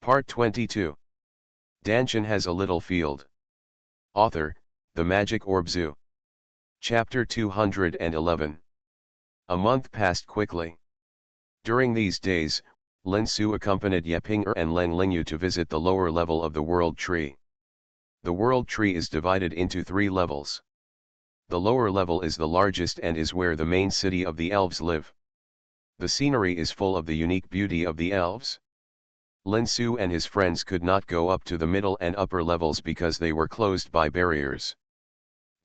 Part 22. Dantian has a little field. Author, The Magic Orb Zoo. Chapter 211. A month passed quickly. During these days, Lin Su accompanied Ye Ping'er and Len Lingyu to visit the lower level of the World Tree. The World Tree is divided into 3 levels. The lower level is the largest and is where the main city of the elves live. The scenery is full of the unique beauty of the elves. Lin Su and his friends could not go up to the middle and upper levels because they were closed by barriers.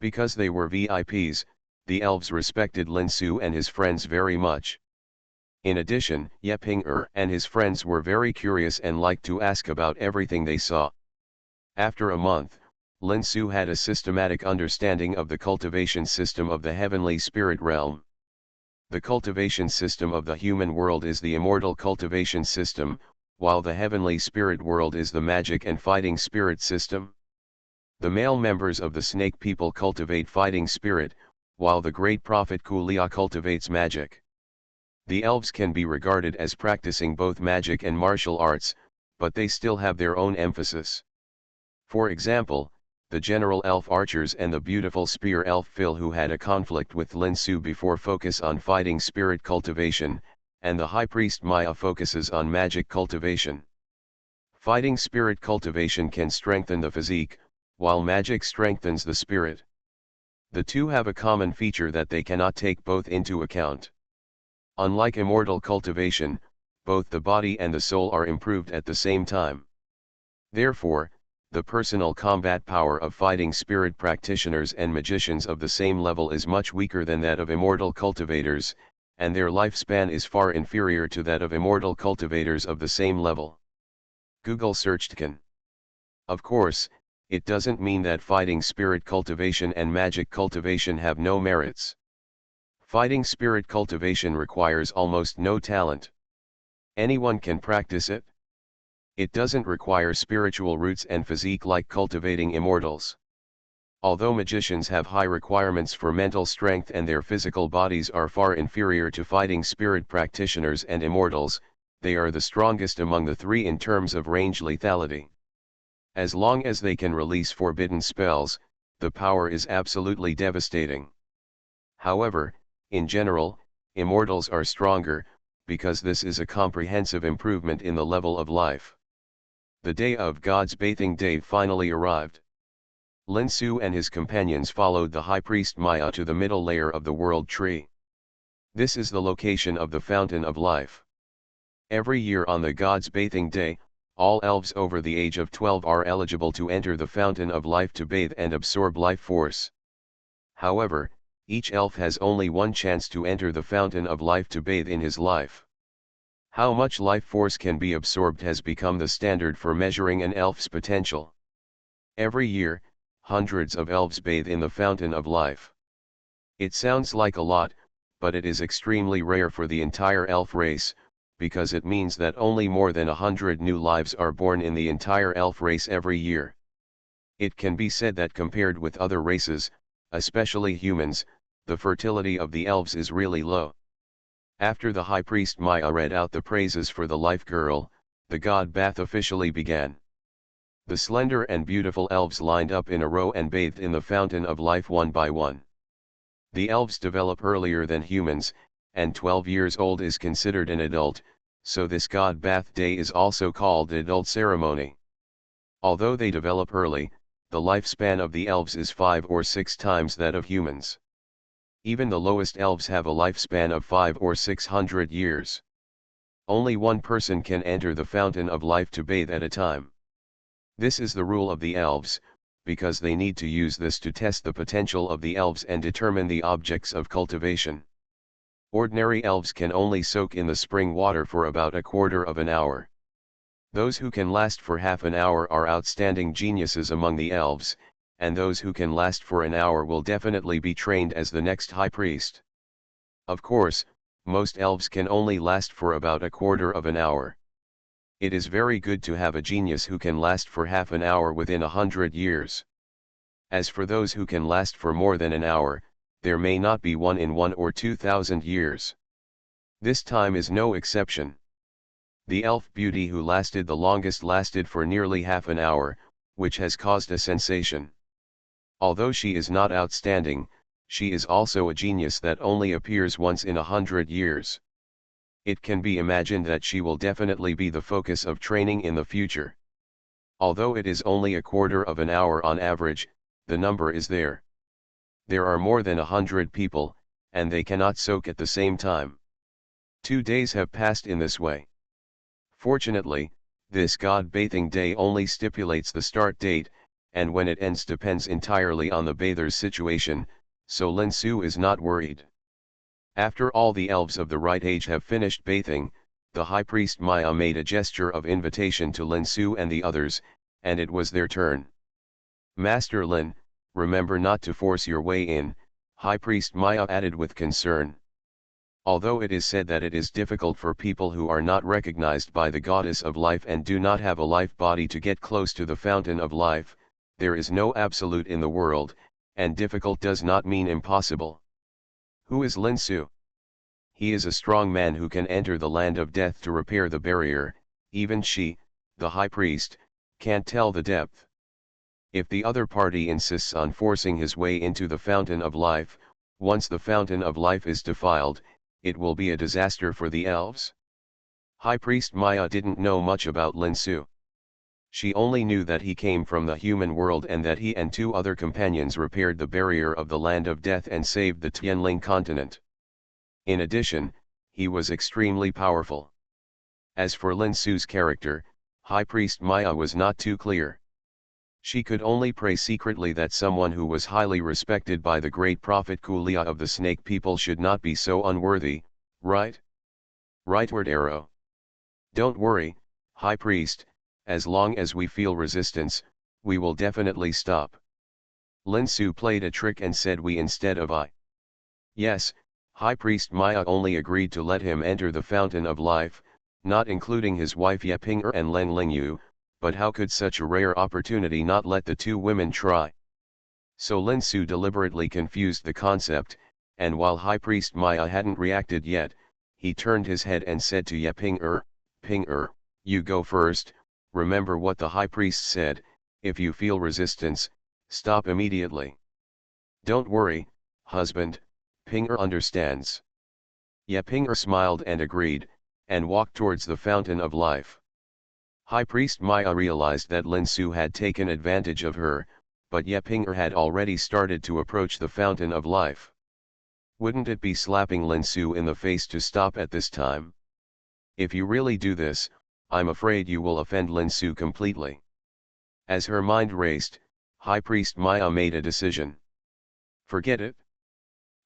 Because they were VIPs, the elves respected Lin Su and his friends very much. In addition, Ye Ping'er and his friends were very curious and liked to ask about everything they saw. After a month, Lin Su had a systematic understanding of the cultivation system of the heavenly spirit realm. The cultivation system of the human world is the immortal cultivation system, while the heavenly spirit world is the magic and fighting spirit system. The male members of the snake people cultivate fighting spirit, while the great prophet Kulia cultivates magic. The elves can be regarded as practicing both magic and martial arts, but they still have their own emphasis. For example, the general elf archers and the beautiful spear elf Phil, who had a conflict with Lin Su before, focus on fighting spirit cultivation, and the high priest Maya focuses on magic cultivation. Fighting spirit cultivation can strengthen the physique, while magic strengthens the spirit. The two have a common feature that they cannot take both into account. Unlike immortal cultivation, both the body and the soul are improved at the same time. Therefore, the personal combat power of fighting spirit practitioners and magicians of the same level is much weaker than that of immortal cultivators, and their lifespan is far inferior to that of immortal cultivators of the same level. Google searched can. Of course, it doesn't mean that fighting spirit cultivation and magic cultivation have no merits. Fighting spirit cultivation requires almost no talent. Anyone can practice it. It doesn't require spiritual roots and physique like cultivating immortals. Although magicians have high requirements for mental strength and their physical bodies are far inferior to fighting spirit practitioners and immortals, they are the strongest among the 3 in terms of range lethality. As long as they can release forbidden spells, the power is absolutely devastating. However, in general, immortals are stronger, because this is a comprehensive improvement in the level of life. The day of God's bathing day finally arrived. Lin Su and his companions followed the high priest Maya to the middle layer of the world tree. This is the location of the fountain of life. Every year on the God's bathing day, all elves over the age of 12 are eligible to enter the fountain of life to bathe and absorb life force. However, each elf has only one chance to enter the fountain of life to bathe in his life. How much life force can be absorbed has become the standard for measuring an elf's potential. Every year, hundreds of elves bathe in the fountain of life. It sounds like a lot, but it is extremely rare for the entire elf race, because it means that only more than 100 new lives are born in the entire elf race every year. It can be said that compared with other races, especially humans, the fertility of the elves is really low. After the high priest Maya read out the praises for the life girl, the god bath officially began. The slender and beautiful elves lined up in a row and bathed in the fountain of life one by one. The elves develop earlier than humans, and 12 years old is considered an adult, so this god bath day is also called adult ceremony. Although they develop early, the lifespan of the elves is 5 or 6 times that of humans. Even the lowest elves have a lifespan of 500 or 600 years. Only one person can enter the fountain of life to bathe at a time. This is the rule of the elves, because they need to use this to test the potential of the elves and determine the objects of cultivation. Ordinary elves can only soak in the spring water for about a quarter of an hour. Those who can last for half an hour are outstanding geniuses among the elves, and those who can last for an hour will definitely be trained as the next high priest. Of course, most elves can only last for about a quarter of an hour. It is very good to have a genius who can last for half an hour within 100 years. As for those who can last for more than an hour, there may not be one in 1 or 2,000 years. This time is no exception. The elf beauty who lasted the longest lasted for nearly half an hour, which has caused a sensation. Although she is not outstanding, she is also a genius that only appears once in 100 years. It can be imagined that she will definitely be the focus of training in the future. Although it is only a quarter of an hour on average, the number is there. There are more than 100 people, and they cannot soak at the same time. 2 days have passed in this way. Fortunately, this God bathing day only stipulates the start date, and when it ends depends entirely on the bather's situation, so Lin Su is not worried. After all the elves of the right age have finished bathing, the high priest Maya made a gesture of invitation to Lin Su and the others, and it was their turn. Master Lin, remember not to force your way in, high priest Maya added with concern. Although it is said that it is difficult for people who are not recognized by the goddess of life and do not have a life body to get close to the fountain of life, there is no absolute in the world, and difficult does not mean impossible. Who is Lin Su? He is a strong man who can enter the land of death to repair the barrier. Even she, the high priest, can't tell the depth. If the other party insists on forcing his way into the fountain of life, once the fountain of life is defiled, it will be a disaster for the elves. High priest Maya didn't know much about Lin Su. She only knew that he came from the human world and that he and 2 other companions repaired the barrier of the land of death and saved the Tianling continent. In addition, he was extremely powerful. As for Lin Su's character, High Priest Maya was not too clear. She could only pray secretly that someone who was highly respected by the great prophet Kulia of the snake people should not be so unworthy, right? Rightward arrow. Don't worry, High Priest, as long as we feel resistance, we will definitely stop. Lin Su played a trick and said we instead of I. Yes, High Priest Maya only agreed to let him enter the fountain of life, not including his wife Ye Ping'er and Leng Lingyu, but how could such a rare opportunity not let the 2 women try? So Lin Su deliberately confused the concept, and while High Priest Maya hadn't reacted yet, he turned his head and said to Ye Ping'er, Ping'er, you go first. Remember what the high priest said, if you feel resistance, stop immediately. Don't worry, husband, Ping'er understands. Ye Ping'er smiled and agreed, and walked towards the fountain of life. High priest Maya realized that Lin Su had taken advantage of her, but Ye Ping'er had already started to approach the fountain of life. Wouldn't it be slapping Lin Su in the face to stop at this time? If you really do this, I'm afraid you will offend Lin Su completely. As her mind raced, High Priest Maya made a decision. Forget it.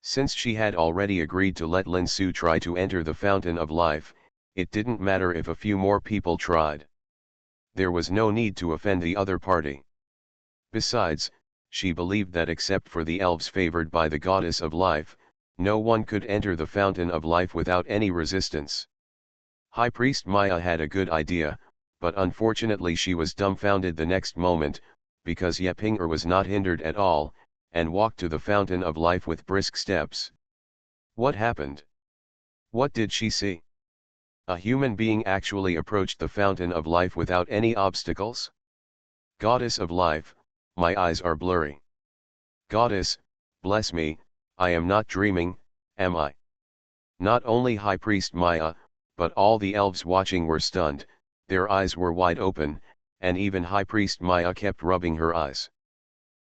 Since she had already agreed to let Lin Su try to enter the fountain of life, it didn't matter if a few more people tried. There was no need to offend the other party. Besides, she believed that except for the elves favored by the goddess of life, no one could enter the fountain of life without any resistance. High Priest Maya had a good idea, but unfortunately she was dumbfounded the next moment, because Ye Ping'er was not hindered at all, and walked to the fountain of life with brisk steps. What happened? What did she see? A human being actually approached the fountain of life without any obstacles? Goddess of life, my eyes are blurry. Goddess, bless me, I am not dreaming, am I? Not only High Priest Maya, but all the elves watching were stunned, their eyes were wide open, and even High Priest Maya kept rubbing her eyes.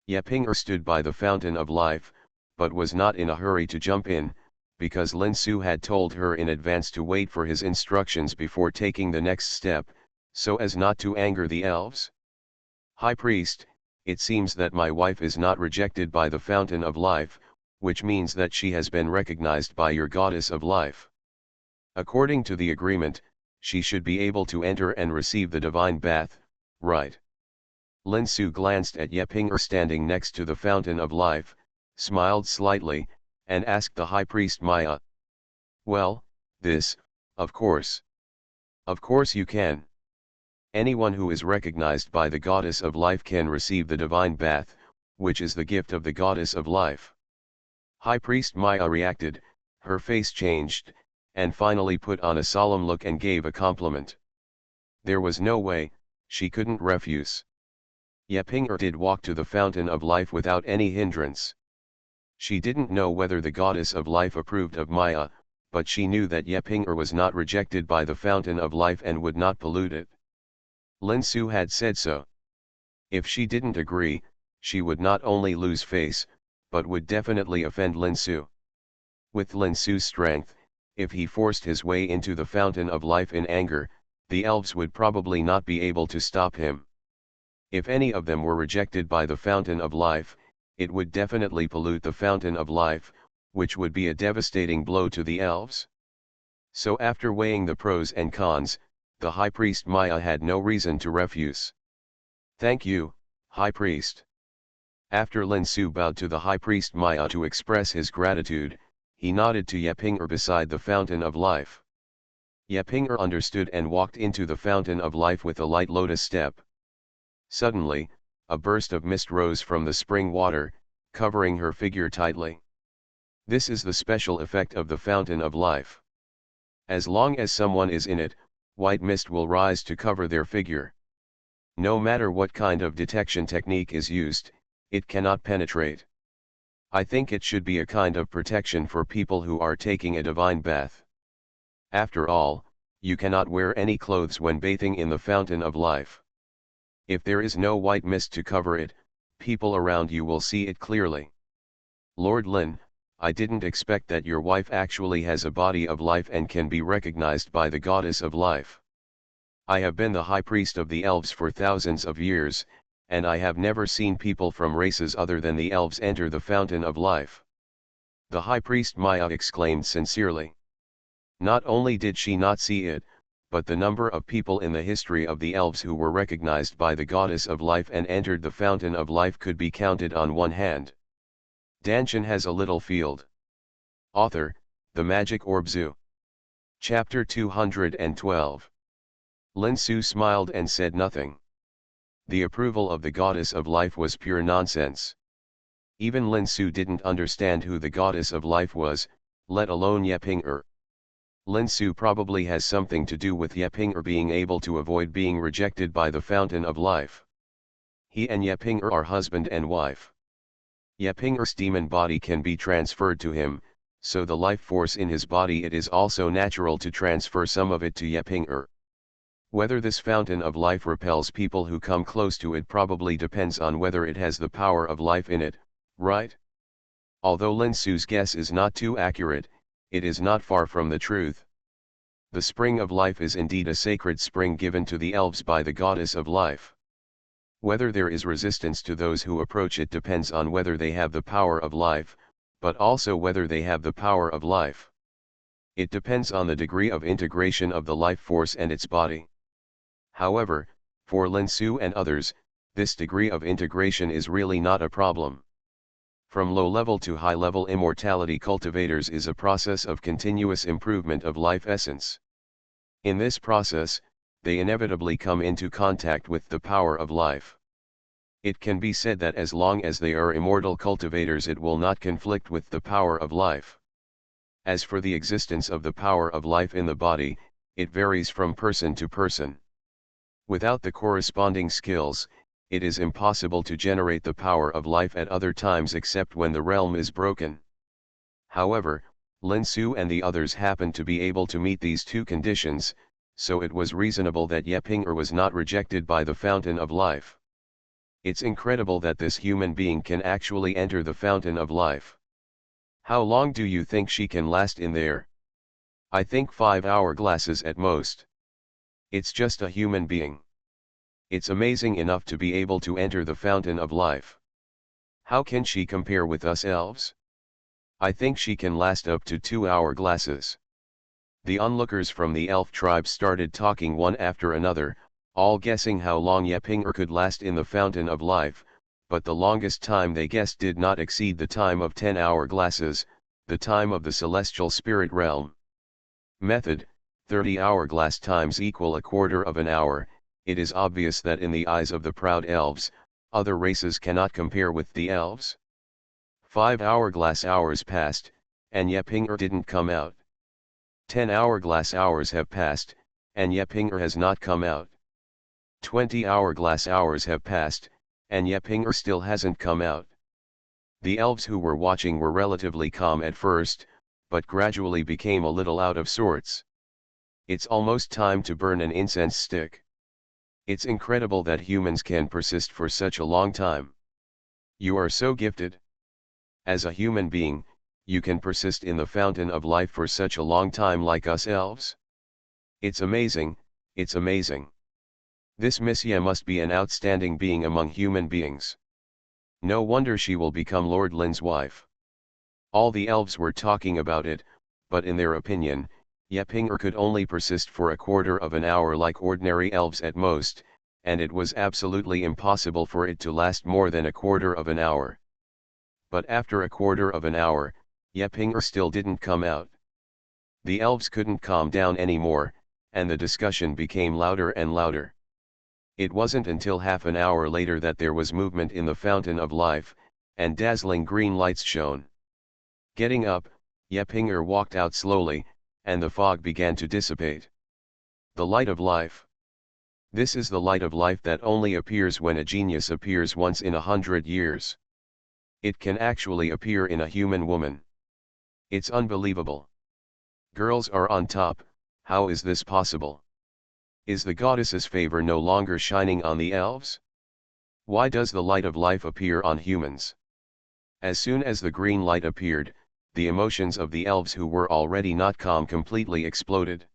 Ye Ping'er stood by the fountain of life, but was not in a hurry to jump in, because Lin Su had told her in advance to wait for his instructions before taking the next step, so as not to anger the elves. High Priest, it seems that my wife is not rejected by the fountain of life, which means that she has been recognized by your goddess of life. According to the agreement, she should be able to enter and receive the divine bath, right? Lin Su glanced at Ye Ping'er standing next to the fountain of life, smiled slightly, and asked the high priest Maya. Well, this, of course. Of course you can. Anyone who is recognized by the goddess of life can receive the divine bath, which is the gift of the goddess of life. High priest Maya reacted, her face changed, and finally put on a solemn look and gave a compliment. There was no way, she couldn't refuse. Yeping did walk to the fountain of life without any hindrance. She didn't know whether the goddess of life approved of Maya, but she knew that Yeping was not rejected by the fountain of life and would not pollute it. Lin Su had said so. If she didn't agree, she would not only lose face, but would definitely offend Lin Su. With Lin Su's strength, if he forced his way into the fountain of life in anger, the elves would probably not be able to stop him. If any of them were rejected by the fountain of life, it would definitely pollute the fountain of life, which would be a devastating blow to the elves. So after weighing the pros and cons, the High Priest Maya had no reason to refuse. "Thank you, High Priest." After Lin Su bowed to the High Priest Maya to express his gratitude, he nodded to Yeping beside the fountain of life. Yeping understood and walked into the fountain of life with a light lotus step. Suddenly, a burst of mist rose from the spring water, covering her figure tightly. This is the special effect of the fountain of life. As long as someone is in it, white mist will rise to cover their figure. No matter what kind of detection technique is used, it cannot penetrate. I think it should be a kind of protection for people who are taking a divine bath. After all, you cannot wear any clothes when bathing in the fountain of life. If there is no white mist to cover it, people around you will see it clearly. Lord Lin, I didn't expect that your wife actually has a body of life and can be recognized by the goddess of life. I have been the high priest of the elves for thousands of years, and I have never seen people from races other than the elves enter the fountain of life. The high priest Maya exclaimed sincerely. Not only did she not see it, but the number of people in the history of the elves who were recognized by the goddess of life and entered the fountain of life could be counted on one hand. Dantian has a little field. Author, The Magic Orb Zoo. Chapter 212. Lin Su smiled and said nothing. The approval of the goddess of life was pure nonsense. Even Lin Su didn't understand who the goddess of life was, let alone Yeping. Lin Su probably has something to do with Yeping being able to avoid being rejected by the fountain of life. He and Yeping are husband and wife. Yeping's demon body can be transferred to him, so the life force in his body it is also natural to transfer some of it to Yeping. Whether this fountain of life repels people who come close to it probably depends on whether it has the power of life in it, right? Although Lin Su's guess is not too accurate, it is not far from the truth. The spring of life is indeed a sacred spring given to the elves by the goddess of life. Whether there is resistance to those who approach it depends on whether they have the power of life, but also whether they have the power of life. It depends on the degree of integration of the life force and its body. However, for Lin Su and others, this degree of integration is really not a problem. From low-level to high-level immortality cultivators is a process of continuous improvement of life essence. In this process, they inevitably come into contact with the power of life. It can be said that as long as they are immortal cultivators it will not conflict with the power of life. As for the existence of the power of life in the body, it varies from person to person. Without the corresponding skills, it is impossible to generate the power of life at other times except when the realm is broken. However, Lin Su and the others happened to be able to meet these two conditions, so it was reasonable that Yeping was not rejected by the fountain of life. It's incredible that this human being can actually enter the fountain of life. How long do you think she can last in there? I think 5 hourglasses at most. It's just a human being. It's amazing enough to be able to enter the fountain of life. How can she compare with us elves? I think she can last up to 2 hourglasses. The onlookers from the elf tribe started talking one after another, all guessing how long Yeping could last in the fountain of life, but the longest time they guessed did not exceed the time of 10 hourglasses, the time of the celestial spirit realm. Method: 30 hourglass times equal a quarter of an hour. It is obvious that in the eyes of the proud elves, other races cannot compare with the elves. 5 hourglass hours passed, and Yeping didn't come out. 10 hourglass hours have passed, and Yepinger has not come out. 20 hourglass hours have passed, and Yepinger still hasn't come out. The elves who were watching were relatively calm at first, but gradually became a little out of sorts. It's almost time to burn an incense stick. It's incredible that humans can persist for such a long time. You are so gifted. As a human being, you can persist in the fountain of life for such a long time like us elves. It's amazing, it's amazing. This Missia must be an outstanding being among human beings. No wonder she will become Lord Lin's wife. All the elves were talking about it, but in their opinion, Yepinger could only persist for a quarter of an hour like ordinary elves at most, and it was absolutely impossible for it to last more than a quarter of an hour. But after a quarter of an hour, Yepinger still didn't come out. The elves couldn't calm down anymore, and the discussion became louder and louder. It wasn't until half an hour later that there was movement in the fountain of life, and dazzling green lights shone. Getting up, Yepinger walked out slowly, and the fog began to dissipate. The light of life. This is the light of life that only appears when a genius appears once in 100 years. It can actually appear in a human woman. It's unbelievable. Girls are on top, how is this possible? Is the goddess's favor no longer shining on the elves? Why does the light of life appear on humans? As soon as the green light appeared, the emotions of the elves who were already not calm completely exploded.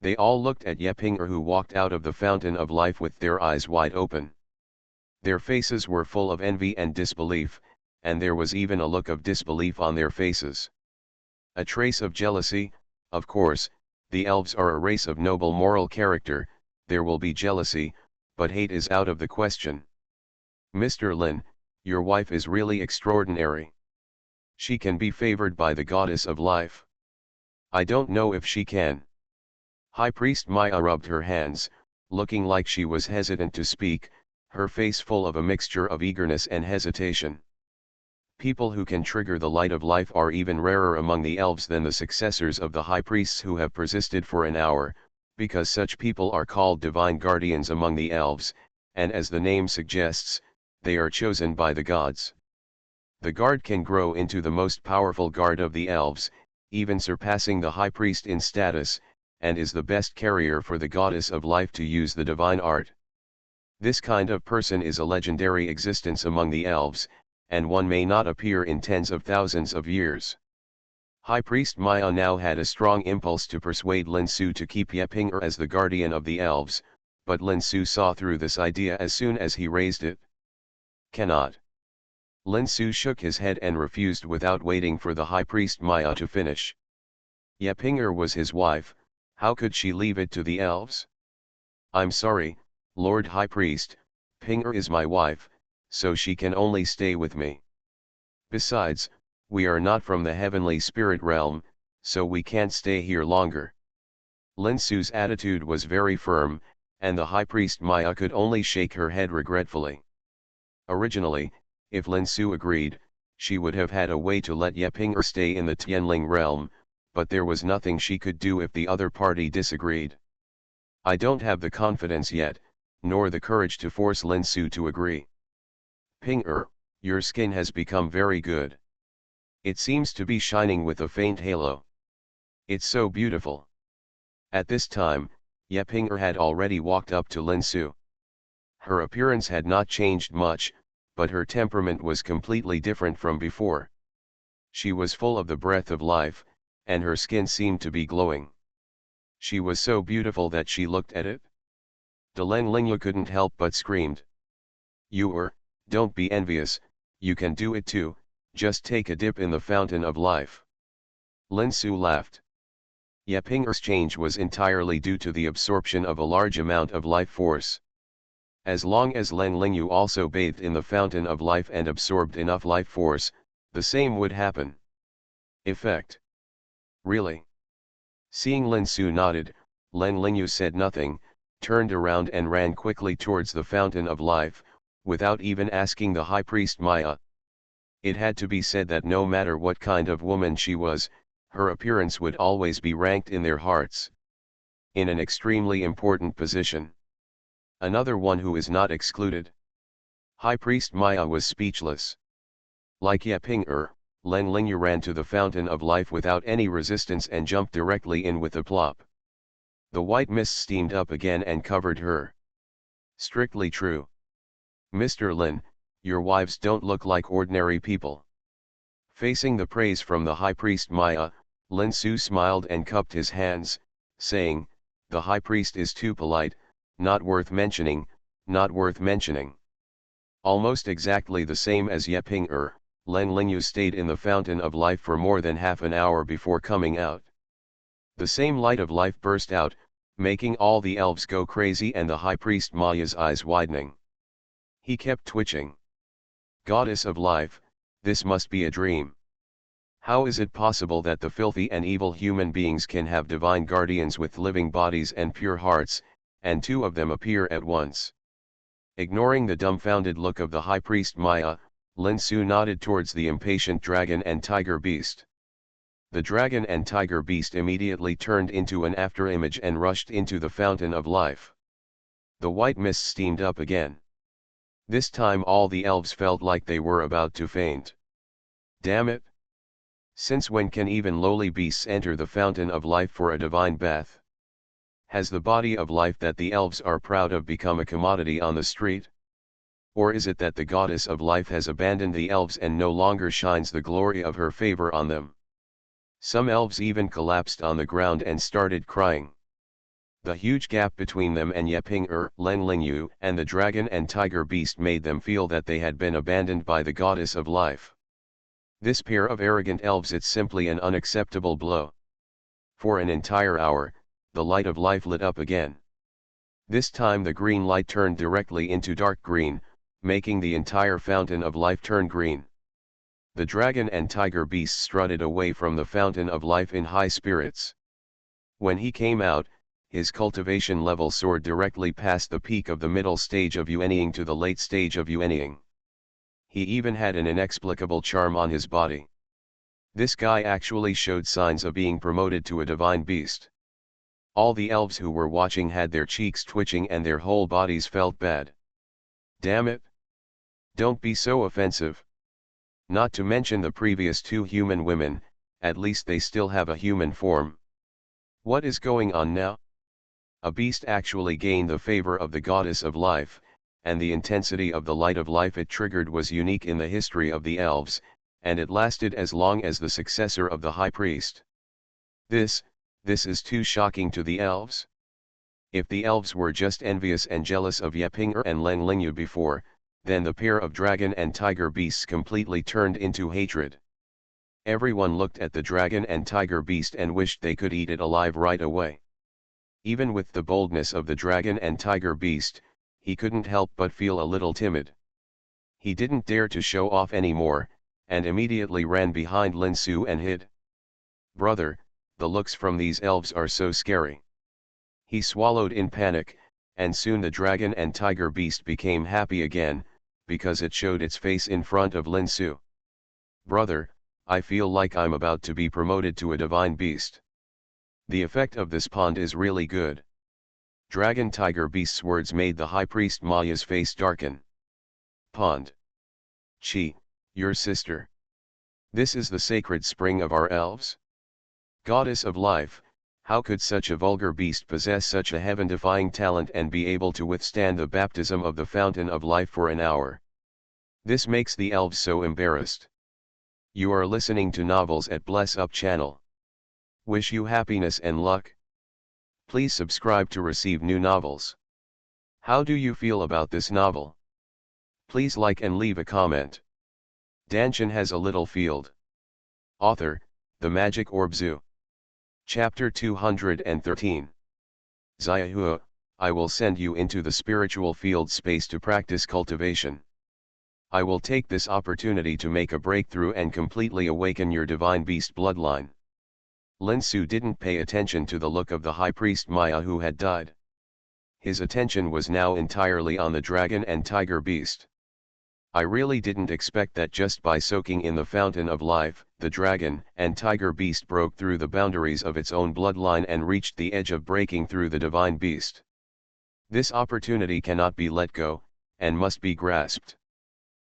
They all looked at Yepinger, who walked out of the fountain of life with their eyes wide open. Their faces were full of envy and disbelief, and there was even a look of disbelief on their faces. A trace of jealousy, of course, the elves are a race of noble moral character, there will be jealousy, but hate is out of the question. Mr. Lin, your wife is really extraordinary. She can be favored by the goddess of life. I don't know if she can. High Priest Maya rubbed her hands, looking like she was hesitant to speak, her face full of a mixture of eagerness and hesitation. People who can trigger the light of life are even rarer among the elves than the successors of the high priests who have persisted for an hour, because such people are called divine guardians among the elves, and as the name suggests, they are chosen by the gods. The guard can grow into the most powerful guard of the elves, even surpassing the high priest in status, and is the best carrier for the goddess of life to use the divine art. This kind of person is a legendary existence among the elves, and one may not appear in tens of thousands of years. High Priest Maya now had a strong impulse to persuade Lin Su to keep Yepinger as the guardian of the elves, but Lin Su saw through this idea as soon as he raised it. Cannot. Lin Su shook his head and refused without waiting for the High Priest Maya to finish. Yepinger was his wife, how could she leave it to the elves? I'm sorry, Lord High Priest, Pinger is my wife, so she can only stay with me. Besides, we are not from the heavenly spirit realm, so we can't stay here longer. Lin Su's attitude was very firm, and the High Priest Maya could only shake her head regretfully. Originally, if Lin Su agreed, she would have had a way to let Yepinger stay in the Tianling realm, but there was nothing she could do if the other party disagreed. I don't have the confidence yet, nor the courage to force Lin Su to agree. Pinger, your skin has become very good. It seems to be shining with a faint halo. It's so beautiful. At this time, Yepinger had already walked up to Lin Su. Her appearance had not changed much, but her temperament was completely different from before. She was full of the breath of life, and her skin seemed to be glowing. She was so beautiful that she looked at it. Delen Lingyu couldn't help but screamed. Don't be envious, you can do it too, just take a dip in the fountain of life. Lin Su laughed. Yepinger's change was entirely due to the absorption of a large amount of life force. As long as Len Lingyu also bathed in the fountain of life and absorbed enough life force, the same would happen. Effect. Really? Seeing Lin Su nodded, Len Lingyu said nothing, turned around and ran quickly towards the fountain of life, without even asking the High Priest Maya. It had to be said that no matter what kind of woman she was, her appearance would always be ranked in their hearts. in an extremely important position. Another one who is not excluded. High Priest Maya was speechless. Like Yaping Len Lingyu ran to the fountain of life without any resistance and jumped directly in with a plop. The white mist steamed up again and covered her. Strictly true. Mr. Lin, your wives don't look like ordinary people. Facing the praise from the High Priest Maya, Lin Su smiled and cupped his hands, saying, the High Priest is too polite, not worth mentioning, not worth mentioning. Almost exactly the same as Yaping Len Lingyu stayed in the fountain of life for more than half an hour before coming out. The same light of life burst out, making all the elves go crazy and the High Priest Maya's eyes widening. He kept twitching. Goddess of life, this must be a dream. How is it possible that the filthy and evil human beings can have divine guardians with living bodies and pure hearts, and two of them appear at once? Ignoring the dumbfounded look of the High Priest Maya, Lin Su nodded towards the impatient dragon and tiger beast. The dragon and tiger beast immediately turned into an afterimage and rushed into the fountain of life. The white mist steamed up again. This time all the elves felt like they were about to faint. Damn it! Since when can even lowly beasts enter the fountain of life for a divine bath? Has the body of life that the elves are proud of become a commodity on the street? Or is it that the goddess of life has abandoned the elves and no longer shines the glory of her favor on them? Some elves even collapsed on the ground and started crying. The huge gap between them and Yaping Len Lingyu and the dragon and tiger beast made them feel that they had been abandoned by the goddess of life. This pair of arrogant elves, it's simply an unacceptable blow. For an entire hour, the light of life lit up again. This time the green light turned directly into dark green, making the entire fountain of life turn green. The dragon and tiger beast strutted away from the fountain of life in high spirits. When he came out, his cultivation level soared directly past the peak of the middle stage of Yuanying to the late stage of Yuanying. He even had an inexplicable charm on his body. This guy actually showed signs of being promoted to a divine beast. All the elves who were watching had their cheeks twitching and their whole bodies felt bad. Damn it! Don't be so offensive. Not to mention the previous two human women, at least they still have a human form. What is going on now? A beast actually gained the favor of the goddess of life, and the intensity of the light of life it triggered was unique in the history of the elves, and it lasted as long as the successor of the high priest. This is too shocking to the elves. If the elves were just envious and jealous of Yaping and Len Lingyu before, then the pair of dragon and tiger beasts completely turned into hatred. Everyone looked at the dragon and tiger beast and wished they could eat it alive right away. Even with the boldness of the dragon and tiger beast, he couldn't help but feel a little timid. He didn't dare to show off anymore, and immediately ran behind Lin Su and hid. Brother, the looks from these elves are so scary. He swallowed in panic, and soon the dragon and tiger beast became happy again, because it showed its face in front of Lin Su. Brother, I feel like I'm about to be promoted to a divine beast. The effect of this pond is really good. Dragon tiger beast's words made the high priest Maya's face darken. Pond. Chi, your sister. This is the sacred spring of our elves? Goddess of life, how could such a vulgar beast possess such a heaven-defying talent and be able to withstand the baptism of the fountain of life for an hour? This makes the elves so embarrassed. You are listening to Novels at Bless Up channel. Wish you happiness and luck. Please subscribe to receive new novels. How do you feel about this novel? Please like and leave a comment. Dantian has a little field. Author, The Magic Orb Zoo. Chapter 213. Xianxia, I will send you into the spiritual field space to practice cultivation. I will take this opportunity to make a breakthrough and completely awaken your divine beast bloodline. Lin Su didn't pay attention to the look of the high priest Maya who had died. His attention was now entirely on the dragon and tiger beast. I really didn't expect that just by soaking in the fountain of life, the dragon and tiger beast broke through the boundaries of its own bloodline and reached the edge of breaking through the divine beast. This opportunity cannot be let go, and must be grasped.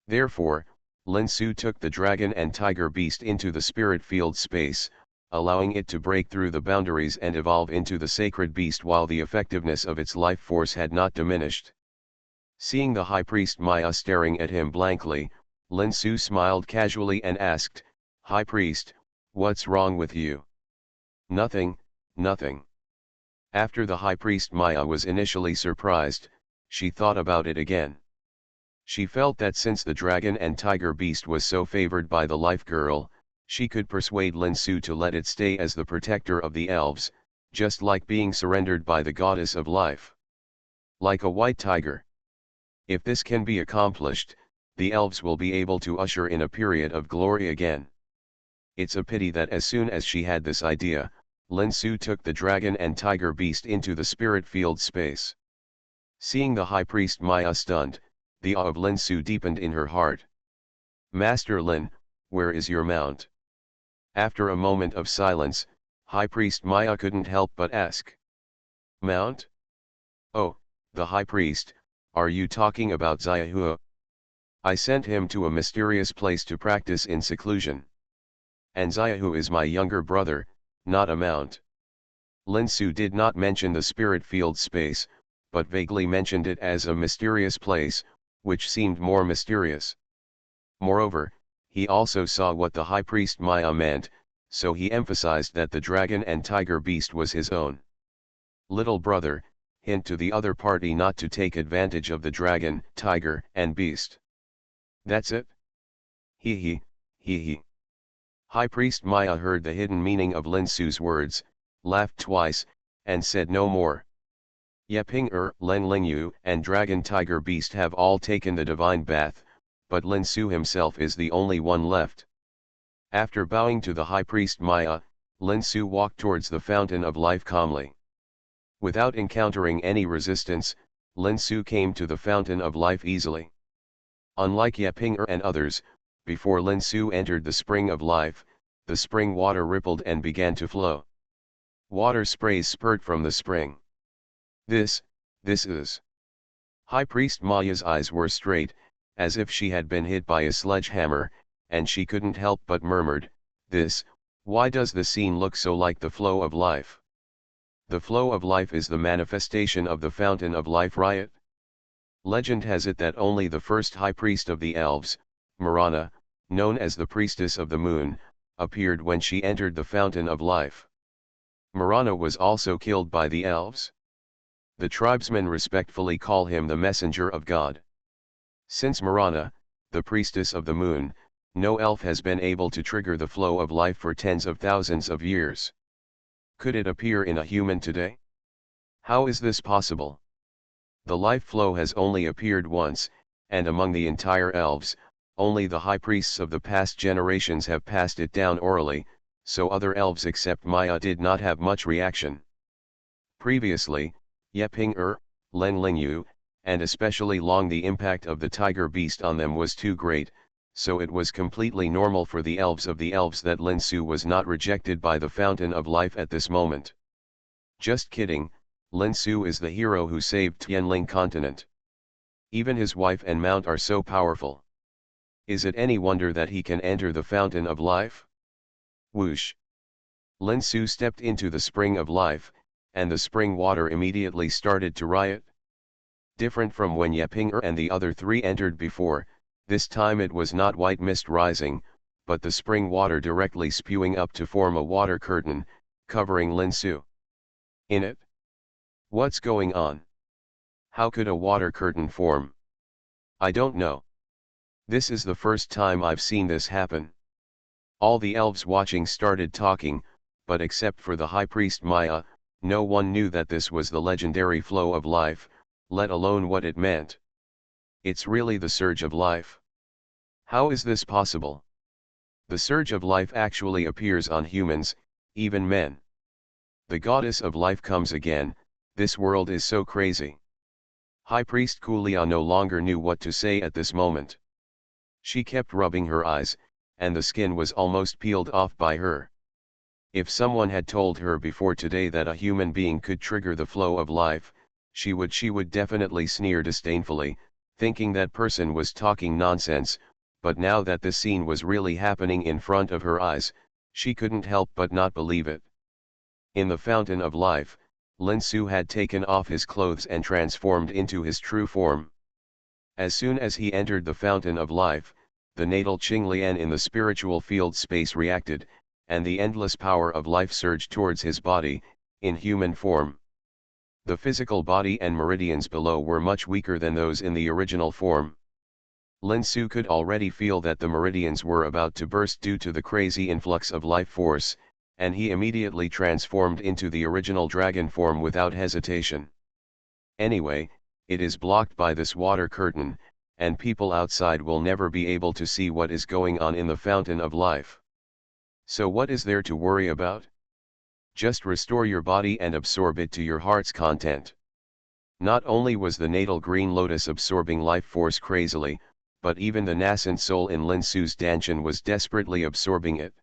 Therefore, Lin Su took the dragon and tiger beast into the spirit field space, allowing it to break through the boundaries and evolve into the sacred beast while the effectiveness of its life force had not diminished. Seeing the high priest Maya staring at him blankly, Lin Su smiled casually and asked, "High priest, what's wrong with you?" "Nothing, nothing." After the high priest Maya was initially surprised, she thought about it again. She felt that since the dragon and tiger beast was so favored by the life girl, she could persuade Lin Su to let it stay as the protector of the elves, just like being surrendered by the goddess of life. Like a white tiger. If this can be accomplished, the elves will be able to usher in a period of glory again. It's a pity that as soon as she had this idea, Lin Su took the dragon and tiger beast into the spirit field space. Seeing the high priest Maya stunned, the awe of Lin Su deepened in her heart. "Master Lin, where is your mount?" After a moment of silence, High Priest Maya couldn't help but ask. "Mount? Oh, the High Priest, are you talking about Xianxia? I sent him to a mysterious place to practice in seclusion. And Xianxia is my younger brother, not a mount." Lin Su did not mention the spirit field space, but vaguely mentioned it as a mysterious place, which seemed more mysterious. Moreover, he also saw what the High Priest Maya meant, so he emphasized that the dragon and tiger beast was his own. "Little brother, hint to the other party not to take advantage of the dragon, tiger, and beast. That's it? Hee hee, hee hee." High Priest Maya heard the hidden meaning of Lin Su's words, laughed twice, and said no more. Yeping Len Lingyu and dragon tiger beast have all taken the divine bath, but Lin Su himself is the only one left. After bowing to the High Priest Maya, Lin Su walked towards the fountain of life calmly. Without encountering any resistance, Lin Su came to the fountain of life easily. Unlike Yeping and others, before Lin Su entered the spring of life, the spring water rippled and began to flow. Water sprays spurt from the spring. This is. High Priest Maya's eyes were straight, as if she had been hit by a sledgehammer, and she couldn't help but murmured, why does the scene look so like the flow of life? The flow of life is the manifestation of the fountain of life, right? Legend has it that only the first high priest of the elves, Marana, known as the priestess of the moon, appeared when she entered the fountain of life. Marana was also killed by the elves. The tribesmen respectfully call him the messenger of God. Since Marana, the priestess of the moon, no elf has been able to trigger the flow of life for tens of thousands of years. Could it appear in a human today? How is this possible? The life flow has only appeared once, and among the entire elves, only the high priests of the past generations have passed it down orally, so other elves except Maya did not have much reaction. Previously, Yeping Len Lingyu, and especially Long, the impact of the tiger beast on them was too great, so it was completely normal for the elves that Lin Su was not rejected by the fountain of life at this moment. Just kidding, Lin Su is the hero who saved Tianling continent. Even his wife and mount are so powerful. Is it any wonder that he can enter the fountain of life? Whoosh! Lin Su stepped into the spring of life, and the spring water immediately started to riot. Different from when Yeping and the other three entered before, this time it was not white mist rising, but the spring water directly spewing up to form a water curtain, covering Lin Su. In it? What's going on? How could a water curtain form? I don't know. This is the first time I've seen this happen. All the elves watching started talking, but except for the High Priest Maya, no one knew that this was the legendary flow of life, let alone what it meant. It's really the surge of life. How is this possible? The surge of life actually appears on humans, even men. The goddess of life comes again. This world is so crazy. High Priest Kulia no longer knew what to say at this moment. She kept rubbing her eyes, and the skin was almost peeled off by her. If someone had told her before today that a human being could trigger the flow of life, she would definitely sneer disdainfully, thinking that person was talking nonsense, but now that this scene was really happening in front of her eyes, she couldn't help but not believe it. In the fountain of life, Lin Su had taken off his clothes and transformed into his true form. As soon as he entered the fountain of life, the natal Qinglian in the spiritual field space reacted, and the endless power of life surged towards his body, in human form. The physical body and meridians below were much weaker than those in the original form. Lin Su could already feel that the meridians were about to burst due to the crazy influx of life force, and he immediately transformed into the original dragon form without hesitation. Anyway, it is blocked by this water curtain, and people outside will never be able to see what is going on in the fountain of life. So what is there to worry about? Just restore your body and absorb it to your heart's content. Not only was the natal green lotus absorbing life force crazily, but even the nascent soul in Lin Su's Dantian was desperately absorbing it.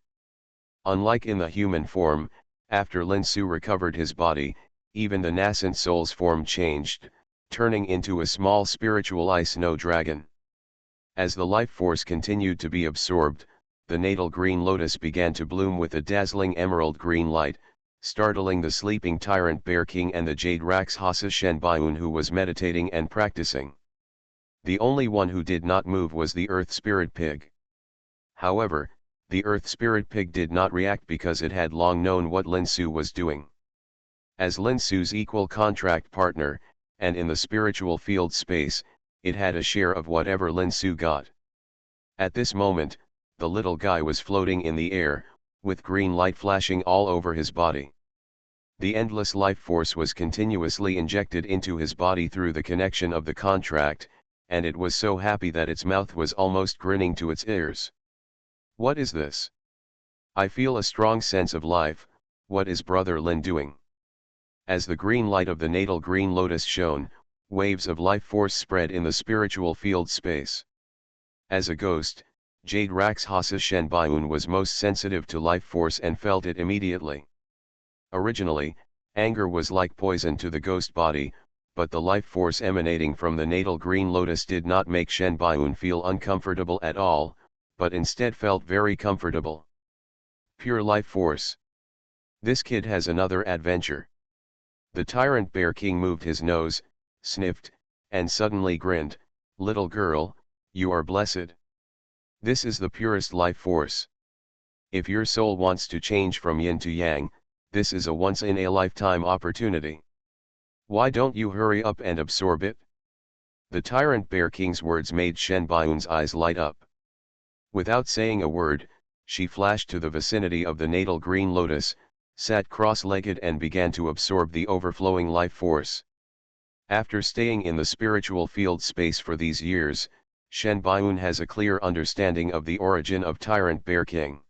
Unlike in the human form, after Lin Su recovered his body, even the nascent soul's form changed, turning into a small spiritual ice snow dragon. As the life force continued to be absorbed, the natal green lotus began to bloom with a dazzling emerald green light, startling the sleeping tyrant bear king and the jade Rakshasa Shenbaiun who was meditating and practicing. The only one who did not move was the earth spirit pig. However, the earth spirit pig did not react because it had long known what Lin Su was doing. As Lin Su's equal contract partner, and in the spiritual field space, it had a share of whatever Lin Su got. At this moment, the little guy was floating in the air, with green light flashing all over his body. The endless life force was continuously injected into his body through the connection of the contract, and it was so happy that its mouth was almost grinning to its ears. What is this? I feel a strong sense of life. What is Brother Lin doing? As the green light of the natal green lotus shone, waves of life force spread in the spiritual field space. As a ghost, Jade Rakshasa Shenbaiun was most sensitive to life force and felt it immediately. Originally, anger was like poison to the ghost body, but the life force emanating from the natal green lotus did not make Shenbaiun feel uncomfortable at all, but instead felt very comfortable. Pure life force. This kid has another adventure. The tyrant bear king moved his nose, sniffed, and suddenly grinned. Little girl, you are blessed. This is the purest life force. If your soul wants to change from yin to yang, this is a once-in-a-lifetime opportunity. Why don't you hurry up and absorb it? The tyrant bear king's words made Shenbaiun's eyes light up. Without saying a word, she flashed to the vicinity of the natal green lotus, sat cross-legged and began to absorb the overflowing life force. After staying in the spiritual field space for these years, Shenbaiun has a clear understanding of the origin of Tyrant Bear King.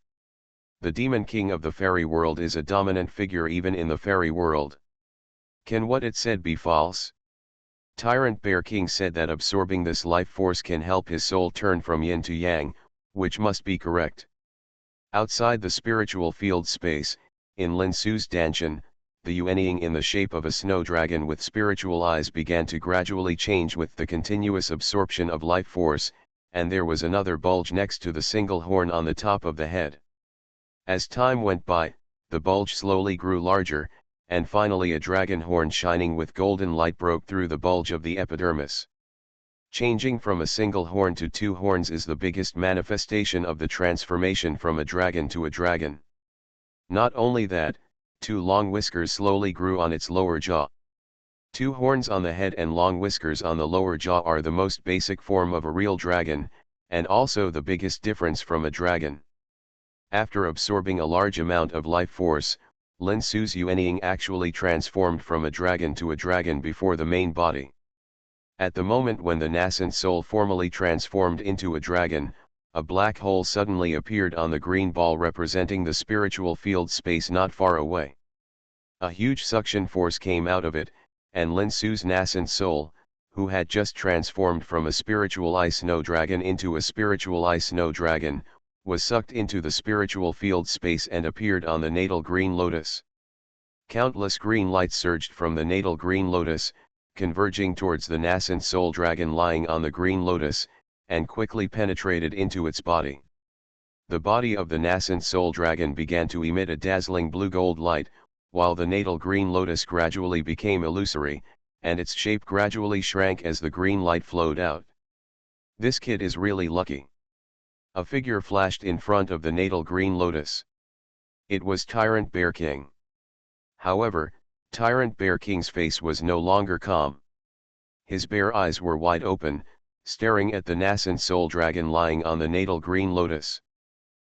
The demon king of the fairy world is a dominant figure even in the fairy world. Can what it said be false? Tyrant Bear King said that absorbing this life force can help his soul turn from yin to yang, which must be correct. Outside the spiritual field space, in Lin Su's Dantian, the Yuanying in the shape of a snow dragon with spiritual eyes began to gradually change with the continuous absorption of life force, and there was another bulge next to the single horn on the top of the head. As time went by, the bulge slowly grew larger, and finally a dragon horn shining with golden light broke through the bulge of the epidermis. Changing from a single horn to 2 horns is the biggest manifestation of the transformation from a dragon to a dragon. Not only that, 2 long whiskers slowly grew on its lower jaw. 2 horns on the head and long whiskers on the lower jaw are the most basic form of a real dragon, and also the biggest difference from a dragon. After absorbing a large amount of life force, Lin Su's Yuanying actually transformed from a dragon to a dragon before the main body. At the moment when the nascent soul formally transformed into a dragon, a black hole suddenly appeared on the green ball representing the spiritual field space not far away. A huge suction force came out of it, and Lin Su's nascent soul, who had just transformed from a spiritual ice snow dragon into a spiritual ice snow dragon, was sucked into the spiritual field space and appeared on the natal green lotus. Countless green lights surged from the natal green lotus, converging towards the nascent soul dragon lying on the green lotus, and quickly penetrated into its body. The body of the nascent soul dragon began to emit a dazzling blue-gold light, while the natal green lotus gradually became illusory, and its shape gradually shrank as the green light flowed out. This kid is really lucky. A figure flashed in front of the natal green lotus. It was Tyrant Bear King. However, Tyrant Bear King's face was no longer calm. His bear eyes were wide open, staring at the nascent soul dragon lying on the natal green lotus.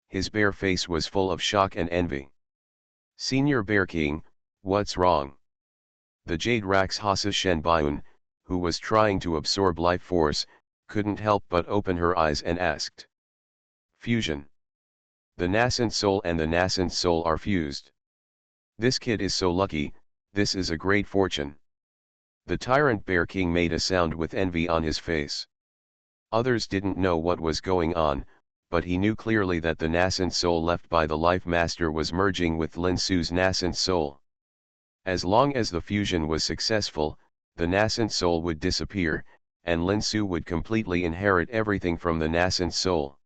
His bear face was full of shock and envy. "Senior Bear King, what's wrong?" The Jade Rakshasa Shenbyun, who was trying to absorb life force, couldn't help but open her eyes and asked. "Fusion. The nascent soul and the nascent soul are fused. This kid is so lucky, this is a great fortune." The Tyrant Bear King made a sound with envy on his face. Others didn't know what was going on, but he knew clearly that the nascent soul left by the Life Master was merging with Lin Su's nascent soul. As long as the fusion was successful, the nascent soul would disappear, and Lin Su would completely inherit everything from the nascent soul.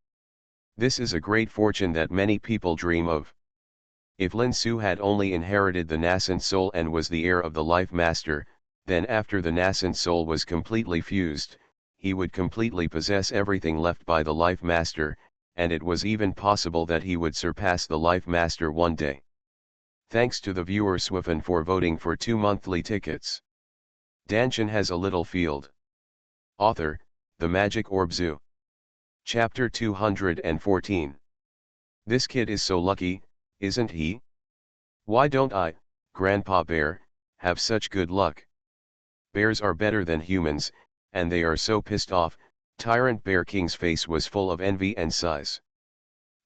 This is a great fortune that many people dream of. If Lin Su had only inherited the nascent soul and was the heir of the Life Master, then after the nascent soul was completely fused, he would completely possess everything left by the Life Master, and it was even possible that he would surpass the Life Master one day. Thanks to the viewer Swiffen for voting for 2 monthly tickets. Dantian has a little field. Author, The Magic Orb Zoo. Chapter 214. This kid is so lucky, isn't he? Why don't I, Grandpa Bear, have such good luck? Bears are better than humans, and they are so pissed off. Tyrant Bear King's face was full of envy and sighs.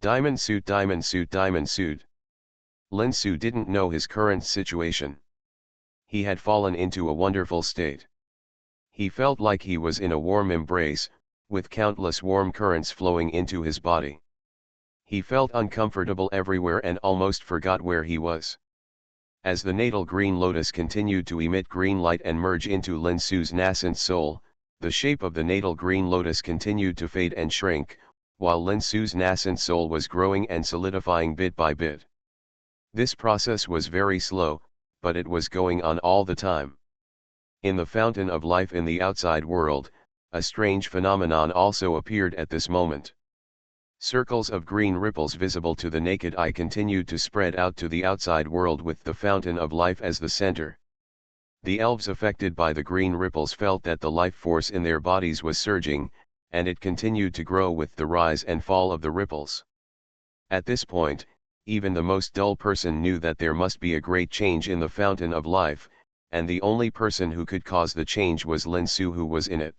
Diamond suit, diamond suit, diamond suit. Lin Su didn't know his current situation. He had fallen into a wonderful state. He felt like he was in a warm embrace, with countless warm currents flowing into his body. He felt uncomfortable everywhere and almost forgot where he was. As the natal green lotus continued to emit green light and merge into Lin Su's nascent soul, the shape of the natal green lotus continued to fade and shrink, while Lin Su's nascent soul was growing and solidifying bit by bit. This process was very slow, but it was going on all the time. In the fountain of life in the outside world, a strange phenomenon also appeared at this moment. Circles of green ripples visible to the naked eye continued to spread out to the outside world with the fountain of life as the center. The elves affected by the green ripples felt that the life force in their bodies was surging, and it continued to grow with the rise and fall of the ripples. At this point, even the most dull person knew that there must be a great change in the fountain of life, and the only person who could cause the change was Lin Su, who was in it.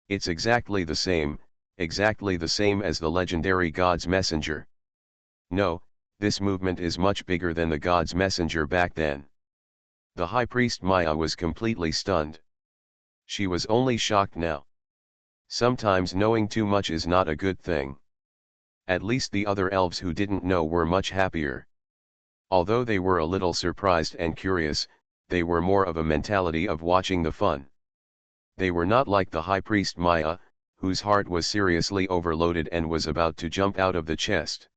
It's exactly the same as the legendary God's Messenger. No, this movement is much bigger than the God's Messenger back then. The High Priest Maya was completely stunned. She was only shocked now. Sometimes knowing too much is not a good thing. At least the other elves who didn't know were much happier. Although they were a little surprised and curious, they were more of a mentality of watching the fun. They were not like the High Priest Maya, whose heart was seriously overloaded and was about to jump out of the chest.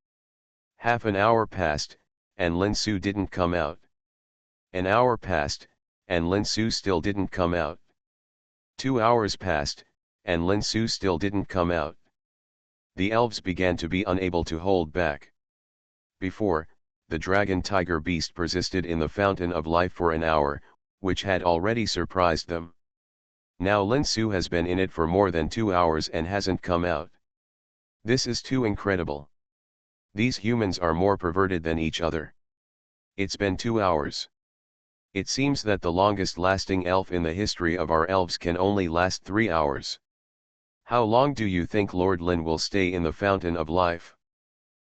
Half an hour passed, and Lin Su didn't come out. An hour passed, and Lin Su still didn't come out. 2 hours passed, and Lin Su still didn't come out. The elves began to be unable to hold back. Before, the dragon tiger beast persisted in the fountain of life for an hour, which had already surprised them. Now Lin Su has been in it for more than 2 hours and hasn't come out. This is too incredible. These humans are more perverted than each other. It's been 2 hours. It seems that the longest lasting elf in the history of our elves can only last 3 hours. How long do you think Lord Lin will stay in the fountain of life?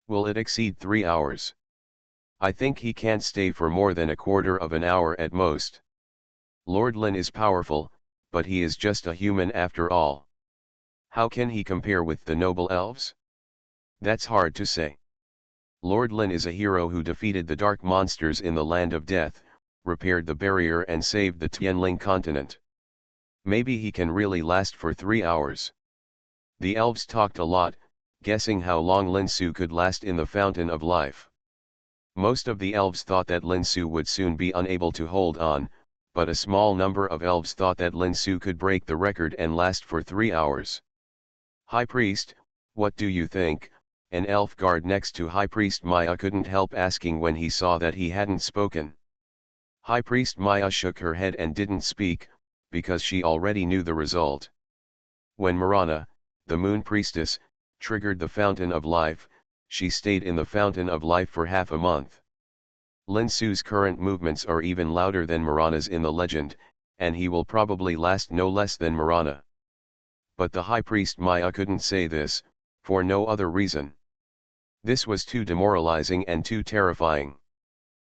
Will it exceed 3 hours? I think he can't stay for more than a quarter of an hour at most. Lord Lin is powerful, but he is just a human after all. How can he compare with the noble elves? That's hard to say. Lord Lin is a hero who defeated the dark monsters in the land of death, repaired the barrier and saved the Tianling continent. Maybe he can really last for 3 hours. The elves talked a lot, guessing how long Lin Su could last in the fountain of life. Most of the elves thought that Lin Su would soon be unable to hold on, but a small number of elves thought that Lin Su could break the record and last for 3 hours. High Priest, what do you think? An elf guard next to High Priest Maya couldn't help asking when he saw that he hadn't spoken. High Priest Maya shook her head and didn't speak, because she already knew the result. When Marana, the Moon Priestess, triggered the Fountain of Life, she stayed in the Fountain of Life for half a month. Lin Su's current movements are even louder than Marana's in the legend, and he will probably last no less than Marana. But the High Priest Maya couldn't say this, for no other reason. This was too demoralizing and too terrifying.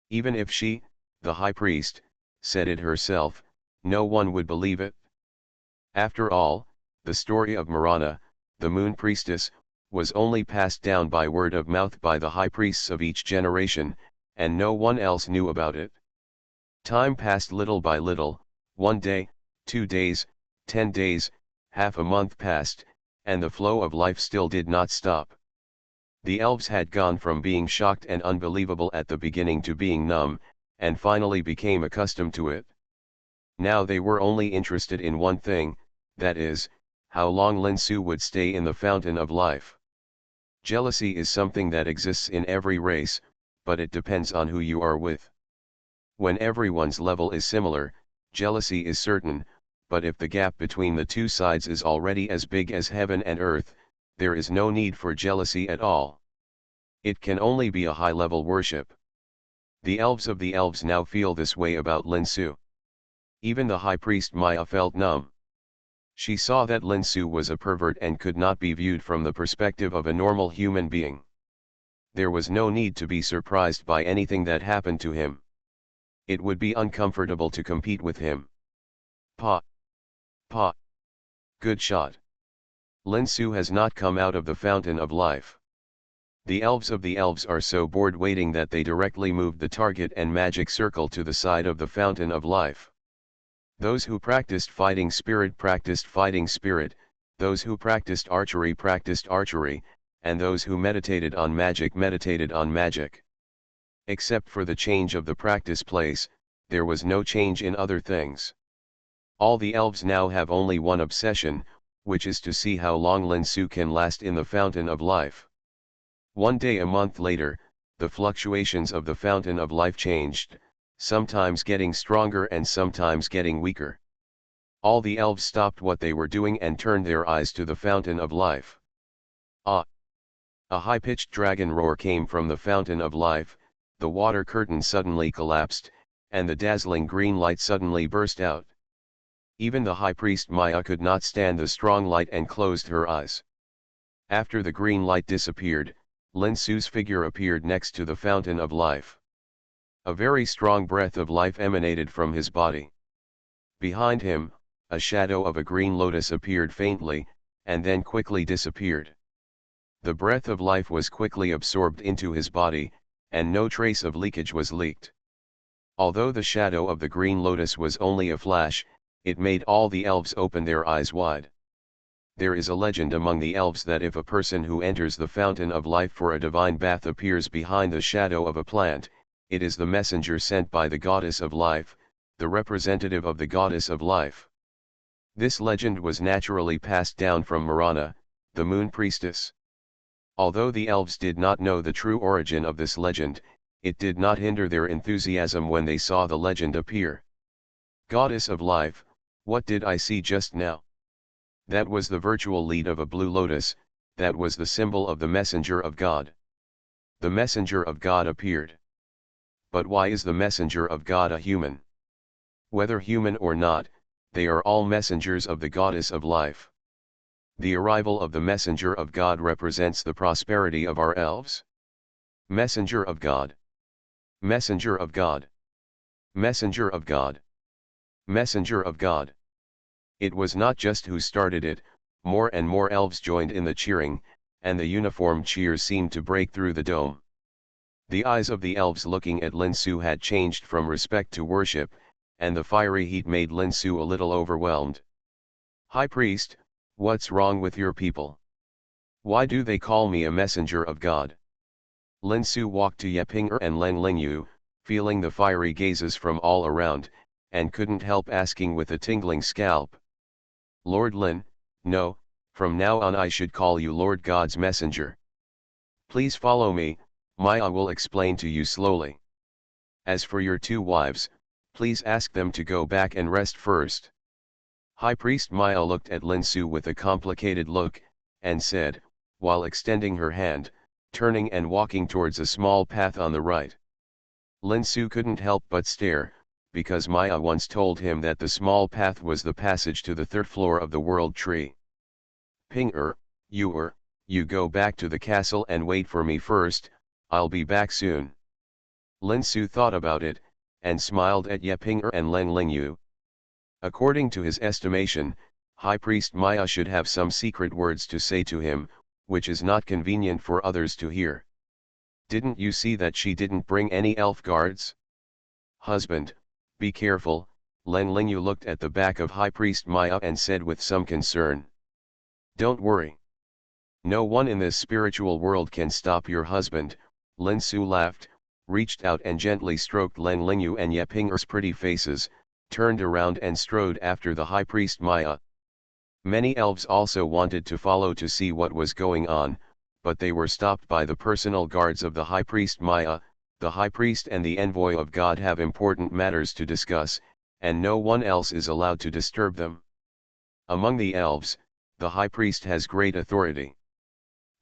Even if she, the High Priest, said it herself, no one would believe it. After all, the story of Marana, the Moon Priestess, was only passed down by word of mouth by the high priests of each generation, and no one else knew about it. Time passed little by little, 1 day, 2 days, 10 days, half a month passed, and the flow of life still did not stop. The elves had gone from being shocked and unbelievable at the beginning to being numb, and finally became accustomed to it. Now they were only interested in one thing, that is, how long Lin Su would stay in the Fountain of Life. Jealousy is something that exists in every race, but it depends on who you are with. When everyone's level is similar, jealousy is certain, but if the gap between the two sides is already as big as heaven and earth, there is no need for jealousy at all. It can only be a high-level worship. The elves of the elves now feel this way about Lin Su. Even the high priest Maya felt numb. She saw that Lin Su was a pervert and could not be viewed from the perspective of a normal human being. There was no need to be surprised by anything that happened to him. It would be uncomfortable to compete with him. Pa! Pa! Good shot. Lin Su has not come out of the Fountain of Life. The elves of the elves are so bored waiting that they directly moved the target and magic circle to the side of the Fountain of Life. Those who practiced fighting spirit, those who practiced archery, and those who meditated on magic. Except for the change of the practice place, there was no change in other things. All the elves now have only one obsession, which is to see how long Lin Su can last in the Fountain of Life. 1 day a month later, the fluctuations of the Fountain of Life changed, sometimes getting stronger and sometimes getting weaker. All the elves stopped what they were doing and turned their eyes to the Fountain of Life. Ah! A high-pitched dragon roar came from the Fountain of Life, the water curtain suddenly collapsed, and the dazzling green light suddenly burst out. Even the high priest Maya could not stand the strong light and closed her eyes. After the green light disappeared, Lin Su's figure appeared next to the Fountain of Life. A very strong breath of life emanated from his body. Behind him, a shadow of a green lotus appeared faintly, and then quickly disappeared. The breath of life was quickly absorbed into his body, and no trace of leakage was leaked. Although the shadow of the green lotus was only a flash, it made all the elves open their eyes wide. There is a legend among the elves that if a person who enters the Fountain of Life for a divine bath appears behind the shadow of a plant, it is the messenger sent by the goddess of life, the representative of the goddess of life. This legend was naturally passed down from Marana, the Moon Priestess. Although the elves did not know the true origin of this legend, it did not hinder their enthusiasm when they saw the legend appear. Goddess of life, what did I see just now? That was the virtual lead of a blue lotus, that was the symbol of the messenger of God. The messenger of God appeared. But why is the messenger of God a human? Whether human or not, they are all messengers of the goddess of life. The arrival of the messenger of God represents the prosperity of our elves. Messenger of God. Messenger of God. Messenger of God. Messenger of God. It was not just who started it, more and more elves joined in the cheering, and the uniform cheers seemed to break through the dome. The eyes of the elves looking at Lin Su had changed from respect to worship, and the fiery heat made Lin Su a little overwhelmed. "High Priest, what's wrong with your people? Why do they call me a messenger of God?" Lin Su walked to Yeping and Leng Lingyu, feeling the fiery gazes from all around, and couldn't help asking with a tingling scalp. "Lord Lin, no, from now on I should call you Lord God's messenger. Please follow me, Maya will explain to you slowly. As for your two wives, please ask them to go back and rest first." High Priest Maya looked at Lin Su with a complicated look, and said, while extending her hand, turning and walking towards a small path on the right. Lin Su couldn't help but stare, because Maya once told him that the small path was the passage to the third floor of the World Tree. You go back to the castle and wait for me first, I'll be back soon." Lin Su thought about it, and smiled at Yeping and Leng Lingyu. According to his estimation, High Priest Maya should have some secret words to say to him, which is not convenient for others to hear. "Didn't you see that she didn't bring any elf guards?" "Husband, be careful," Leng Lingyu looked at the back of High Priest Maya and said with some concern. "Don't worry. No one in this spiritual world can stop your husband." Lin Su laughed, reached out and gently stroked Leng Lingyu and Yeping's pretty faces, turned around and strode after the High Priest Maya. Many elves also wanted to follow to see what was going on, but they were stopped by the personal guards of the High Priest Maya. The High Priest and the Envoy of God have important matters to discuss, and no one else is allowed to disturb them. Among the elves, the High Priest has great authority.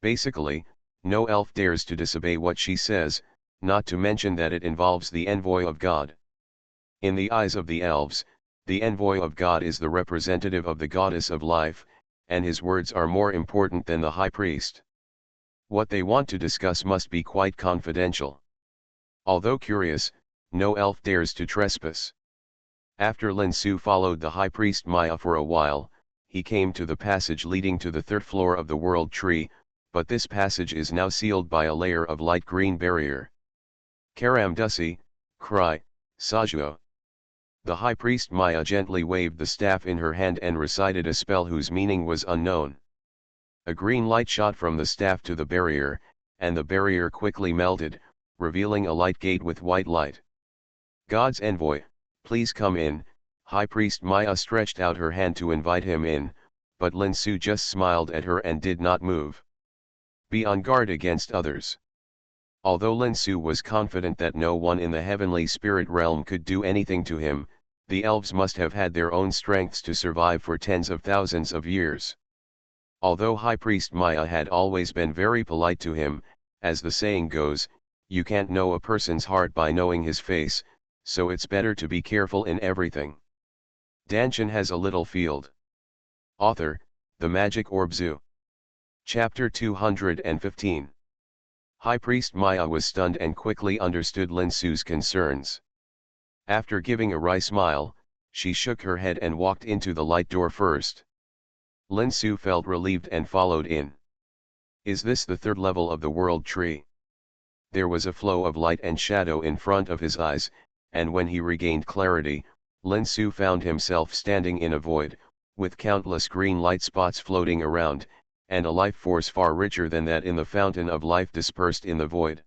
Basically, no elf dares to disobey what she says, not to mention that it involves the Envoy of God. In the eyes of the elves, the Envoy of God is the representative of the Goddess of Life, and his words are more important than the High Priest. What they want to discuss must be quite confidential. Although curious, no elf dares to trespass. After Lin Su followed the High Priest Maya for a while, he came to the passage leading to the third floor of the World Tree, but this passage is now sealed by a layer of light green barrier. "Karam Dusi, Cry, Sajuo." The High Priest Maya gently waved the staff in her hand and recited a spell whose meaning was unknown. A green light shot from the staff to the barrier, and the barrier quickly melted, revealing a light gate with white light. "God's envoy, please come in." High Priest Maya stretched out her hand to invite him in, but Lin Su just smiled at her and did not move. "Be on guard against others." Although Lin Su was confident that no one in the heavenly spirit realm could do anything to him, the elves must have had their own strengths to survive for tens of thousands of years. Although High Priest Maya had always been very polite to him, as the saying goes, you can't know a person's heart by knowing his face, so it's better to be careful in everything. Dantian has a little field. Author, The Magic Orb Zoo. Chapter 215. High Priest Maya was stunned and quickly understood Lin Su's concerns. After giving a wry smile, she shook her head and walked into the light door first. Lin Su felt relieved and followed in. "Is this the third level of the World Tree?" There was a flow of light and shadow in front of his eyes, and when he regained clarity, Lin Su found himself standing in a void, with countless green light spots floating around, and a life force far richer than that in the fountain of life dispersed in the void.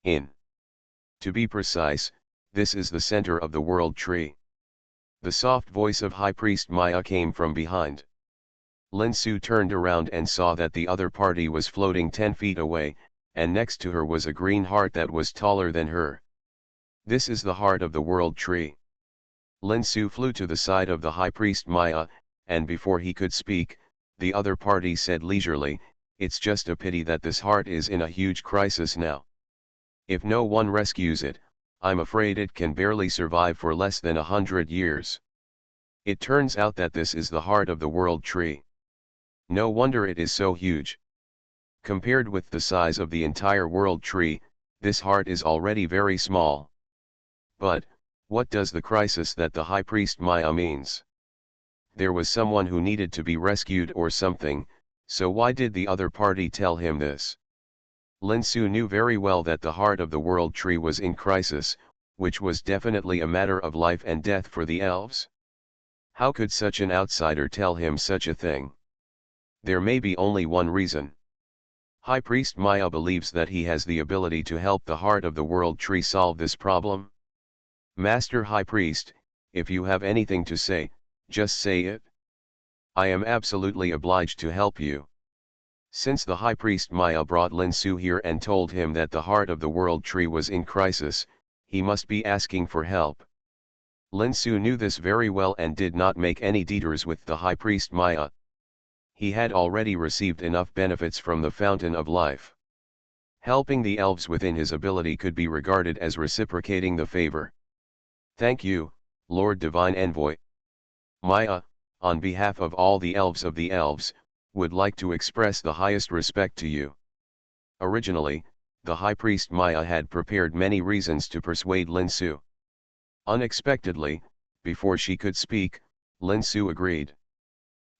To be precise, this is the center of the World Tree. The soft voice of High Priest Maya came from behind. Lin Su turned around and saw that the other party was floating 10 feet away, and next to her was a green heart that was taller than her. This is the heart of the World Tree. Lin Su flew to the side of the High Priest Maya, and before he could speak, the other party said leisurely, "It's just a pity that this heart is in a huge crisis now. If no one rescues it, I'm afraid it can barely survive for less than 100 years. It turns out that this is the heart of the World Tree. No wonder it is so huge. Compared with the size of the entire World Tree, this heart is already very small. But, what does the crisis that the High Priest Maya means?" There was someone who needed to be rescued or something, so why did the other party tell him this? Lin Su knew very well that the heart of the world tree was in crisis, which was definitely a matter of life and death for the elves. How could such an outsider tell him such a thing? There may be only one reason. High Priest Maya believes that he has the ability to help the heart of the world tree solve this problem. Master High Priest, if you have anything to say, just say it. I am absolutely obliged to help you. Since the High Priest Maya brought Lin Su here and told him that the heart of the world tree was in crisis, he must be asking for help. Lin Su knew this very well and did not make any detours with the High Priest Maya. He had already received enough benefits from the Fountain of Life. Helping the elves within his ability could be regarded as reciprocating the favor. Thank you, Lord Divine Envoy. Maya, on behalf of all the elves, would like to express the highest respect to you. Originally, the High Priest Maya had prepared many reasons to persuade Lin Su. Unexpectedly, before she could speak, Lin Su agreed.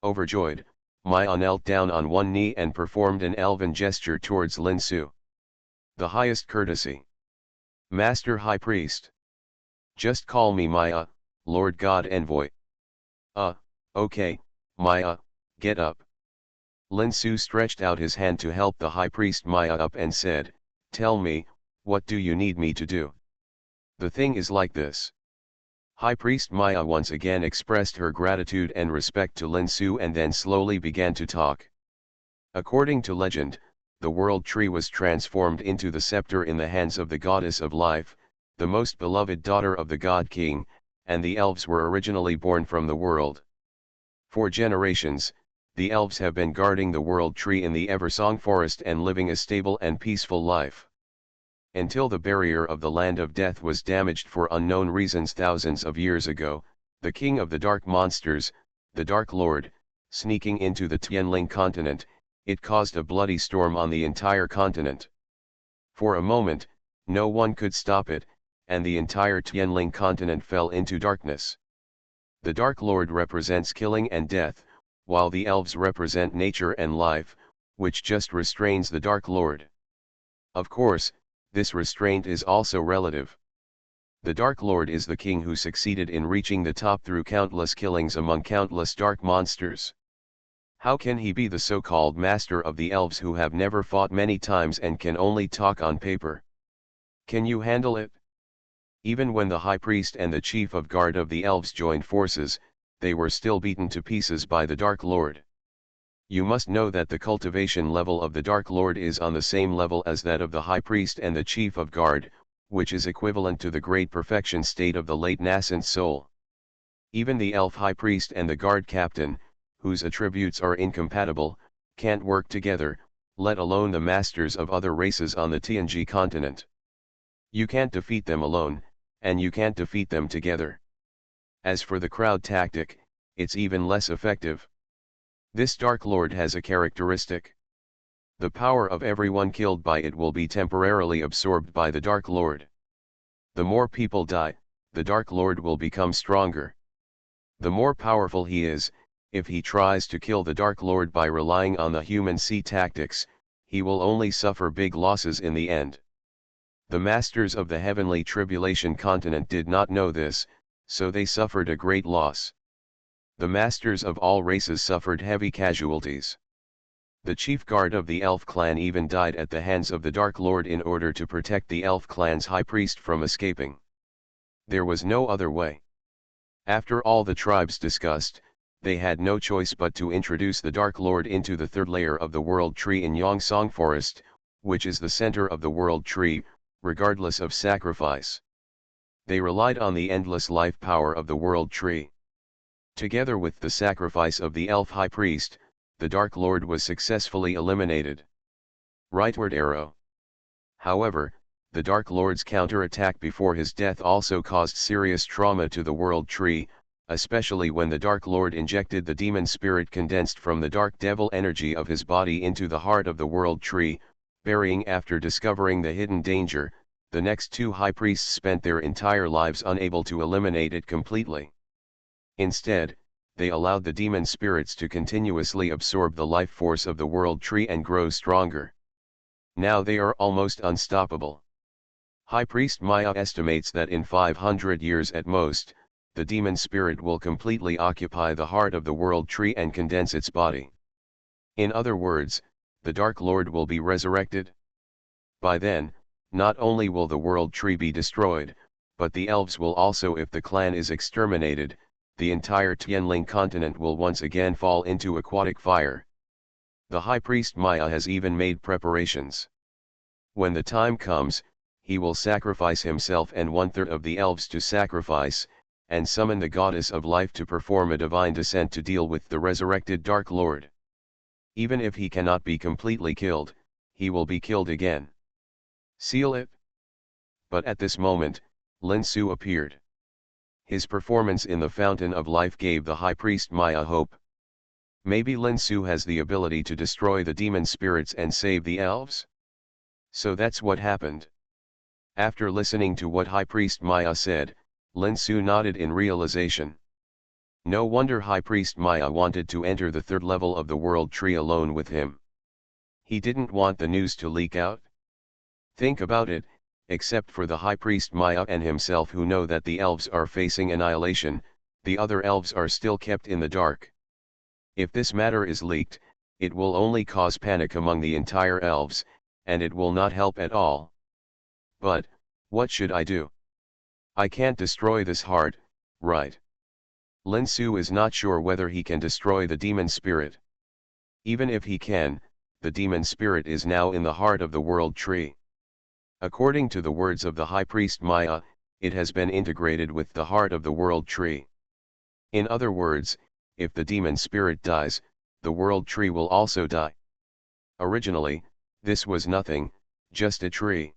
Overjoyed, Maya knelt down on one knee and performed an elven gesture towards Lin Su. The highest courtesy. Master High Priest. Just call me Maya, Lord God Envoy. Okay, Maya, get up. Lin Su stretched out his hand to help the High Priest Maya up and said, Tell me, what do you need me to do? The thing is like this. High Priest Maya once again expressed her gratitude and respect to Lin Su and then slowly began to talk. According to legend, the world tree was transformed into the scepter in the hands of the goddess of life, the most beloved daughter of the god king, and the elves were originally born from the world. For generations, the elves have been guarding the world tree in the Eversong forest and living a stable and peaceful life. Until the barrier of the land of death was damaged for unknown reasons thousands of years ago, the king of the dark monsters, the Dark Lord, sneaking into the Tianling continent, it caused a bloody storm on the entire continent. For a moment, no one could stop it, and the entire Tianling continent fell into darkness. The Dark Lord represents killing and death, while the elves represent nature and life, which just restrains the Dark Lord. Of course, this restraint is also relative. The Dark Lord is the king who succeeded in reaching the top through countless killings among countless dark monsters. How can he be the so-called master of the elves who have never fought many times and can only talk on paper? Can you handle it? Even when the high priest and the chief of guard of the elves joined forces, they were still beaten to pieces by the Dark Lord. You must know that the cultivation level of the Dark Lord is on the same level as that of the High Priest and the Chief of Guard, which is equivalent to the great perfection state of the late nascent soul. Even the Elf High Priest and the Guard Captain, whose attributes are incompatible, can't work together, let alone the masters of other races on the TNG continent. You can't defeat them alone, and you can't defeat them together. As for the crowd tactic, it's even less effective. This Dark Lord has a characteristic. The power of everyone killed by it will be temporarily absorbed by the Dark Lord. The more people die, the Dark Lord will become stronger. The more powerful he is, if he tries to kill the Dark Lord by relying on the human sea tactics, he will only suffer big losses in the end. The masters of the heavenly tribulation continent did not know this, so they suffered a great loss. The masters of all races suffered heavy casualties. The chief guard of the elf clan even died at the hands of the Dark Lord in order to protect the elf clan's high priest from escaping. There was no other way. After all the tribes discussed, they had no choice but to introduce the Dark Lord into the third layer of the world tree in Xianxia forest, which is the center of the world tree, regardless of sacrifice. They relied on the endless life power of the world tree. Together with the sacrifice of the elf high priest, the Dark Lord was successfully eliminated. Rightward arrow. However, the Dark Lord's counterattack before his death also caused serious trauma to the world tree, especially when the Dark Lord injected the demon spirit condensed from the dark devil energy of his body into the heart of the world tree, burying. After discovering the hidden danger, the next two high priests spent their entire lives unable to eliminate it completely. Instead, they allowed the demon spirits to continuously absorb the life force of the world tree and grow stronger. Now they are almost unstoppable. High Priest Maya estimates that in 500 years at most, the demon spirit will completely occupy the heart of the world tree and condense its body. In other words, the Dark Lord will be resurrected. By then, not only will the world tree be destroyed, but the elves will also. If the clan is exterminated, the entire Tianling continent will once again fall into aquatic fire. The High Priest Maya has even made preparations. When the time comes, he will sacrifice himself and 1/3 of the elves to sacrifice, and summon the goddess of life to perform a divine descent to deal with the resurrected Dark Lord. Even if he cannot be completely killed, he will be killed again. Seal it. But at this moment, Lin Su appeared. His performance in the Fountain of Life gave the High Priest Maya hope. Maybe Lin Su has the ability to destroy the demon spirits and save the elves? So that's what happened. After listening to what High Priest Maya said, Lin Su nodded in realization. No wonder High Priest Maya wanted to enter the 3rd level of the world tree alone with him. He didn't want the news to leak out. Think about it, except for the High Priest Maya and himself who know that the elves are facing annihilation, the other elves are still kept in the dark. If this matter is leaked, it will only cause panic among the entire elves, and it will not help at all. But, what should I do? I can't destroy this heart, right? Lin Su is not sure whether he can destroy the demon spirit. Even if he can, the demon spirit is now in the heart of the world tree. According to the words of the High Priest Maya, it has been integrated with the heart of the world tree. In other words, if the demon spirit dies, the world tree will also die. Originally, this was nothing, just a tree.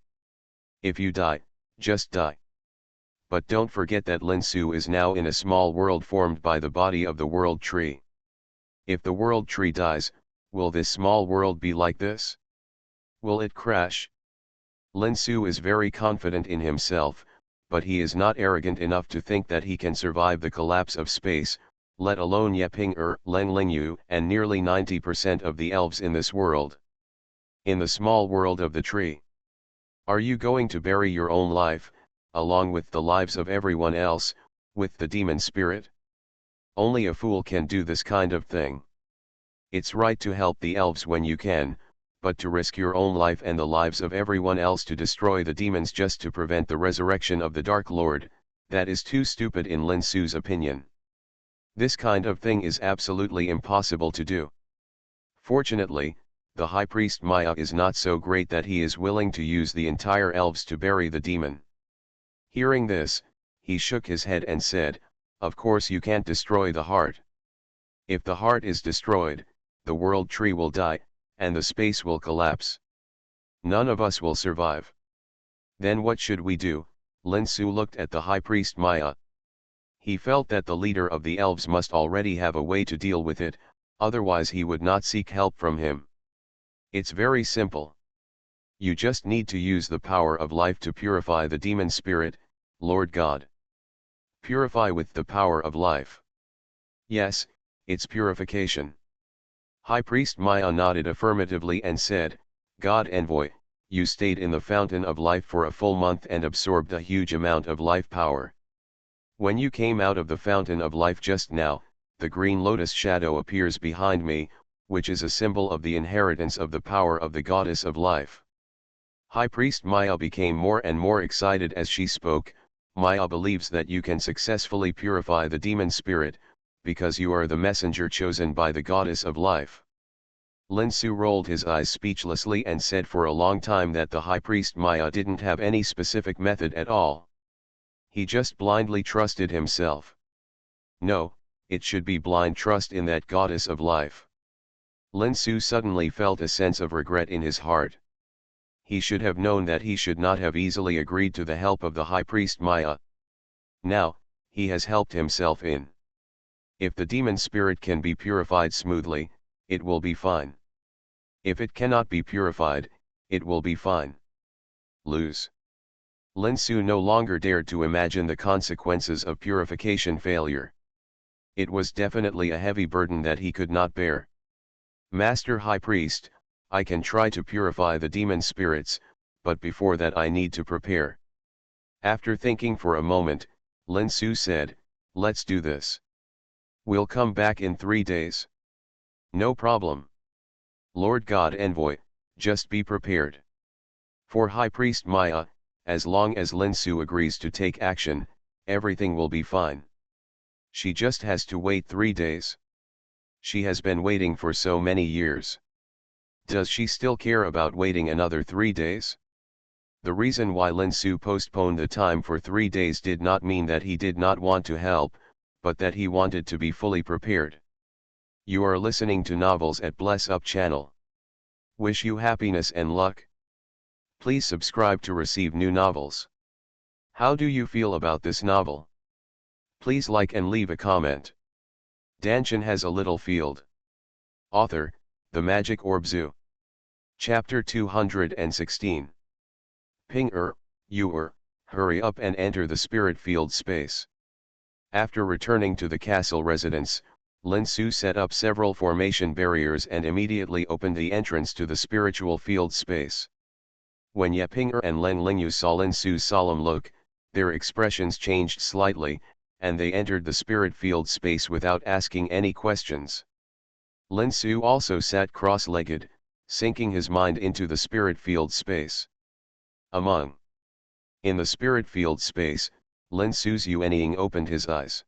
If you die, just die. But don't forget that Lin Su is now in a small world formed by the body of the world tree. If the world tree dies, will this small world be like this? Will it crash? Lin Su is very confident in himself, but he is not arrogant enough to think that he can survive the collapse of space, let alone Yeping Len Lingyu and nearly 90% of the elves in this world. In the small world of the tree. Are you going to bury your own life, along with the lives of everyone else, with the demon spirit? Only a fool can do this kind of thing. It's right to help the elves when you can, but to risk your own life and the lives of everyone else to destroy the demons just to prevent the resurrection of the Dark Lord, that is too stupid in Lin Su's opinion. This kind of thing is absolutely impossible to do. Fortunately, the High Priest Maya is not so great that he is willing to use the entire elves to bury the demon. Hearing this, he shook his head and said, "Of course you can't destroy the heart. If the heart is destroyed, the world tree will die, and the space will collapse. None of us will survive. Then what should we do?" Lin Su looked at the High Priest Maya. He felt that the leader of the elves must already have a way to deal with it, otherwise he would not seek help from him. It's very simple. You just need to use the power of life to purify the demon spirit, Lord God. Purify with the power of life. Yes, it's purification. High Priest Maya nodded affirmatively and said, "God Envoy, you stayed in the Fountain of Life for a full month and absorbed a huge amount of life power. When you came out of the Fountain of Life just now, the green lotus shadow appears behind me, which is a symbol of the inheritance of the power of the goddess of life." High Priest Maya became more and more excited as she spoke. "Maya believes that you can successfully purify the demon spirit, because you are the messenger chosen by the goddess of life." Lin Su rolled his eyes speechlessly and said for a long time that the High Priest Maya didn't have any specific method at all. He just blindly trusted himself. No, it should be blind trust in that goddess of life. Lin Su suddenly felt a sense of regret in his heart. He should have known that he should not have easily agreed to the help of the High Priest Maya. Now, he has helped himself in. If the demon spirit can be purified smoothly, it will be fine. If it cannot be purified, it will be fine. Lose. Lin Su no longer dared to imagine the consequences of purification failure. It was definitely a heavy burden that he could not bear. Master High Priest, I can try to purify the demon spirits, but before that I need to prepare. After thinking for a moment, Lin Su said, let's do this. We'll come back in 3 days. No problem. Lord God Envoy, just be prepared. For High Priest Maya, as long as Lin Su agrees to take action, everything will be fine. She just has to wait 3 days. She has been waiting for so many years. Does she still care about waiting another 3 days? The reason why Lin Su postponed the time for 3 days did not mean that he did not want to help, but that he wanted to be fully prepared. You are listening to Novels at Bless Up channel. Wish you happiness and luck. Please subscribe to receive new novels. How do you feel about this novel? Please like and leave a comment. Dantian has a little field. Author, The Magic Orb Zoo. Chapter 216. Ping you hurry up and enter the spirit field space. After returning to the castle residence, Lin Su set up several formation barriers and immediately opened the entrance to the spiritual field space. When Ye Ping'er and Len Lingyu saw Lin Su's solemn look, their expressions changed slightly, and they entered the spirit field space without asking any questions. Lin Su also sat cross-legged, sinking his mind into the spirit field space. In the spirit field space, Lin Su's Yuanying opened his eyes.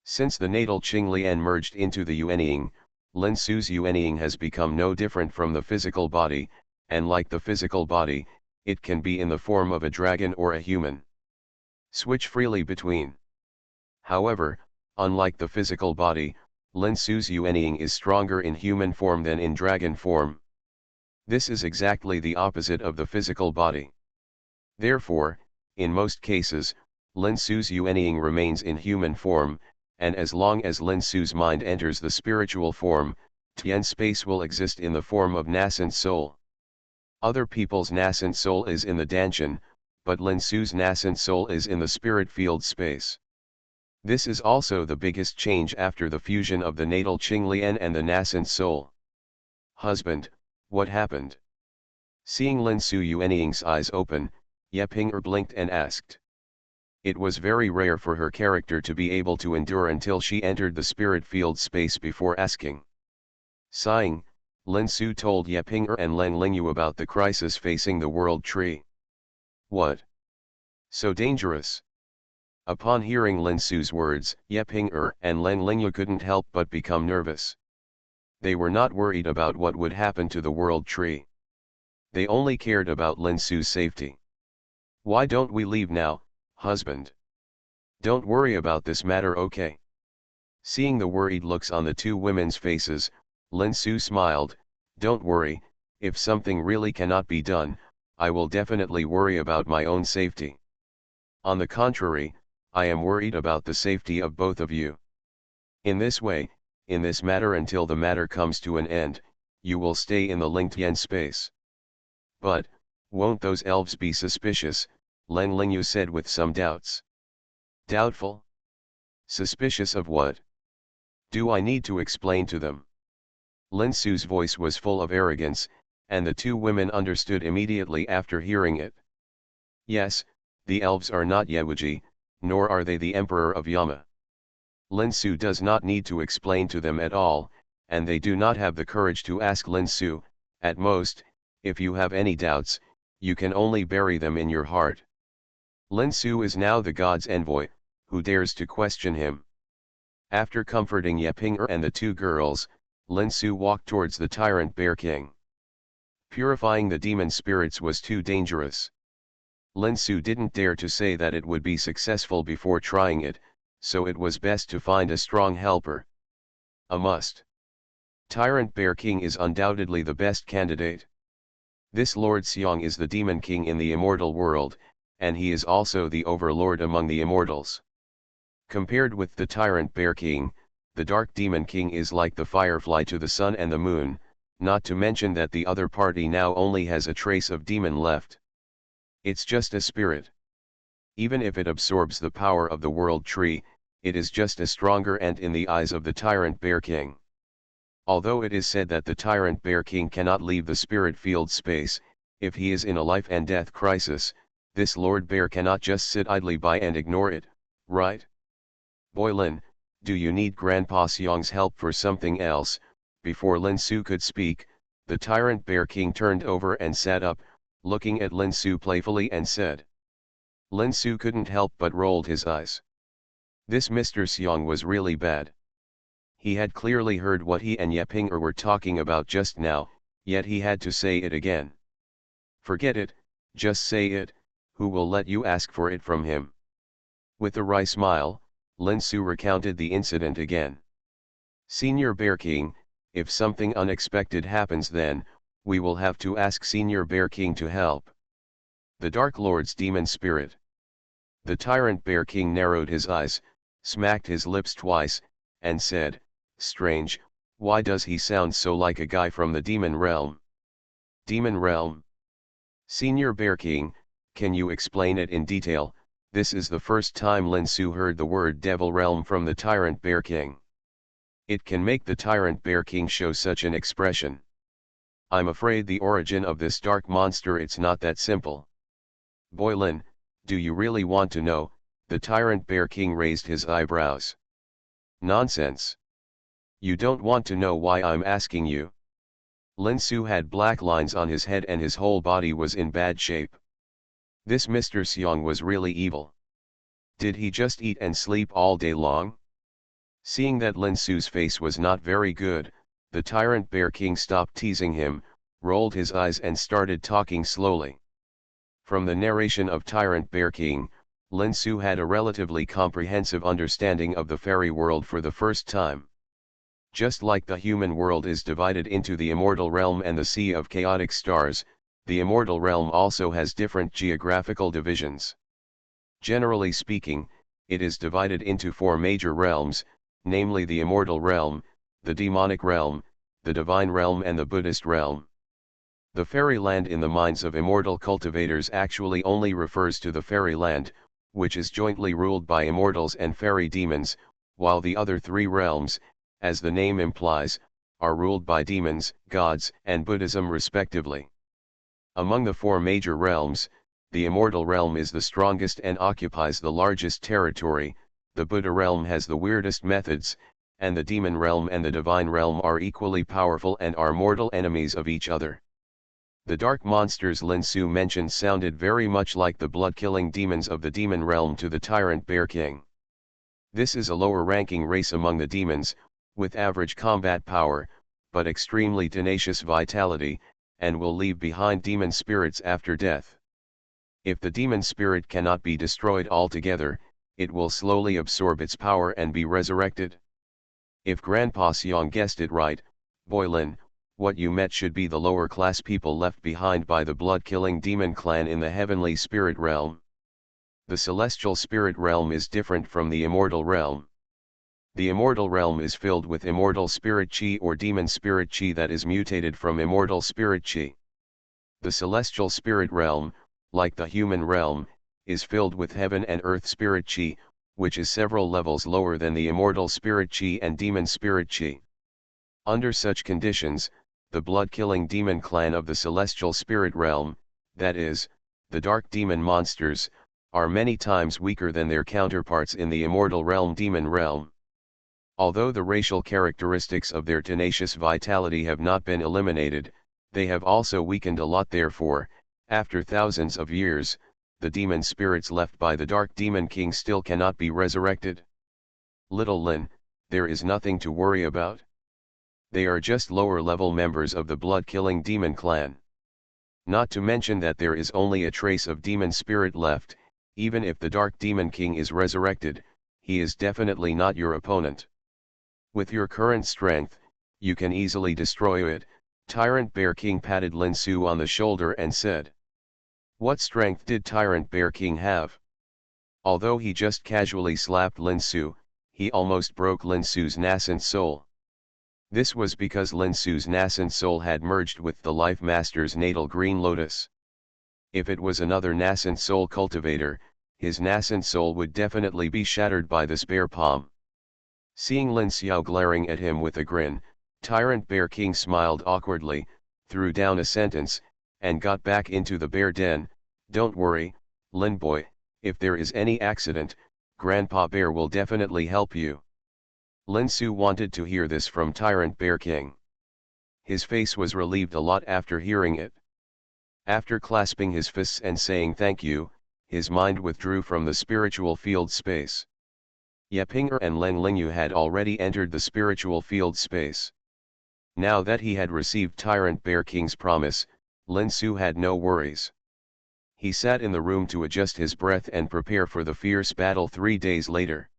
Since the natal Qinglian merged into the Yuanying, Lin Su's Yuanying has become no different from the physical body, and like the physical body, it can be in the form of a dragon or a human. Switch freely between. However, unlike the physical body, Lin Su's Yuanying is stronger in human form than in dragon form. This is exactly the opposite of the physical body. Therefore, in most cases, Lin Su's Yuanying remains in human form, and as long as Lin Su's mind enters the spiritual form, Tian space will exist in the form of nascent soul. Other people's nascent soul is in the Dantian, but Lin Su's nascent soul is in the spirit field space. This is also the biggest change after the fusion of the natal Qinglian and the nascent soul. Husband, what happened? Seeing Lin Su Yuanying's eyes open, Ye Ping'er blinked and asked. It was very rare for her character to be able to endure until she entered the spirit field space before asking. Sighing, Lin Su told Ye Ping'er and Len Lingyu about the crisis facing the world tree. What? So dangerous? Upon hearing Lin Su's words, Ye Ping'er and Len Lingyu couldn't help but become nervous. They were not worried about what would happen to the world tree. They only cared about Lin Su's safety. Why don't we leave now, husband? Don't worry about this matter, okay? Seeing the worried looks on the two women's faces, Lin Su smiled. Don't worry, if something really cannot be done, I will definitely worry about my own safety. On the contrary, I am worried about the safety of both of you. In this way, in this matter until the matter comes to an end, you will stay in the linked yen space. But, won't those elves be suspicious? Len Lingyu said with some doubts. Doubtful? Suspicious of what? Do I need to explain to them? Lin Su's voice was full of arrogance, and the two women understood immediately after hearing it. Yes, the elves are not Yewuji, nor are they the Emperor of Yama. Lin Su does not need to explain to them at all, and they do not have the courage to ask Lin Su. At most, if you have any doubts, you can only bury them in your heart. Lin Su is now the god's envoy, who dares to question him? After comforting Ye Ping'er and the two girls, Lin Su walked towards the tyrant Bear King. Purifying the demon spirits was too dangerous. Lin Su didn't dare to say that it would be successful before trying it, so it was best to find a strong helper. A must. Tyrant Bear King is undoubtedly the best candidate. This Lord Xiang is the demon king in the immortal world, and he is also the overlord among the immortals. Compared with the tyrant Bear King, the dark demon king is like the firefly to the sun and the moon, not to mention that the other party now only has a trace of demon left. It's just a spirit. Even if it absorbs the power of the world tree, it is just as stronger and in the eyes of the Tyrant Bear King. Although it is said that the Tyrant Bear King cannot leave the spirit field space, if he is in a life and death crisis, this Lord Bear cannot just sit idly by and ignore it, right? Boy Lin, do you need Grandpa Xiang's help for something else? Before Lin Su could speak, the Tyrant Bear King turned over and sat up, looking at Lin Su playfully and said. Lin Su couldn't help but rolled his eyes. This Mr. Xiang was really bad. He had clearly heard what he and Ye Ping'er were talking about just now, yet he had to say it again. Forget it, just say it, who will let you ask for it from him? With a wry smile, Lin Su recounted the incident again. Senior Bear King, if something unexpected happens then, we will have to ask Senior Bear King to help. The Dark Lord's demon spirit. The Tyrant Bear King narrowed his eyes, smacked his lips twice, and said, strange, why does he sound so like a guy from the demon realm? Demon realm? Senior Bear King, can you explain it in detail? This is the first time Lin Su heard the word devil realm from the Tyrant Bear King. It can make the Tyrant Bear King show such an expression. I'm afraid the origin of this dark monster it's not that simple. Boy Lin, do you really want to know? The Tyrant Bear King raised his eyebrows. Nonsense. You don't want to know why I'm asking you. Lin Su had black lines on his head and his whole body was in bad shape. This Mr. Xiang was really evil. Did he just eat and sleep all day long? Seeing that Lin Su's face was not very good, the Tyrant Bear King stopped teasing him, rolled his eyes and started talking slowly. From the narration of Tyrant Bear King, Lin Su had a relatively comprehensive understanding of the fairy world for the first time. Just like the human world is divided into the immortal realm and the sea of chaotic stars, the immortal realm also has different geographical divisions. Generally speaking, it is divided into 4 major realms, namely the immortal realm, the demonic realm, the divine realm and the Buddhist realm. The fairyland in the minds of immortal cultivators actually only refers to the fairyland, which is jointly ruled by immortals and fairy demons, while the other 3 realms, as the name implies, are ruled by demons, gods, and Buddhism respectively. Among the 4 major realms, the immortal realm is the strongest and occupies the largest territory, the Buddha realm has the weirdest methods, and the demon realm and the divine realm are equally powerful and are mortal enemies of each other. The dark monsters Lin Su mentioned sounded very much like the blood-killing demons of the demon realm to the Tyrant Bear King. This is a lower-ranking race among the demons, with average combat power, but extremely tenacious vitality, and will leave behind demon spirits after death. If the demon spirit cannot be destroyed altogether, it will slowly absorb its power and be resurrected. If Grandpa Xiang guessed it right, Boy Lin, what you met should be the lower class people left behind by the blood-killing demon clan in the heavenly spirit realm. The celestial spirit realm is different from the immortal realm. The immortal realm is filled with immortal spirit chi or demon spirit chi that is mutated from immortal spirit chi. The celestial spirit realm, like the human realm, is filled with heaven and earth spirit chi, which is several levels lower than the immortal spirit chi and demon spirit chi. Under such conditions, the blood-killing demon clan of the celestial spirit realm, that is, the dark demon monsters, are many times weaker than their counterparts in the immortal realm demon realm. Although the racial characteristics of their tenacious vitality have not been eliminated, they have also weakened a lot. Therefore, after thousands of years, the demon spirits left by the Dark Demon King still cannot be resurrected. Little Lin, there is nothing to worry about. They are just lower-level members of the blood-killing demon clan. Not to mention that there is only a trace of demon spirit left. Even if the Dark Demon King is resurrected, he is definitely not your opponent. With your current strength, you can easily destroy it. Tyrant Bear King patted Lin Su on the shoulder and said. What strength did Tyrant Bear King have? Although he just casually slapped Lin Su, he almost broke Lin Su's nascent soul. This was because Lin Su's nascent soul had merged with the Life Master's natal green lotus. If it was another nascent soul cultivator, his nascent soul would definitely be shattered by this bear palm. Seeing Lin Xiao glaring at him with a grin, Tyrant Bear King smiled awkwardly, threw down a sentence, and got back into the bear den. "Don't worry, Lin boy, if there is any accident, Grandpa Bear will definitely help you." Lin Su wanted to hear this from Tyrant Bear King. His face was relieved a lot after hearing it. After clasping his fists and saying thank you, his mind withdrew from the spiritual field space. Yepinger and Leng Lingyu had already entered the spiritual field space. Now that he had received Tyrant Bear King's promise, Lin Su had no worries. He sat in the room to adjust his breath and prepare for the fierce battle 3 days later.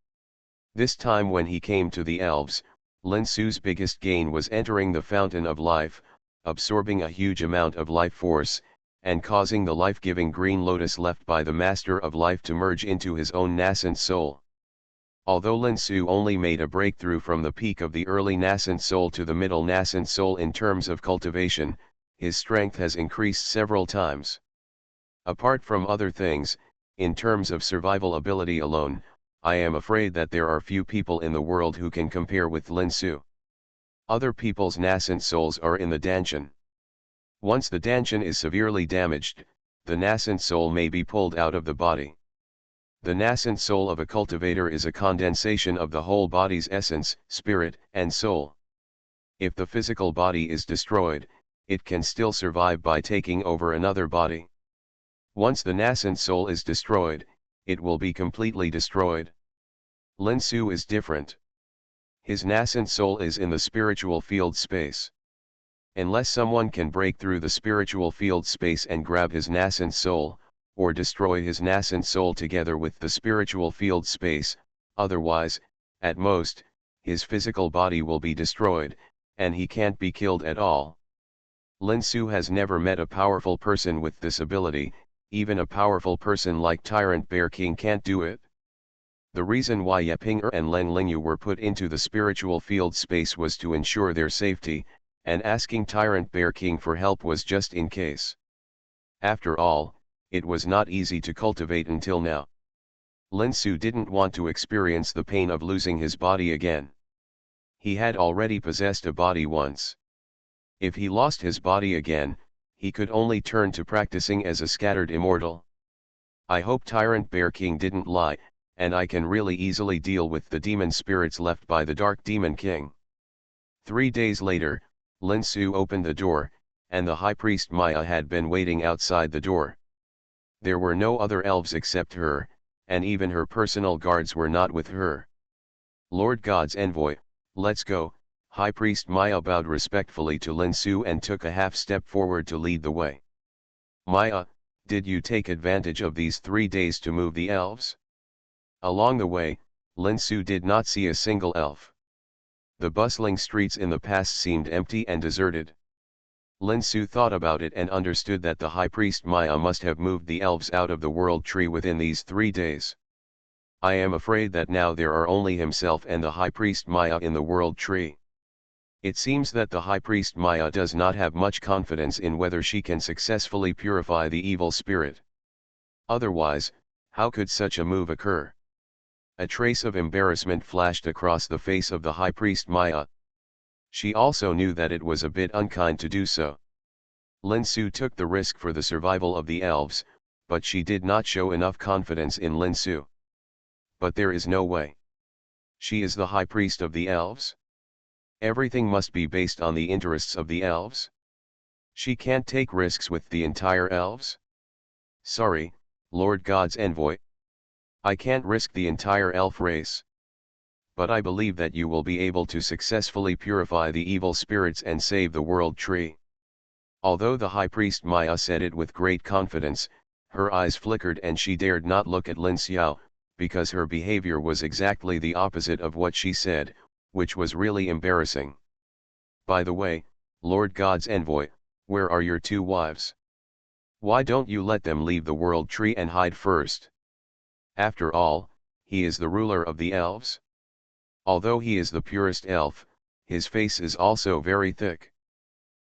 This time when he came to the elves, Lin Su's biggest gain was entering the fountain of life, absorbing a huge amount of life force, and causing the life-giving green lotus left by the Master of Life to merge into his own nascent soul. Although Lin Su only made a breakthrough from the peak of the early nascent soul to the middle nascent soul in terms of cultivation, his strength has increased several times. Apart from other things, in terms of survival ability alone, I am afraid that there are few people in the world who can compare with Lin Su. Other people's nascent souls are in the Dantian. Once the Dantian is severely damaged, the nascent soul may be pulled out of the body. The nascent soul of a cultivator is a condensation of the whole body's essence, spirit, and soul. If the physical body is destroyed, it can still survive by taking over another body. Once the nascent soul is destroyed, it will be completely destroyed. Lin Su is different. His nascent soul is in the spiritual field space. Unless someone can break through the spiritual field space and grab his nascent soul, or destroy his nascent soul together with the spiritual field space, otherwise, at most, his physical body will be destroyed, and he can't be killed at all. Lin Su has never met a powerful person with this ability. Even a powerful person like Tyrant Bear King can't do it. The reason why Yepinger and Leng Lingyu were put into the spiritual field space was to ensure their safety, and asking Tyrant Bear King for help was just in case. After all, it was not easy to cultivate until now. Lin Su didn't want to experience the pain of losing his body again. He had already possessed a body once. If he lost his body again, he could only turn to practicing as a scattered immortal. I hope Tyrant Bear King didn't lie, and I can really easily deal with the demon spirits left by the Dark Demon King. 3 days later, Lin Su opened the door, and the High Priest Maya had been waiting outside the door. There were no other elves except her, and even her personal guards were not with her. "Lord God's envoy, let's go." High Priest Maya bowed respectfully to Lin Su and took a half step forward to lead the way. "Maya, did you take advantage of these 3 days to move the elves?" Along the way, Lin Su did not see a single elf. The bustling streets in the past seemed empty and deserted. Lin Su thought about it and understood that the High Priest Maya must have moved the elves out of the world tree within these 3 days. I am afraid that now there are only himself and the High Priest Maya in the world tree. It seems that the High Priest Maya does not have much confidence in whether she can successfully purify the evil spirit. Otherwise, how could such a move occur? A trace of embarrassment flashed across the face of the High Priest Maya. She also knew that it was a bit unkind to do so. Lin Su took the risk for the survival of the elves, but she did not show enough confidence in Lin Su. But there is no way. She is the High Priest of the elves. Everything must be based on the interests of the elves. She can't take risks with the entire elves. Sorry, Lord God's envoy. I can't risk the entire elf race. But I believe that you will be able to successfully purify the evil spirits and save the world tree. Although the High Priest Maya said it with great confidence, her eyes flickered and she dared not look at Lin Xiao, because her behavior was exactly the opposite of what she said, which was really embarrassing. By the way, Lord God's envoy, where are your 2 wives? Why don't you let them leave the world tree and hide first? After all, he is the ruler of the elves. Although he is the purest elf, his face is also very thick.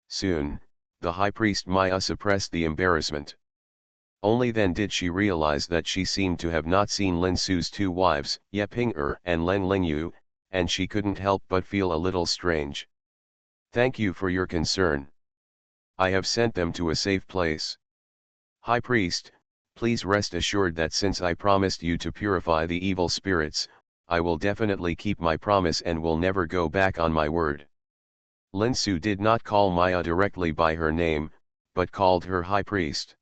Soon, the High Priest Maya suppressed the embarrassment. Only then did she realize that she seemed to have not seen Lin Su's two wives, Ye Ping'er and Leng Lingyu, and she couldn't help but feel a little strange. Thank you for your concern. I have sent them to a safe place. High Priest, please rest assured that since I promised you to purify the evil spirits, I will definitely keep my promise and will never go back on my word. Lin Su did not call Maya directly by her name, but called her High Priest.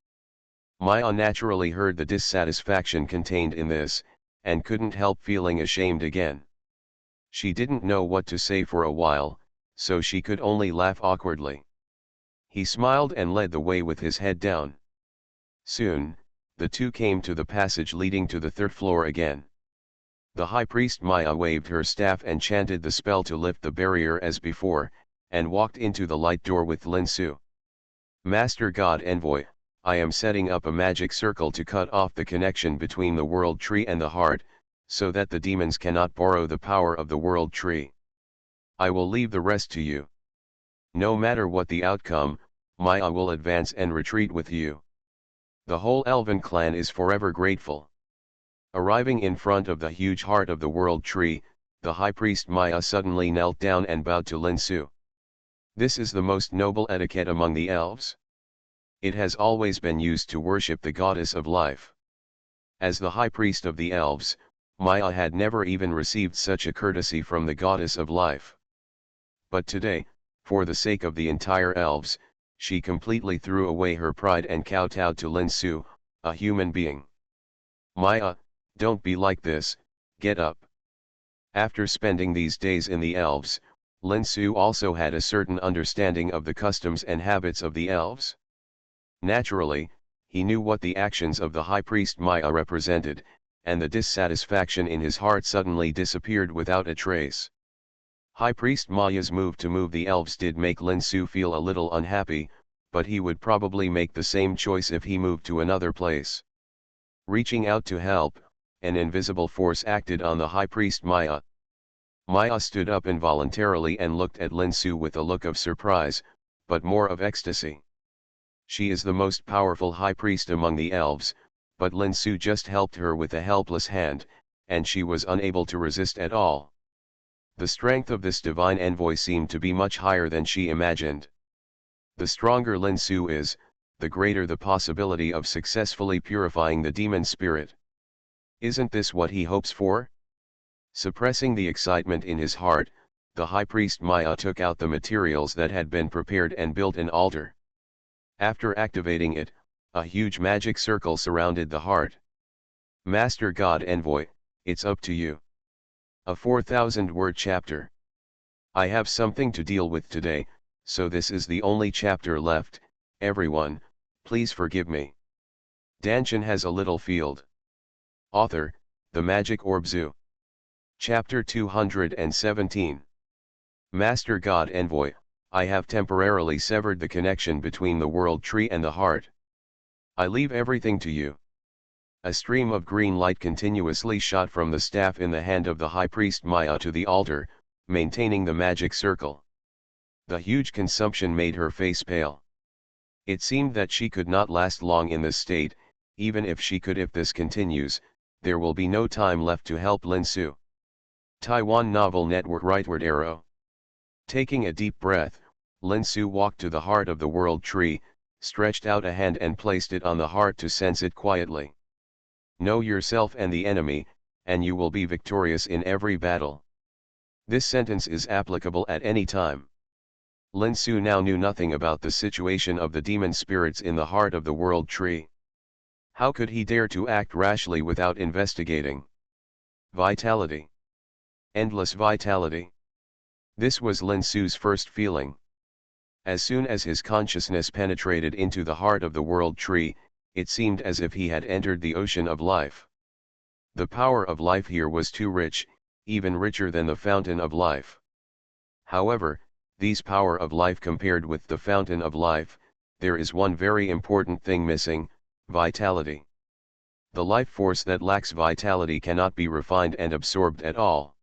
Maya naturally heard the dissatisfaction contained in this, and couldn't help feeling ashamed again. She didn't know what to say for a while, so she could only laugh awkwardly. He smiled and led the way with his head down. Soon, the two came to the passage leading to the third floor again. The High Priest Maya waved her staff and chanted the spell to lift the barrier as before, and walked into the light door with Lin Su. Master God Envoy, I am setting up a magic circle to cut off the connection between the world tree and the heart, so that the demons cannot borrow the power of the world tree. I will leave the rest to you. No matter what the outcome, Maya will advance and retreat with you. The whole elven clan is forever grateful. Arriving in front of the huge heart of the world tree, the High Priest Maya suddenly knelt down and bowed to Lin Su. This is the most noble etiquette among the elves. It has always been used to worship the goddess of life. As the High Priest of the elves, Maya had never even received such a courtesy from the goddess of life. But today, for the sake of the entire elves, she completely threw away her pride and kowtowed to Lin Su, a human being. Maya, don't be like this, get up. After spending these days in the elves, Lin Su also had a certain understanding of the customs and habits of the elves. Naturally, he knew what the actions of the High Priest Maya represented, and the dissatisfaction in his heart suddenly disappeared without a trace. High Priest Maya's move to move the elves did make Lin Su feel a little unhappy, but he would probably make the same choice if he moved to another place. Reaching out to help, an invisible force acted on the High Priest Maya. Maya stood up involuntarily and looked at Lin Su with a look of surprise, but more of ecstasy. She is the most powerful high priest among the elves, but Lin Su just helped her with a helpless hand, and she was unable to resist at all. The strength of this divine envoy seemed to be much higher than she imagined. The stronger Lin Su is, the greater the possibility of successfully purifying the demon spirit. Isn't this what he hopes for? Suppressing the excitement in his heart, the high priest Maya took out the materials that had been prepared and built an altar. After activating it, a huge magic circle surrounded the heart. Master God Envoy, it's up to you. A 4,000-word chapter. I have something to deal with today, so this is the only chapter left. Everyone, please forgive me. Dantian has a little field. Author, The Magic Orb Zoo. Chapter 217. Master God Envoy, I have temporarily severed the connection between the world tree and the heart. I leave everything to you. A stream of green light continuously shot from the staff in the hand of the high priest Maya to the altar, maintaining the magic circle. The huge consumption made her face pale. It seemed that she could not last long in this state, even if she could. If this continues, there will be no time left to help Lin Su. Taiwan Novel Network. Rightward arrow. Taking a deep breath, Lin Su walked to the heart of the world tree, stretched out a hand and placed it on the heart to sense it quietly. Know yourself and the enemy, and you will be victorious in every battle. This sentence is applicable at any time. Lin Su now knew nothing about the situation of the demon spirits in the heart of the world tree. How could he dare to act rashly without investigating? Vitality. Endless vitality. This was Lin Su's first feeling. As soon as his consciousness penetrated into the heart of the world tree, it seemed as if he had entered the ocean of life. The power of life here was too rich, even richer than the fountain of life. However, these power of life compared with the fountain of life, there is one very important thing missing: vitality. The life force that lacks vitality cannot be refined and absorbed at all.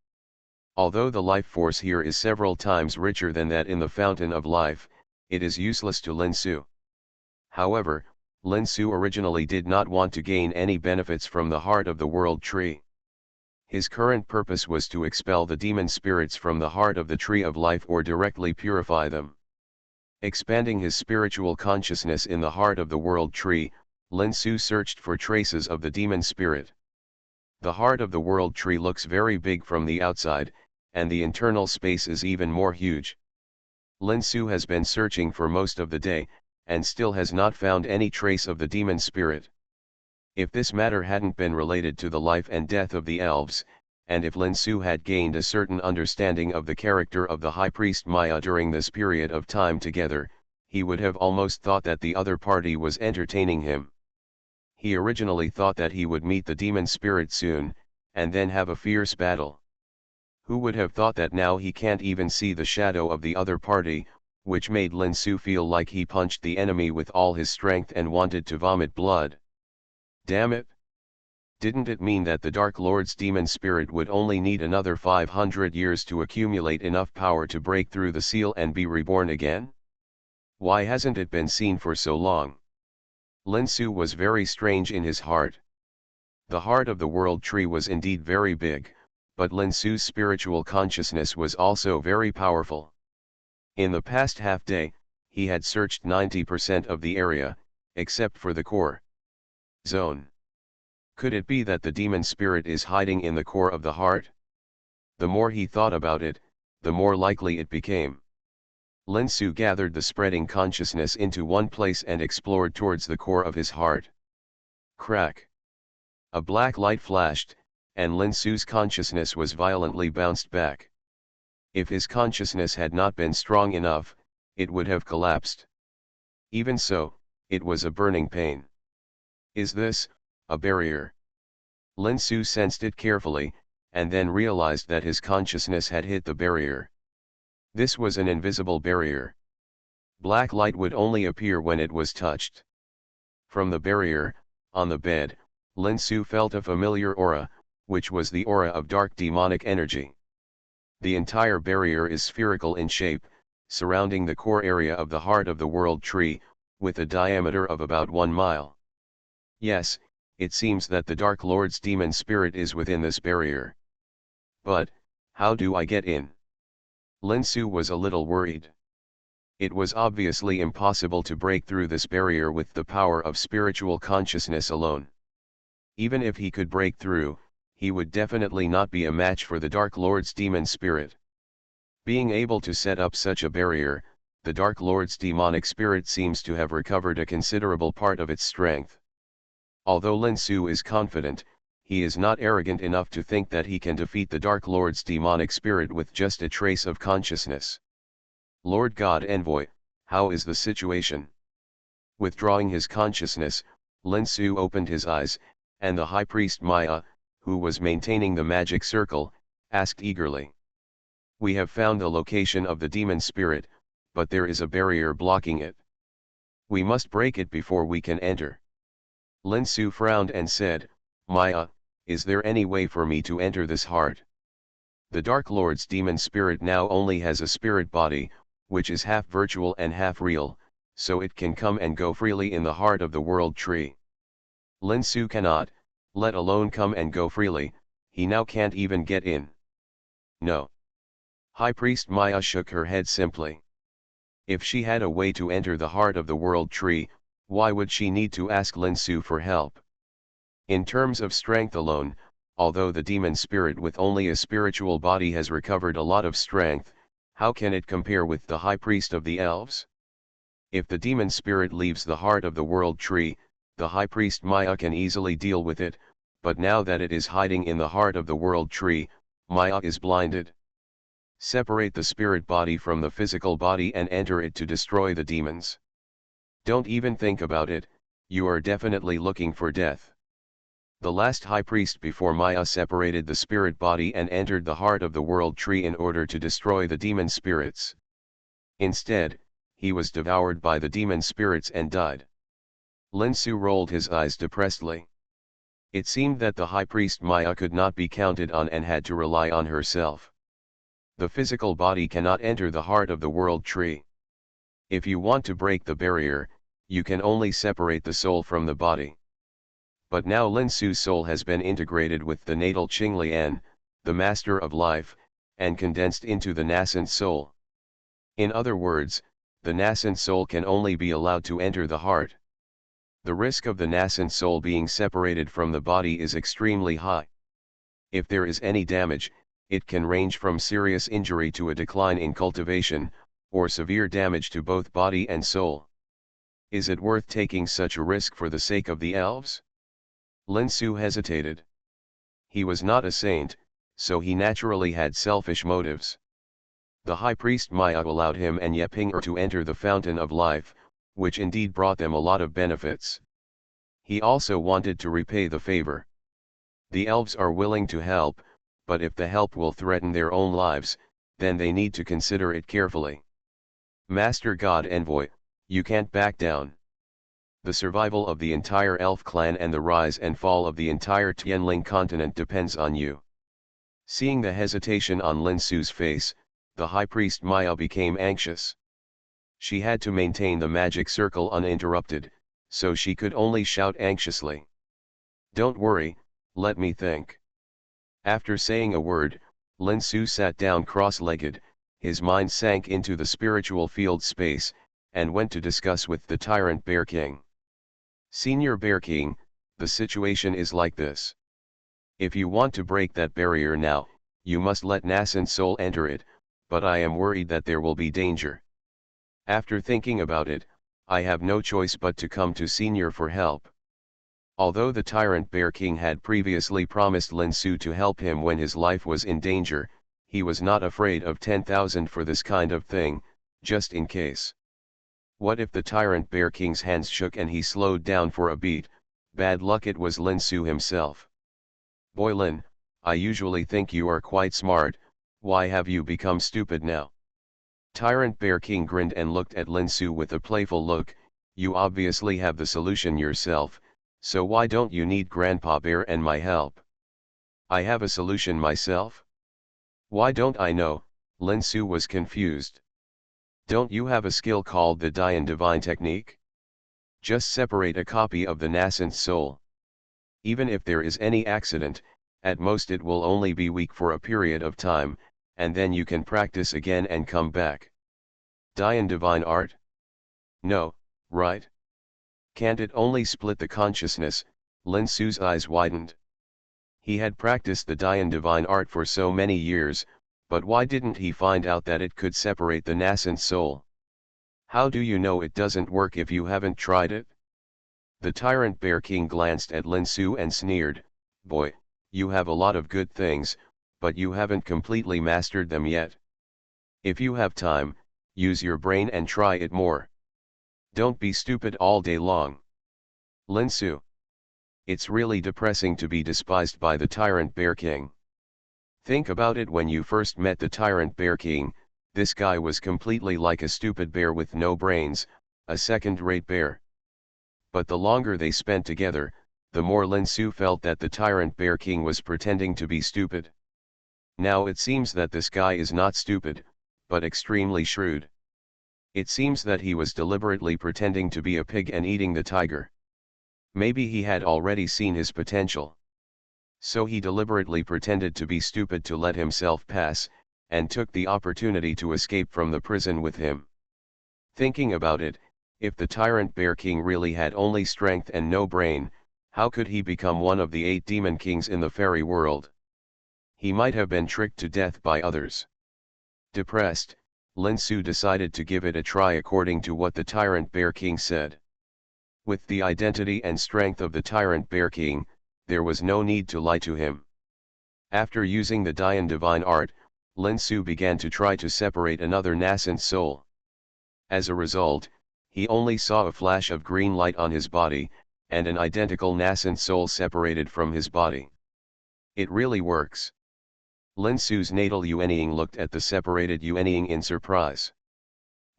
Although the life force here is several times richer than that in the fountain of life, it is useless to Lin Su. However, Lin Su originally did not want to gain any benefits from the heart of the world tree. His current purpose was to expel the demon spirits from the heart of the tree of life or directly purify them. Expanding his spiritual consciousness in the heart of the world tree, Lin Su searched for traces of the demon spirit. The heart of the world tree looks very big from the outside, and the internal space is even more huge. Lin Su has been searching for most of the day, and still has not found any trace of the demon spirit. If this matter hadn't been related to the life and death of the elves, and if Lin Su had gained a certain understanding of the character of the High Priest Maya during this period of time together, he would have almost thought that the other party was entertaining him. He originally thought that he would meet the demon spirit soon, and then have a fierce battle. Who would have thought that now he can't even see the shadow of the other party, which made Lin Su feel like he punched the enemy with all his strength and wanted to vomit blood. Damn it! Didn't it mean that the Dark Lord's demon spirit would only need another 500 years to accumulate enough power to break through the seal and be reborn again? Why hasn't it been seen for so long? Lin Su was very strange in his heart. The heart of the world tree was indeed very big, but Lin Su's spiritual consciousness was also very powerful. In the past half-day, he had searched 90% of the area, except for the core zone. Could it be that the demon spirit is hiding in the core of the heart? The more he thought about it, the more likely it became. Lin Su gathered the spreading consciousness into one place and explored towards the core of his heart. Crack! A black light flashed, and Lin Su's consciousness was violently bounced back. If his consciousness had not been strong enough, it would have collapsed. Even so, it was a burning pain. Is this a barrier? Lin Su sensed it carefully, and then realized that his consciousness had hit the barrier. This was an invisible barrier. Black light would only appear when it was touched. From the barrier, on the bed, Lin Su felt a familiar aura, which was the aura of dark demonic energy. The entire barrier is spherical in shape, surrounding the core area of the heart of the world tree, with a diameter of about 1 mile. Yes, it seems that the Dark Lord's demon spirit is within this barrier. But, how do I get in? Lin Su was a little worried. It was obviously impossible to break through this barrier with the power of spiritual consciousness alone. Even if he could break through, he would definitely not be a match for the Dark Lord's demon spirit. Being able to set up such a barrier, the Dark Lord's demonic spirit seems to have recovered a considerable part of its strength. Although Lin Su is confident, he is not arrogant enough to think that he can defeat the Dark Lord's demonic spirit with just a trace of consciousness. Lord God Envoy, how is the situation? Withdrawing his consciousness, Lin Su opened his eyes, and the High Priest Maya, who was maintaining the magic circle, asked eagerly. We have found the location of the demon spirit, but there is a barrier blocking it. We must break it before we can enter. Lin Su frowned and said, Maya, is there any way for me to enter this heart? The Dark Lord's demon spirit now only has a spirit body, which is half virtual and half real, so it can come and go freely in the heart of the world tree. Lin Su cannot, let alone come and go freely, he now can't even get in. No. High Priest Maya shook her head simply. If she had a way to enter the heart of the world tree, why would she need to ask Lin Su for help? In terms of strength alone, although the demon spirit with only a spiritual body has recovered a lot of strength, how can it compare with the High Priest of the Elves? If the demon spirit leaves the heart of the world tree, the High Priest Maya can easily deal with it, but now that it is hiding in the heart of the world tree, Maya is blinded. Separate the spirit body from the physical body and enter it to destroy the demons. Don't even think about it, you are definitely looking for death. The last high priest before Maya separated the spirit body and entered the heart of the world tree in order to destroy the demon spirits. Instead, he was devoured by the demon spirits and died. Lin Su rolled his eyes depressedly. It seemed that the high priest Maya could not be counted on and had to rely on herself. The physical body cannot enter the heart of the world tree. If you want to break the barrier, you can only separate the soul from the body. But now Lin Su's soul has been integrated with the natal Qinglian, the master of life, and condensed into the nascent soul. In other words, the nascent soul can only be allowed to enter the heart. The risk of the nascent soul being separated from the body is extremely high. If there is any damage, it can range from serious injury to a decline in cultivation, or severe damage to both body and soul. Is it worth taking such a risk for the sake of the elves? Lin Su hesitated. He was not a saint, so he naturally had selfish motives. The high priest Maya allowed him and Yeping to enter the fountain of life, which indeed brought them a lot of benefits. He also wanted to repay the favor. The elves are willing to help, but if the help will threaten their own lives, then they need to consider it carefully. Master God Envoy, you can't back down. The survival of the entire elf clan and the rise and fall of the entire Tianling continent depends on you. Seeing the hesitation on Lin Su's face, the high priest Maya became anxious. She had to maintain the magic circle uninterrupted, so she could only shout anxiously. Don't worry, let me think. After saying a word, Lin Su sat down cross-legged, his mind sank into the spiritual field space, and went to discuss with the tyrant Bear King. Senior Bear King, the situation is like this. If you want to break that barrier now, you must let nascent soul enter it, but I am worried that there will be danger. After thinking about it, I have no choice but to come to Senior for help. Although the tyrant Bear King had previously promised Lin Su to help him when his life was in danger, he was not afraid of 10,000 for this kind of thing, just in case. What if the tyrant Bear King's hands shook and he slowed down for a beat? Bad luck, it was Lin Su himself. Boy Lin, I usually think you are quite smart, why have you become stupid now? Tyrant Bear King grinned and looked at Lin Su with a playful look. You obviously have the solution yourself, so why don't you need Grandpa Bear and my help? I have a solution myself? Why don't I know? Lin Su was confused. Don't you have a skill called the Dantian divine technique? Just separate a copy of the nascent soul. Even if there is any accident, at most it will only be weak for a period of time, and then you can practice again and come back. Dantian divine art? No, right? Can't it only split the consciousness? Lin Su's eyes widened. He had practiced the Dantian divine art for so many years, but why didn't he find out that it could separate the nascent soul? How do you know it doesn't work if you haven't tried it? The tyrant Bear King glanced at Lin Su and sneered, boy, you have a lot of good things, but you haven't completely mastered them yet. If you have time, use your brain and try it more. Don't be stupid all day long. Lin Su. It's really depressing to be despised by the tyrant Bear King. Think about it, when you first met the tyrant Bear King, this guy was completely like a stupid bear with no brains, a second-rate bear. But the longer they spent together, the more Lin Su felt that the tyrant Bear King was pretending to be stupid. Now it seems that this guy is not stupid, but extremely shrewd. It seems that he was deliberately pretending to be a pig and eating the tiger. Maybe he had already seen his potential. So he deliberately pretended to be stupid to let himself pass, and took the opportunity to escape from the prison with him. Thinking about it, if the tyrant Bear King really had only strength and no brain, how could he become one of the 8 demon kings in the fairy world? He might have been tricked to death by others. Depressed, Lin Su decided to give it a try according to what the tyrant Bear King said. With the identity and strength of the tyrant Bear King, there was no need to lie to him. After using the Dantian divine art, Lin Su began to try to separate another nascent soul. As a result, he only saw a flash of green light on his body, and an identical nascent soul separated from his body. It really works. Lin Su's natal Yuanying looked at the separated Yuanying in surprise.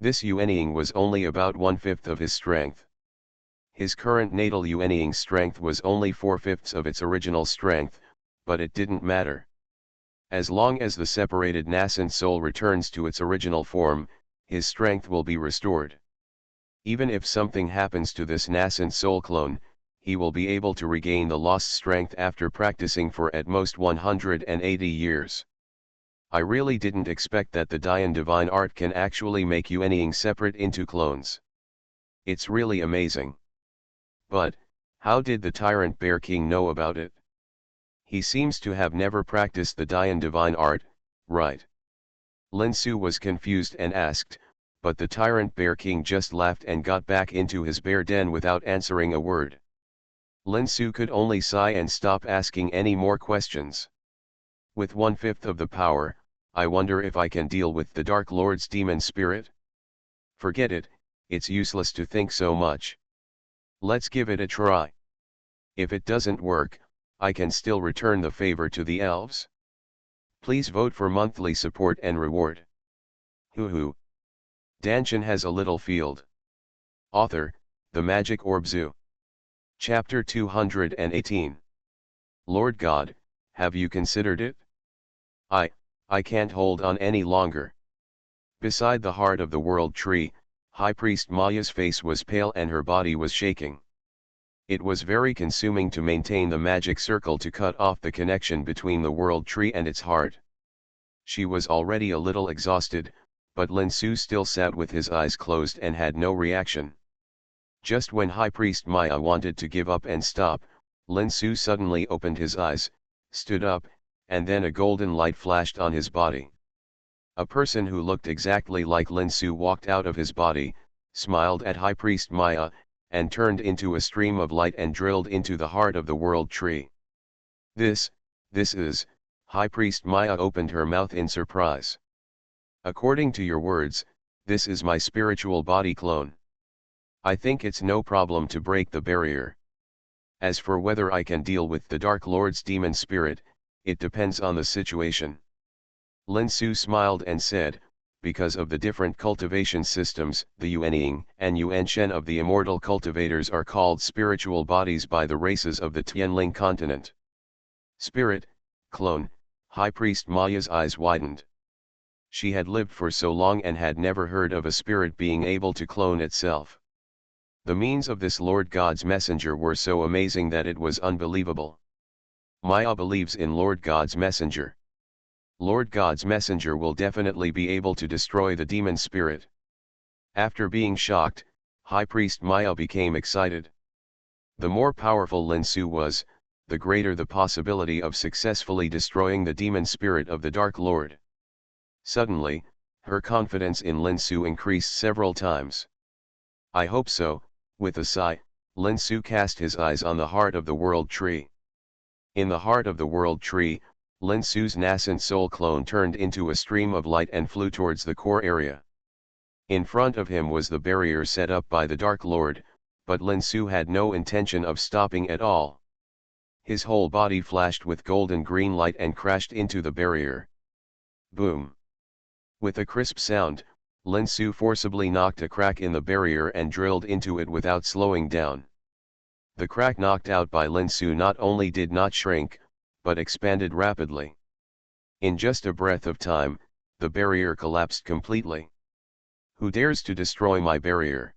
This Yuanying was only about 1/5 of his strength. His current natal Yuanying's strength was only 4/5 of its original strength, but it didn't matter. As long as the separated nascent soul returns to its original form, his strength will be restored. Even if something happens to this nascent soul clone, he will be able to regain the lost strength after practicing for at most 180 years. I really didn't expect that the Dian divine art can actually make yuanying separate into clones. It's really amazing. But, how did the tyrant bear king know about it? He seems to have never practiced the Dian divine art, right? Lin Su was confused and asked, but the tyrant bear king just laughed and got back into his bear den without answering a word. Lin Su could only sigh and stop asking any more questions. With 1/5 of the power, I wonder if I can deal with the Dark Lord's demon spirit? Forget it, it's useless to think so much. Let's give it a try. If it doesn't work, I can still return the favor to the elves. Please vote for monthly support and reward. Hoo. Dantian has a little field. Author, The Magic Orb Zoo. Chapter 218. Lord God, have you considered it? I can't hold on any longer. Beside the heart of the world tree, High Priest Maya's face was pale and her body was shaking. It was very consuming to maintain the magic circle to cut off the connection between the world tree and its heart. She was already a little exhausted, but Lin Su still sat with his eyes closed and had no reaction. Just when High Priest Maya wanted to give up and stop, Lin Su suddenly opened his eyes, stood up, and then a golden light flashed on his body. A person who looked exactly like Lin Su walked out of his body, smiled at High Priest Maya, and turned into a stream of light and drilled into the heart of the world tree. This is, High Priest Maya opened her mouth in surprise. According to your words, this is my spiritual body clone. I think it's no problem to break the barrier. As for whether I can deal with the Dark Lord's demon spirit, it depends on the situation. Lin Su smiled and said, because of the different cultivation systems, the Yuanying and Yuanshen of the immortal cultivators are called spiritual bodies by the races of the Tianling continent. Spirit, clone, High Priest Maya's eyes widened. She had lived for so long and had never heard of a spirit being able to clone itself. The means of this Lord God's messenger were so amazing that it was unbelievable. Maya believes in Lord God's messenger. Lord God's messenger will definitely be able to destroy the demon spirit. After being shocked, High Priest Maya became excited. The more powerful Lin Su was, the greater the possibility of successfully destroying the demon spirit of the Dark Lord. Suddenly, her confidence in Lin Su increased several times. I hope so. With a sigh, Lin Su cast his eyes on the heart of the world tree. In the heart of the world tree, Lin Su's nascent soul clone turned into a stream of light and flew towards the core area. In front of him was the barrier set up by the Dark Lord, but Lin Su had no intention of stopping at all. His whole body flashed with golden green light and crashed into the barrier. Boom! With a crisp sound, Lin Su forcibly knocked a crack in the barrier and drilled into it without slowing down. The crack knocked out by Lin Su not only did not shrink, but expanded rapidly. In just a breath of time, the barrier collapsed completely. Who dares to destroy my barrier?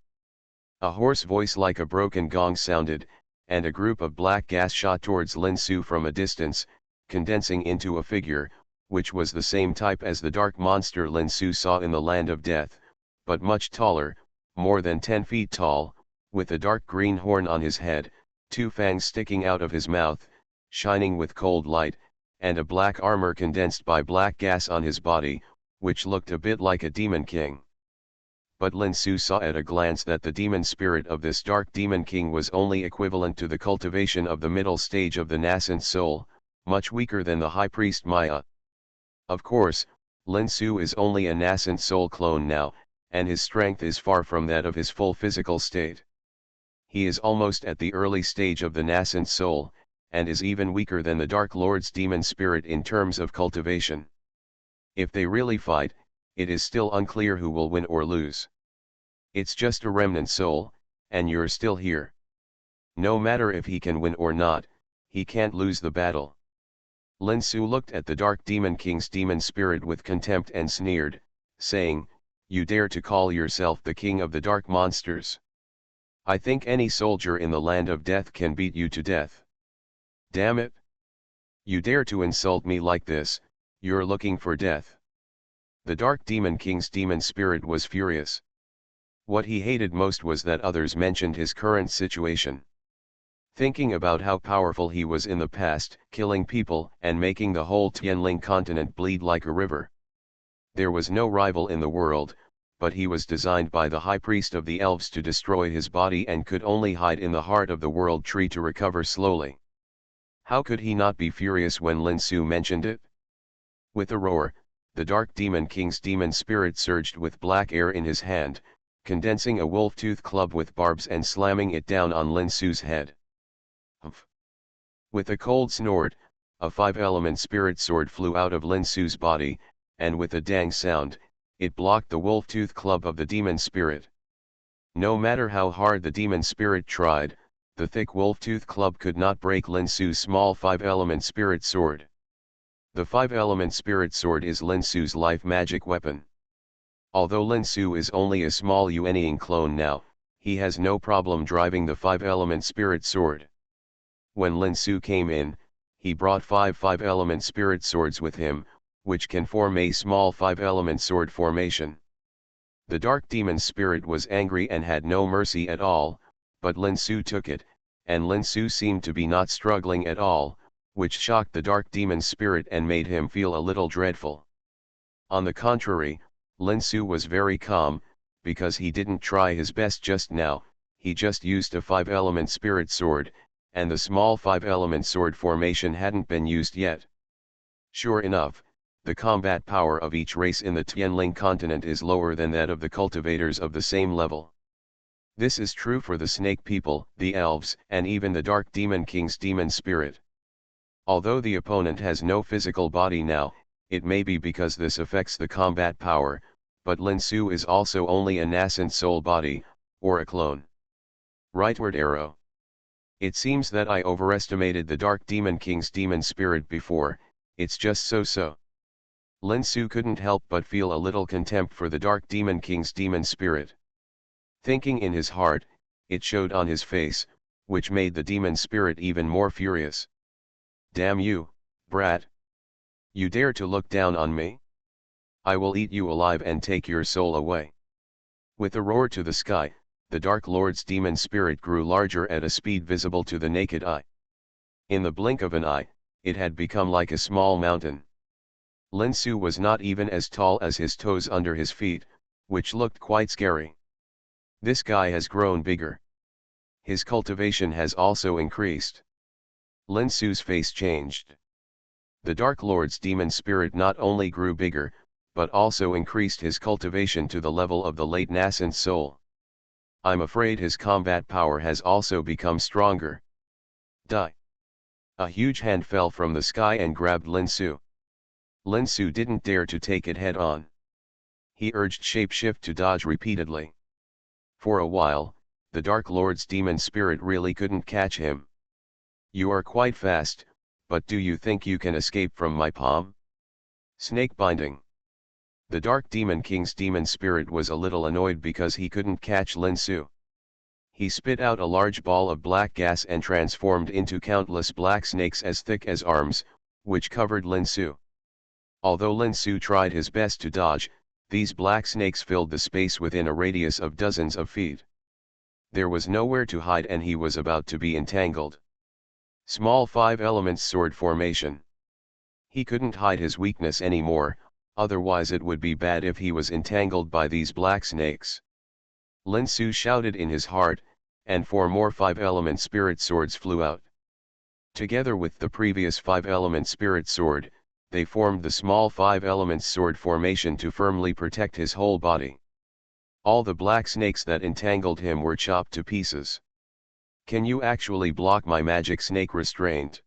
A hoarse voice like a broken gong sounded, and a group of black gas shot towards Lin Su from a distance, condensing into a figure, which was the same type as the dark monster Lin Su saw in the Land of Death, but much taller, more than 10 feet tall, with a dark green horn on his head, 2 fangs sticking out of his mouth, shining with cold light, and a black armor condensed by black gas on his body, which looked a bit like a demon king. But Lin Su saw at a glance that the demon spirit of this dark demon king was only equivalent to the cultivation of the middle stage of the nascent soul, much weaker than the High Priest Maya. Of course, Lin Su is only a nascent soul clone now, and his strength is far from that of his full physical state. He is almost at the early stage of the nascent soul, and is even weaker than the Dark Lord's demon spirit in terms of cultivation. If they really fight, it is still unclear who will win or lose. It's just a remnant soul, and you're still here. No matter if he can win or not, he can't lose the battle. Lin Su looked at the Dark Demon King's demon spirit with contempt and sneered, saying, You dare to call yourself the king of the dark monsters? I think any soldier in the land of death can beat you to death. Damn it! You dare to insult me like this, you're looking for death. The Dark Demon King's demon spirit was furious. What he hated most was that others mentioned his current situation. Thinking about how powerful he was in the past, killing people and making the whole Tianling continent bleed like a river. There was no rival in the world, but he was designed by the high priest of the elves to destroy his body and could only hide in the heart of the world tree to recover slowly. How could he not be furious when Lin Su mentioned it? With a roar, the Dark Demon King's demon spirit surged with black air in his hand, condensing a wolf-tooth club with barbs and slamming it down on Lin Su's head. Humph. With a cold snort, a five-element spirit sword flew out of Lin Su's body, and with a dang sound, it blocked the wolf-tooth club of the demon spirit. No matter how hard the demon spirit tried, the thick wolf-tooth club could not break Lin Su's small five-element spirit sword. The five-element spirit sword is Lin Su's life magic weapon. Although Lin Su is only a small Yuanying clone now, he has no problem driving the five-element spirit sword. When Lin Su came in, he brought five-element spirit swords with him, which can form a small five-element sword formation. The dark demon spirit was angry and had no mercy at all, but Lin Su took it, and Lin Su seemed to be not struggling at all, which shocked the dark demon spirit and made him feel a little dreadful. On the contrary, Lin Su was very calm, because he didn't try his best just now, he just used a five-element spirit sword, and the small five-element sword formation hadn't been used yet. Sure enough, the combat power of each race in the Tianling continent is lower than that of the cultivators of the same level. This is true for the snake people, the elves, and even the Dark Demon King's demon spirit. Although the opponent has no physical body now, it may be because this affects the combat power, but Lin Su is also only a nascent soul body, or a clone. Rightward arrow. It seems that I overestimated the Dark Demon King's demon spirit before, it's just so. Lin Su couldn't help but feel a little contempt for the Dark Demon King's demon spirit. Thinking in his heart, it showed on his face, which made the demon spirit even more furious. Damn you, brat! You dare to look down on me? I will eat you alive and take your soul away. With a roar to the sky, the Dark Lord's demon spirit grew larger at a speed visible to the naked eye. In the blink of an eye, it had become like a small mountain. Lin Su was not even as tall as his toes under his feet, which looked quite scary. This guy has grown bigger. His cultivation has also increased. Lin Su's face changed. The Dark Lord's demon spirit not only grew bigger, but also increased his cultivation to the level of the late nascent soul. I'm afraid his combat power has also become stronger. Die! A huge hand fell from the sky and grabbed Lin Su. Lin Su didn't dare to take it head on. He urged Shapeshift to dodge repeatedly. For a while, the Dark Lord's demon spirit really couldn't catch him. You are quite fast, but do you think you can escape from my palm? Snake binding. The Dark Demon King's demon spirit was a little annoyed because he couldn't catch Lin Su. He spit out a large ball of black gas and transformed into countless black snakes as thick as arms, which covered Lin Su. Although Lin Su tried his best to dodge, these black snakes filled the space within a radius of dozens of feet. There was nowhere to hide and he was about to be entangled. Small five-elements sword formation. He couldn't hide his weakness anymore, otherwise it would be bad if he was entangled by these black snakes. Lin Su shouted in his heart, and four more five-element spirit swords flew out. Together with the previous five-element spirit sword, they formed the small five-elements sword formation to firmly protect his whole body. All the black snakes that entangled him were chopped to pieces. Can you actually block my magic snake restraint?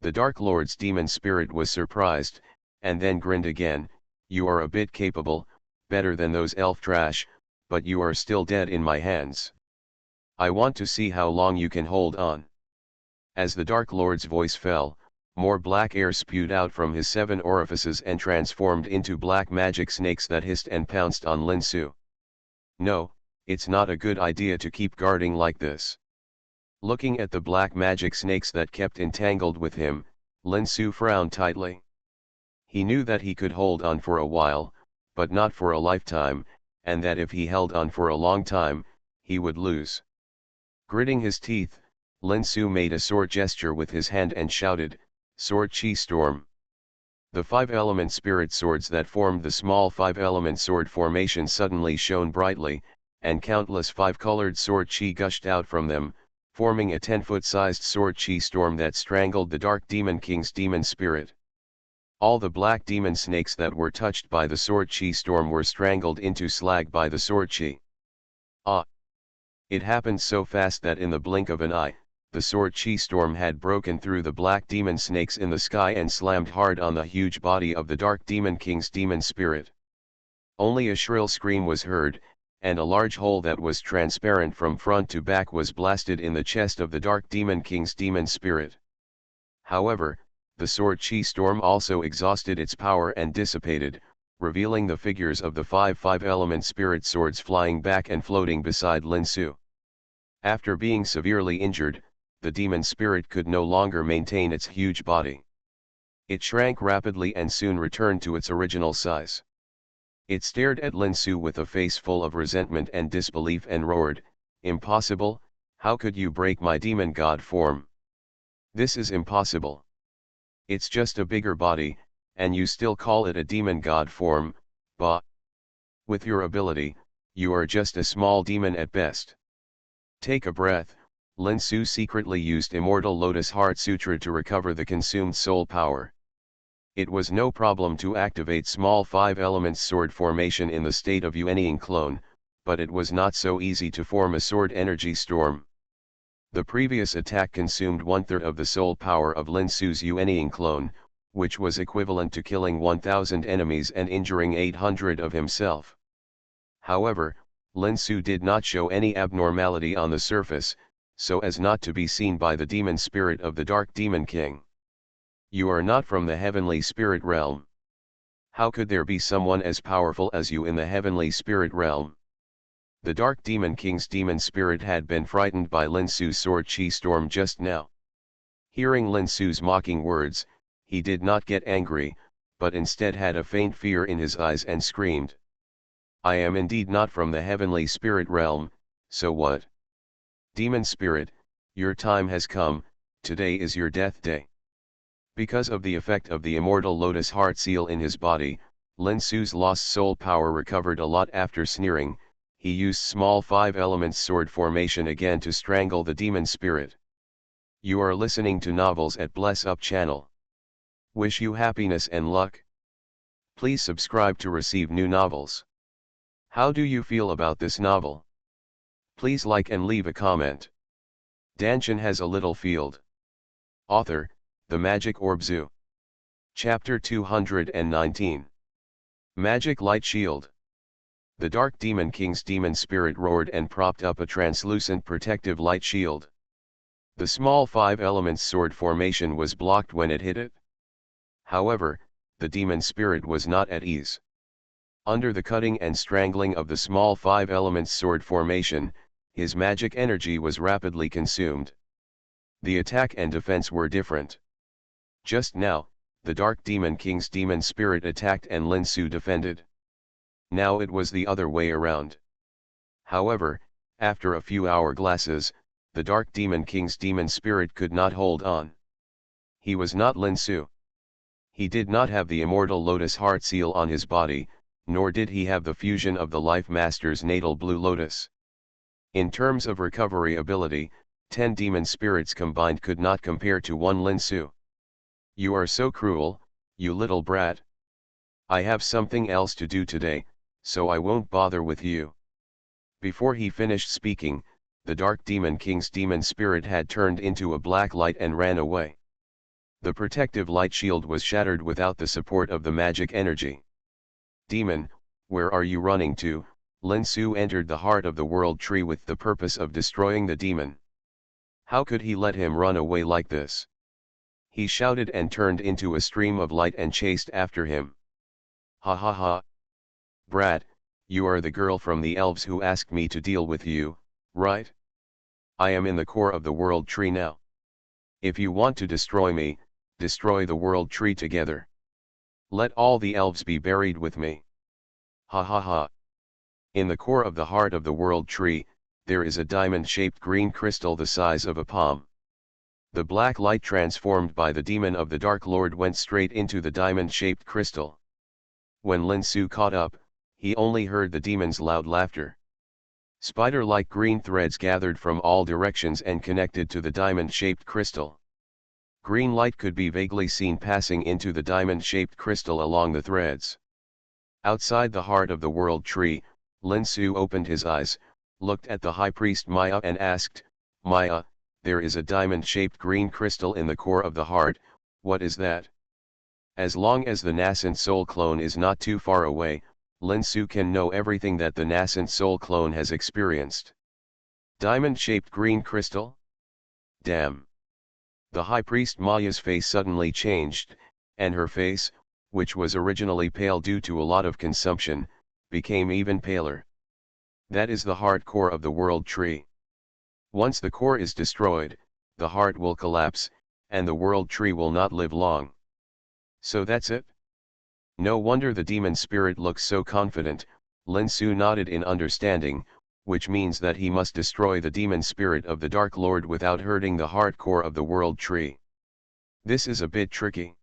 The Dark Lord's demon spirit was surprised, and then grinned again. You are a bit capable, better than those elf trash, but you are still dead in my hands. I want to see how long you can hold on. As the Dark Lord's voice fell, More black air spewed out from his 7 orifices and transformed into black magic snakes that hissed and pounced on Lin Su. No, it's not a good idea to keep guarding like this. Looking at the black magic snakes that kept entangled with him, Lin Su frowned tightly. He knew that he could hold on for a while, but not for a lifetime, and that if he held on for a long time, he would lose. Gritting his teeth, Lin Su made a sword gesture with his hand and shouted, "Sword Chi Storm." The 5-element spirit swords that formed the small 5-element sword formation suddenly shone brightly, and countless 5-colored sword chi gushed out from them, forming a 10-foot-sized sword chi storm that strangled the Dark Demon King's demon spirit. All the black demon snakes that were touched by the sword chi storm were strangled into slag by the sword chi. Ah! It happened so fast that in the blink of an eye, the sword chi storm had broken through the black demon snakes in the sky and slammed hard on the huge body of the Dark Demon King's demon spirit. Only a shrill scream was heard, and a large hole that was transparent from front to back was blasted in the chest of the Dark Demon King's demon spirit. However, the sword chi storm also exhausted its power and dissipated, revealing the figures of the 5-element spirit swords flying back and floating beside Lin Su. After being severely injured, the demon spirit could no longer maintain its huge body. It shrank rapidly and soon returned to its original size. It stared at Lin Su with a face full of resentment and disbelief and roared, "Impossible, how could you break my demon god form? This is impossible. It's just a bigger body, and you still call it a demon god form, bah! With your ability, you are just a small demon at best." Take a breath. Lin Su secretly used Immortal Lotus Heart Sutra to recover the consumed soul power. It was no problem to activate small 5-element sword formation in the state of Yuanying clone, but it was not so easy to form a sword energy storm. The previous attack consumed 1/3 of the soul power of Lin Su's Yuanying clone, which was equivalent to killing 1,000 enemies and injuring 800 of himself. However, Lin Su did not show any abnormality on the surface, so as not to be seen by the demon spirit of the Dark Demon King. You are not from the heavenly spirit realm. How could there be someone as powerful as you in the heavenly spirit realm? The Dark Demon King's demon spirit had been frightened by Lin Su's sword chi storm just now. Hearing Lin Su's mocking words, he did not get angry, but instead had a faint fear in his eyes and screamed, "I am indeed not from the heavenly spirit realm, so what? Demon spirit, your time has come, today is your death day." Because of the effect of the Immortal Lotus Heart Seal in his body, Lin Su's lost soul power recovered a lot. After sneering, he used small 5-element sword formation again to strangle the demon spirit. You are listening to Novels at Bless Up channel. Wish you happiness and luck. Please subscribe to receive new novels. How do you feel about this novel? Please like and leave a comment. Dantian has a little field. Author, The Magic Orb Zoo. Chapter 219. Magic Light Shield. The Dark Demon King's demon spirit roared and propped up a translucent protective light shield. The small 5-element sword formation was blocked when it hit it. However, the demon spirit was not at ease. Under the cutting and strangling of the small 5-element sword formation, his magic energy was rapidly consumed. The attack and defense were different. Just now, the Dark Demon King's demon spirit attacked and Lin Su defended. Now it was the other way around. However, after a few hourglasses, the Dark Demon King's demon spirit could not hold on. He was not Lin Su. He did not have the Immortal Lotus Heart Seal on his body, nor did he have the fusion of the Life Master's natal Blue Lotus. In terms of recovery ability, 10 demon spirits combined could not compare to one Lin Su. You are so cruel, you little brat. I have something else to do today, so I won't bother with you. Before he finished speaking, the Dark Demon King's demon spirit had turned into a black light and ran away. The protective light shield was shattered without the support of the magic energy. Demon, where are you running to? Lin Su entered the heart of the world tree with the purpose of destroying the demon. How could he let him run away like this? He shouted and turned into a stream of light and chased after him. Ha ha ha. Brat, you are the girl from the elves who asked me to deal with you, right? I am in the core of the world tree now. If you want to destroy me, destroy the world tree together. Let all the elves be buried with me. Ha ha ha. In the core of the heart of the world tree, there is a diamond-shaped green crystal the size of a palm. The black light transformed by the demon of the Dark Lord went straight into the diamond-shaped crystal. When Lin Su caught up, he only heard the demon's loud laughter. Spider-like green threads gathered from all directions and connected to the diamond-shaped crystal. Green light could be vaguely seen passing into the diamond-shaped crystal along the threads. Outside the heart of the world tree, Lin Su opened his eyes, looked at the high priest Maya and asked, "Maya, there is a diamond-shaped green crystal in the core of the heart, what is that?" As long as the nascent soul clone is not too far away, Lin Su can know everything that the nascent soul clone has experienced. Diamond-shaped green crystal? Damn. The high priest Maya's face suddenly changed, and her face, which was originally pale due to a lot of consumption, became even paler. That is the heart core of the world tree. Once the core is destroyed, the heart will collapse, and the world tree will not live long. So that's it? No wonder the demon spirit looks so confident. Lin Su nodded in understanding, which means that he must destroy the demon spirit of the Dark Lord without hurting the heart core of the world tree. This is a bit tricky.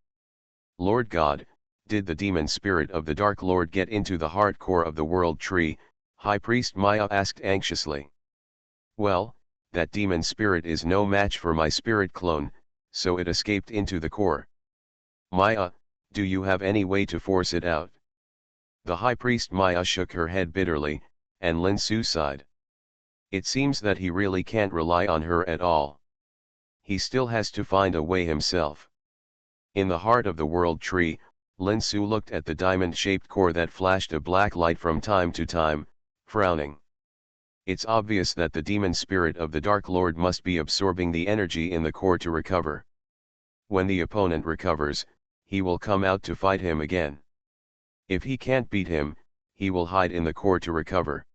Lord God, did the demon spirit of the Dark Lord get into the heart core of the world tree? High Priest Maya asked anxiously. Well, that demon spirit is no match for my spirit clone, so it escaped into the core. Maya, do you have any way to force it out? The high priest Maya shook her head bitterly, and Lin Su sighed. It seems that he really can't rely on her at all. He still has to find a way himself. In the heart of the world tree, Lin Su looked at the diamond-shaped core that flashed a black light from time to time, frowning. It's obvious that the demon spirit of the Dark Lord must be absorbing the energy in the core to recover. When the opponent recovers, he will come out to fight him again. If he can't beat him, he will hide in the core to recover.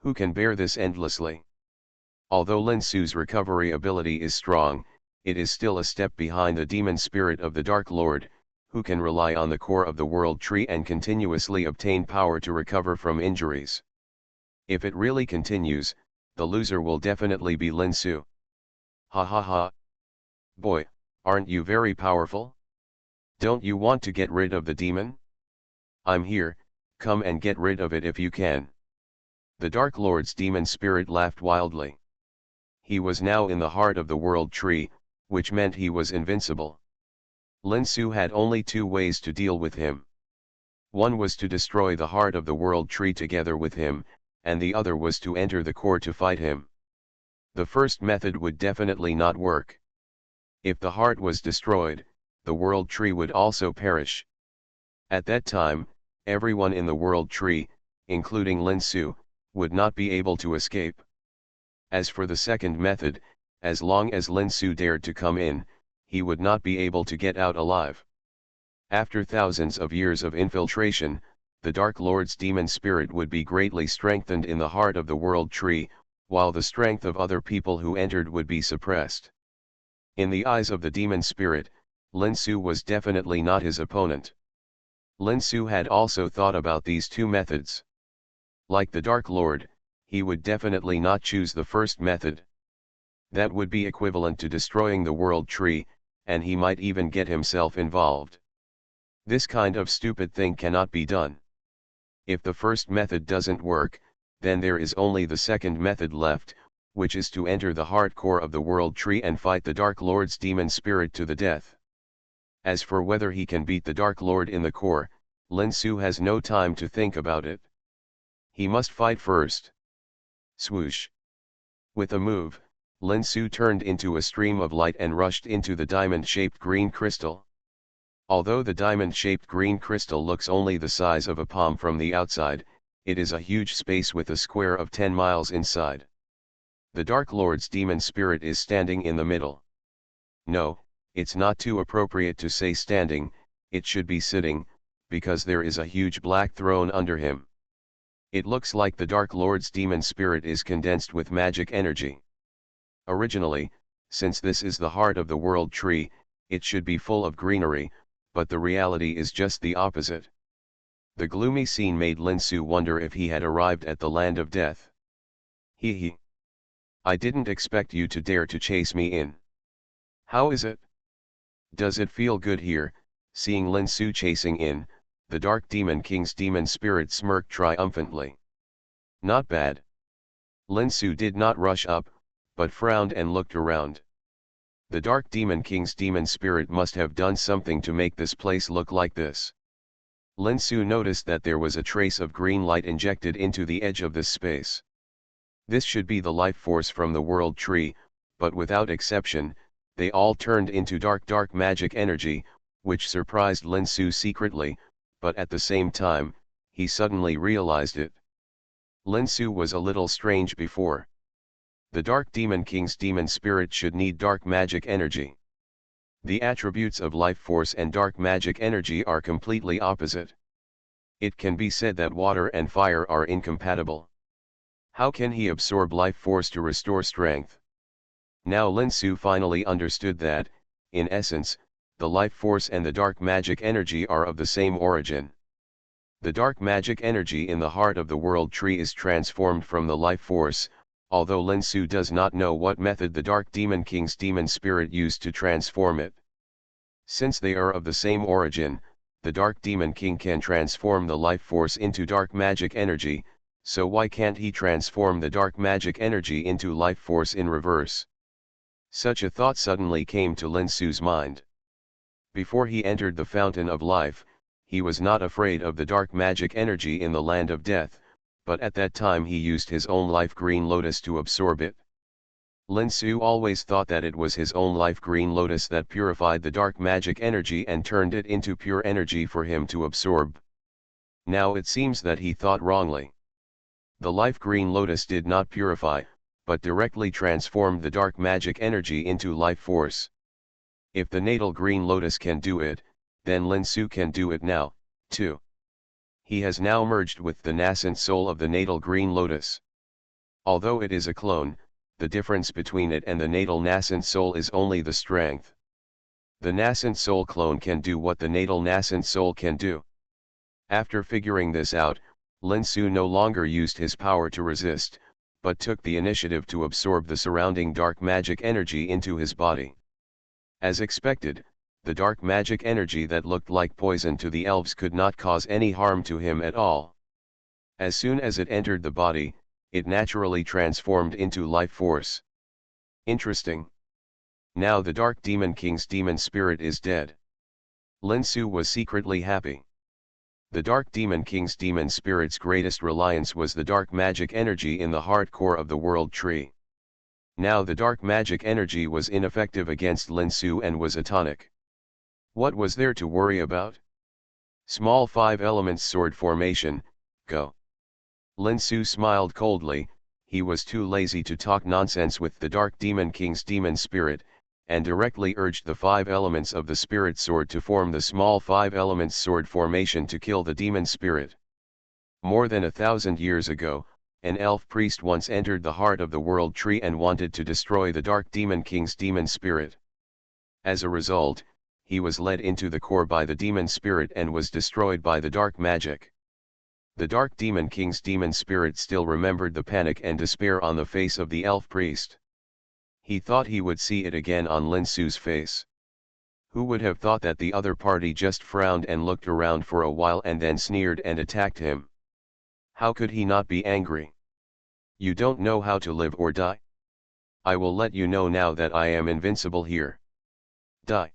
Who can bear this endlessly? Although Lin Su's recovery ability is strong, it is still a step behind the demon spirit of the Dark Lord, who can rely on the core of the world tree and continuously obtain power to recover from injuries. If it really continues, the loser will definitely be Lin Su. Ha ha ha. Boy, aren't you very powerful? Don't you want to get rid of the demon? I'm here, come and get rid of it if you can. The Dark Lord's demon spirit laughed wildly. He was now in the heart of the world tree, which meant he was invincible. Lin Su had only two ways to deal with him. One was to destroy the heart of the world tree together with him, and the other was to enter the core to fight him. The first method would definitely not work. If the heart was destroyed, the world tree would also perish. At that time, everyone in the world tree, including Lin Su, would not be able to escape. As for the second method, as long as Lin Su dared to come in, he would not be able to get out alive. After thousands of years of infiltration, the Dark Lord's demon spirit would be greatly strengthened in the heart of the world tree, while the strength of other people who entered would be suppressed. In the eyes of the demon spirit, Lin Su was definitely not his opponent. Lin Su had also thought about these two methods. Like the Dark Lord, he would definitely not choose the first method. That would be equivalent to destroying the world tree, and he might even get himself involved. This kind of stupid thing cannot be done. If the first method doesn't work, then there is only the second method left, which is to enter the heart core of the world tree and fight the Dark Lord's demon spirit to the death. As for whether he can beat the Dark Lord in the core, Lin Su has no time to think about it. He must fight first. Swoosh. With a move, Lin Su turned into a stream of light and rushed into the diamond-shaped green crystal. Although the diamond-shaped green crystal looks only the size of a palm from the outside, it is a huge space with a square of 10 miles inside. The Dark Lord's demon spirit is standing in the middle. No, it's not too appropriate to say standing, it should be sitting, because there is a huge black throne under him. It looks like the Dark Lord's demon spirit is condensed with magic energy. Originally, since this is the heart of the world tree, it should be full of greenery, but the reality is just the opposite. The gloomy scene made Lin Su wonder if he had arrived at the land of death. He. I didn't expect you to dare to chase me in. How is it? Does it feel good here? Seeing Lin Su chasing in, the Dark Demon King's demon spirit smirked triumphantly. Not bad. Lin Su did not rush up, but frowned and looked around. The Dark Demon King's demon spirit must have done something to make this place look like this. Lin Su noticed that there was a trace of green light injected into the edge of this space. This should be the life force from the world tree, but without exception, they all turned into dark magic energy, which surprised Lin Su secretly, but at the same time, he suddenly realized it. Lin Su was a little strange before. The Dark Demon King's demon spirit should need dark magic energy. The attributes of life force and dark magic energy are completely opposite. It can be said that water and fire are incompatible. How can he absorb life force to restore strength? Now Lin Su finally understood that, in essence, the life force and the dark magic energy are of the same origin. The dark magic energy in the heart of the world tree is transformed from the life force, although Lin Su does not know what method the Dark Demon King's demon spirit used to transform it. Since they are of the same origin, the Dark Demon King can transform the life force into dark magic energy, so why can't he transform the dark magic energy into life force in reverse? Such a thought suddenly came to Lin Su's mind. Before he entered the fountain of life, he was not afraid of the dark magic energy in the land of death, but at that time he used his own life green lotus to absorb it. Lin Su always thought that it was his own life green lotus that purified the dark magic energy and turned it into pure energy for him to absorb. Now it seems that he thought wrongly. The life green lotus did not purify, but directly transformed the dark magic energy into life force. If the natal green lotus can do it, then Lin Su can do it now, too. He has now merged with the nascent soul of the natal green lotus. Although it is a clone, the difference between it and the natal nascent soul is only the strength. The nascent soul clone can do what the natal nascent soul can do. After figuring this out, Lin Su no longer used his power to resist, but took the initiative to absorb the surrounding dark magic energy into his body. As expected, the dark magic energy that looked like poison to the elves could not cause any harm to him at all. As soon as it entered the body, it naturally transformed into life force. Interesting. Now the Dark Demon King's demon spirit is dead. Lin Su was secretly happy. The Dark Demon King's demon spirit's greatest reliance was the dark magic energy in the heart core of the world tree. Now the dark magic energy was ineffective against Lin Su and was a tonic. What was there to worry about? Small 5 elements sword formation, go. Lin Su smiled coldly. He was too lazy to talk nonsense with the Dark Demon King's demon spirit, and directly urged the 5 elements of the spirit sword to form the small 5 elements sword formation to kill the demon spirit. More than 1,000 years ago, an elf priest once entered the heart of the world tree and wanted to destroy the Dark Demon King's demon spirit. As a result, he was led into the core by the demon spirit and was destroyed by the dark magic. The Dark Demon King's demon spirit still remembered the panic and despair on the face of the elf priest. He thought he would see it again on Lin Su's face. Who would have thought that the other party just frowned and looked around for a while and then sneered and attacked him? How could he not be angry? You don't know how to live or die? I will let you know now that I am invincible here. Die.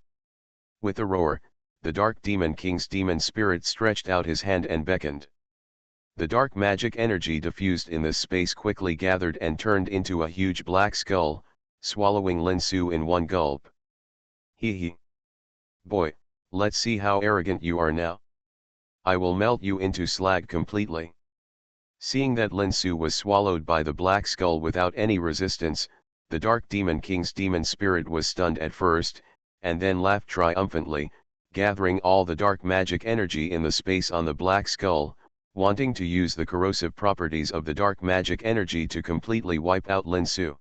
With a roar, the Dark Demon King's demon spirit stretched out his hand and beckoned. The dark magic energy diffused in this space quickly gathered and turned into a huge black skull, swallowing Lin Su in one gulp. Hee. Boy, let's see how arrogant you are now. I will melt you into slag completely. Seeing that Lin Su was swallowed by the black skull without any resistance, the Dark Demon King's demon spirit was stunned at first, and then laughed triumphantly, gathering all the dark magic energy in the space on the black skull, wanting to use the corrosive properties of the dark magic energy to completely wipe out Lin Su.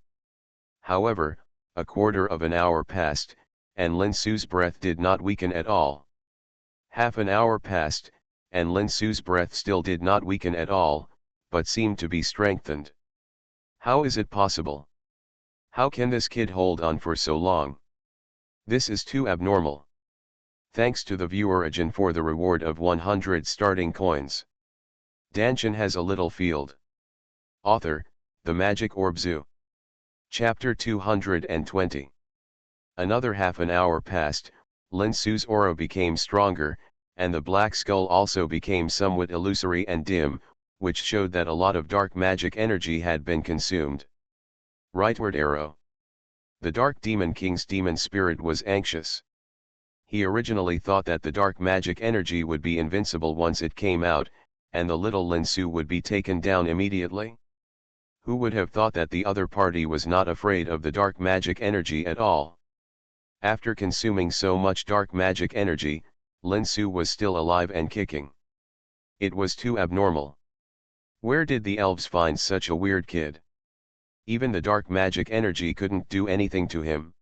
However, a quarter of an hour passed, and Lin Su's breath did not weaken at all. Half an hour passed, and Lin Su's breath still did not weaken at all, but seemed to be strengthened. How is it possible? How can this kid hold on for so long? This is too abnormal. Thanks to the viewer Ajin for the reward of 100 starting coins. Dantian has a little field. Author, The Magic Orb Zoo. Chapter 220. Another half an hour passed, Lin Su's aura became stronger, and the black skull also became somewhat illusory and dim, which showed that a lot of dark magic energy had been consumed. Rightward arrow. The Dark Demon King's demon spirit was anxious. He originally thought that the dark magic energy would be invincible once it came out, and the little Lin Su would be taken down immediately. Who would have thought that the other party was not afraid of the dark magic energy at all? After consuming so much dark magic energy, Lin Su was still alive and kicking. It was too abnormal. Where did the elves find such a weird kid? Even the dark magic energy couldn't do anything to him.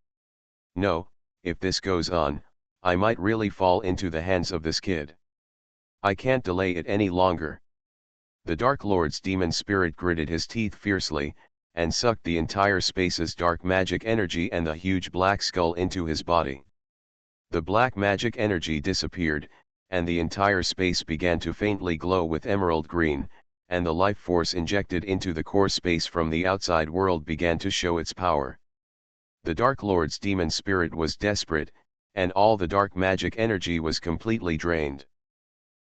No, if this goes on, I might really fall into the hands of this kid. I can't delay it any longer. The Dark Lord's demon spirit gritted his teeth fiercely, and sucked the entire space's dark magic energy and the huge black skull into his body. The black magic energy disappeared, and the entire space began to faintly glow with emerald green, and the life force injected into the core space from the outside world began to show its power. The Dark Lord's demon spirit was desperate, and all the dark magic energy was completely drained.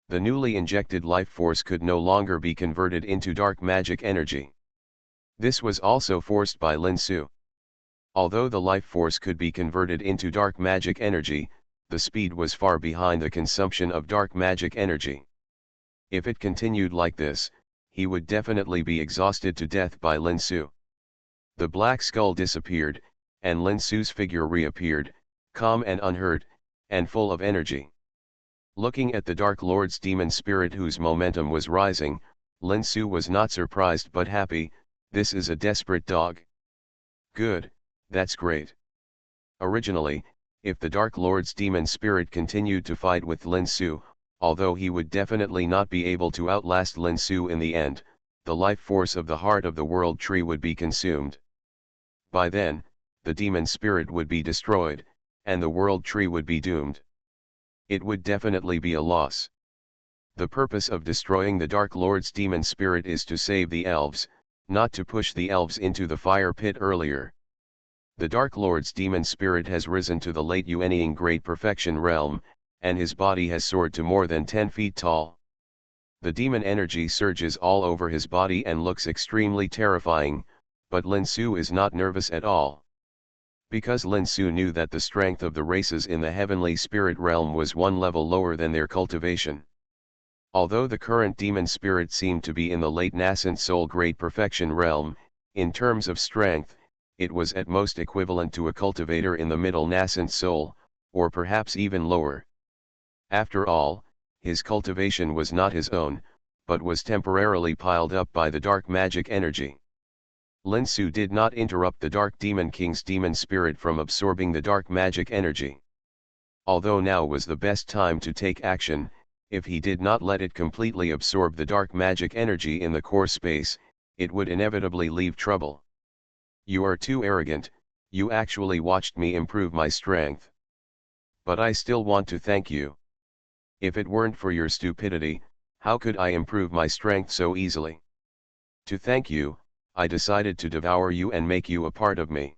The newly injected life force could no longer be converted into dark magic energy. This was also forced by Lin Su. Although the life force could be converted into dark magic energy, the speed was far behind the consumption of dark magic energy. If it continued like this, he would definitely be exhausted to death by Lin Su. The black skull disappeared, and Lin Su's figure reappeared, calm and unhurt, and full of energy. Looking at the Dark Lord's demon spirit whose momentum was rising, Lin Su was not surprised but happy. This is a desperate dog. Good, that's great. Originally, if the Dark Lord's demon spirit continued to fight with Lin Su, although he would definitely not be able to outlast Lin Su in the end, the life force of the heart of the world tree would be consumed. By then, the demon spirit would be destroyed, and the world tree would be doomed. It would definitely be a loss. The purpose of destroying the Dark Lord's demon spirit is to save the elves, not to push the elves into the fire pit earlier. The Dark Lord's demon spirit has risen to the late Yuanying Great Perfection realm, and his body has soared to more than 10 feet tall. The demon energy surges all over his body and looks extremely terrifying, but Lin Su is not nervous at all. Because Lin Su knew that the strength of the races in the heavenly spirit realm was one level lower than their cultivation. Although the current demon spirit seemed to be in the late nascent soul Great Perfection realm, in terms of strength, it was at most equivalent to a cultivator in the middle nascent soul, or perhaps even lower. After all, his cultivation was not his own, but was temporarily piled up by the dark magic energy. Lin Su did not interrupt the Dark Demon King's demon spirit from absorbing the dark magic energy. Although now was the best time to take action, if he did not let it completely absorb the dark magic energy in the core space, it would inevitably leave trouble. You are too arrogant, you actually watched me improve my strength. But I still want to thank you. If it weren't for your stupidity, how could I improve my strength so easily? To thank you, I decided to devour you and make you a part of me.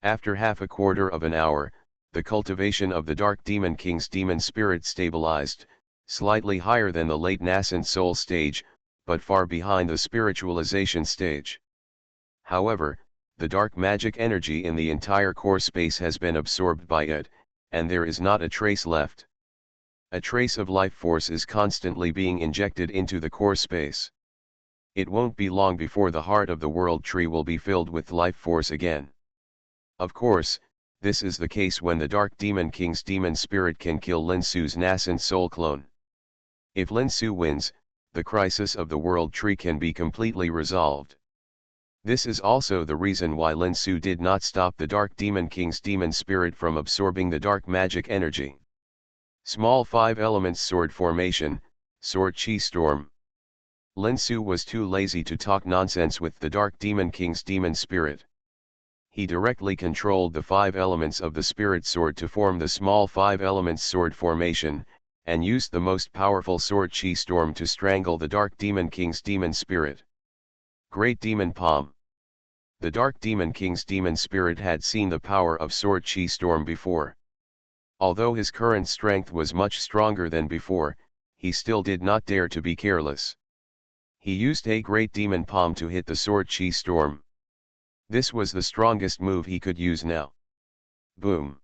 After half a quarter of an hour, the cultivation of the Dark Demon King's demon spirit stabilized, slightly higher than the late nascent soul stage, but far behind the spiritualization stage. However, the dark magic energy in the entire core space has been absorbed by it, and there is not a trace left. A trace of life force is constantly being injected into the core space. It won't be long before the heart of the world tree will be filled with life force again. Of course, This is the case when the Dark Demon King's demon spirit can kill Lin Su's nascent soul clone. If Lin Su wins, the crisis of the world tree can be completely resolved. This is also the reason why Lin Su did not stop the Dark Demon King's demon spirit from absorbing the dark magic energy. Small 5 elements sword formation, sword chi storm. Lin Su was too lazy to talk nonsense with the Dark Demon King's demon spirit. He directly controlled the 5 elements of the spirit sword to form the small 5 elements sword formation, and used the most powerful sword chi storm to strangle the Dark Demon King's demon spirit. Great Demon Palm. The Dark Demon King's demon spirit had seen the power of sword chi storm before. Although his current strength was much stronger than before, he still did not dare to be careless. He used a Great Demon Palm to hit the sword chi storm. This was the strongest move he could use now. Boom!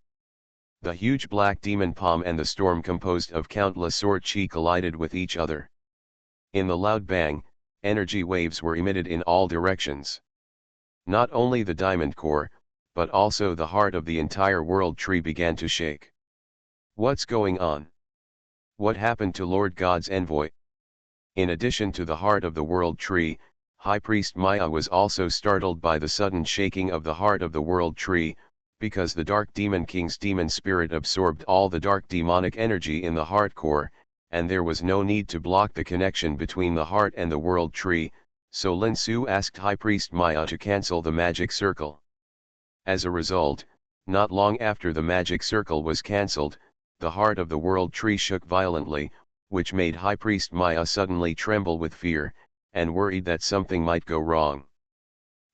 The huge black demon palm and the storm composed of countless sword chi collided with each other. In the loud bang, energy waves were emitted in all directions. Not only the diamond core, but also the heart of the entire world tree began to shake. What's going on? What happened to Lord God's envoy? In addition to the heart of the world tree, High Priest Maya was also startled by the sudden shaking of the heart of the world tree, because the Dark Demon King's demon spirit absorbed all the dark demonic energy in the heart core, and there was no need to block the connection between the heart and the world tree, so Lin Su asked High Priest Maya to cancel the magic circle. As a result, not long after the magic circle was cancelled, the heart of the world tree shook violently, which made High Priest Maya suddenly tremble with fear, and worried that something might go wrong.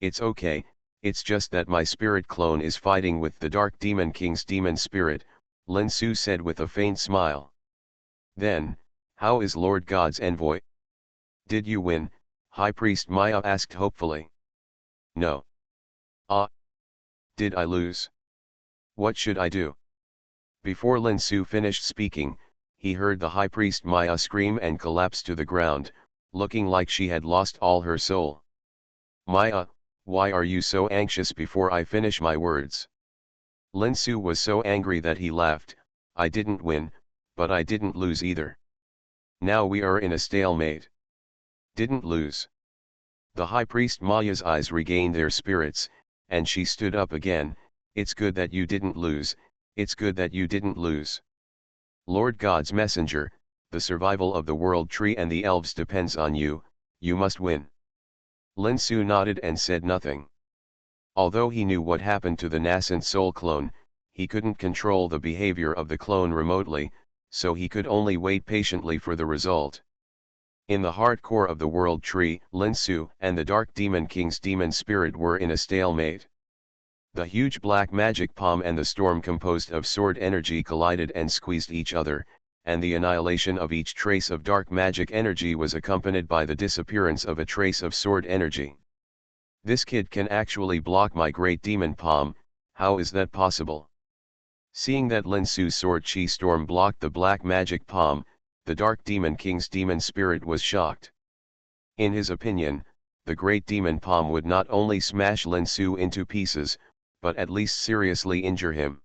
It's okay, it's just that my spirit clone is fighting with the Dark Demon King's demon spirit, Lin Su said with a faint smile. Then, how is Lord God's envoy? Did you win? High Priest Maya asked hopefully. No. Did I lose? What should I do? Before Lin Su finished speaking, he heard the High Priest Maya scream and collapse to the ground, looking like she had lost all her soul. Maya, why are you so anxious before I finish my words? Lin Su was so angry that he laughed. I didn't win, but I didn't lose either. Now we are in a stalemate. Didn't lose. The High Priest Maya's eyes regained their spirits, and she stood up again. It's good that you didn't lose, it's good that you didn't lose. Lord God's messenger, the survival of the world tree and the elves depends on you, you must win. Lin Su nodded and said nothing. Although he knew what happened to the nascent soul clone, he couldn't control the behavior of the clone remotely, so he could only wait patiently for the result. In the heart core of the world tree, Lin Su and the Dark Demon King's demon spirit were in a stalemate. The huge black magic palm and the storm composed of sword energy collided and squeezed each other, and the annihilation of each trace of dark magic energy was accompanied by the disappearance of a trace of sword energy. This kid can actually block my great demon palm, how is that possible? Seeing that Lin Su's sword chi storm blocked the black magic palm, the Dark Demon King's demon spirit was shocked. In his opinion, the great demon palm would not only smash Lin Su into pieces, but at least seriously injure him.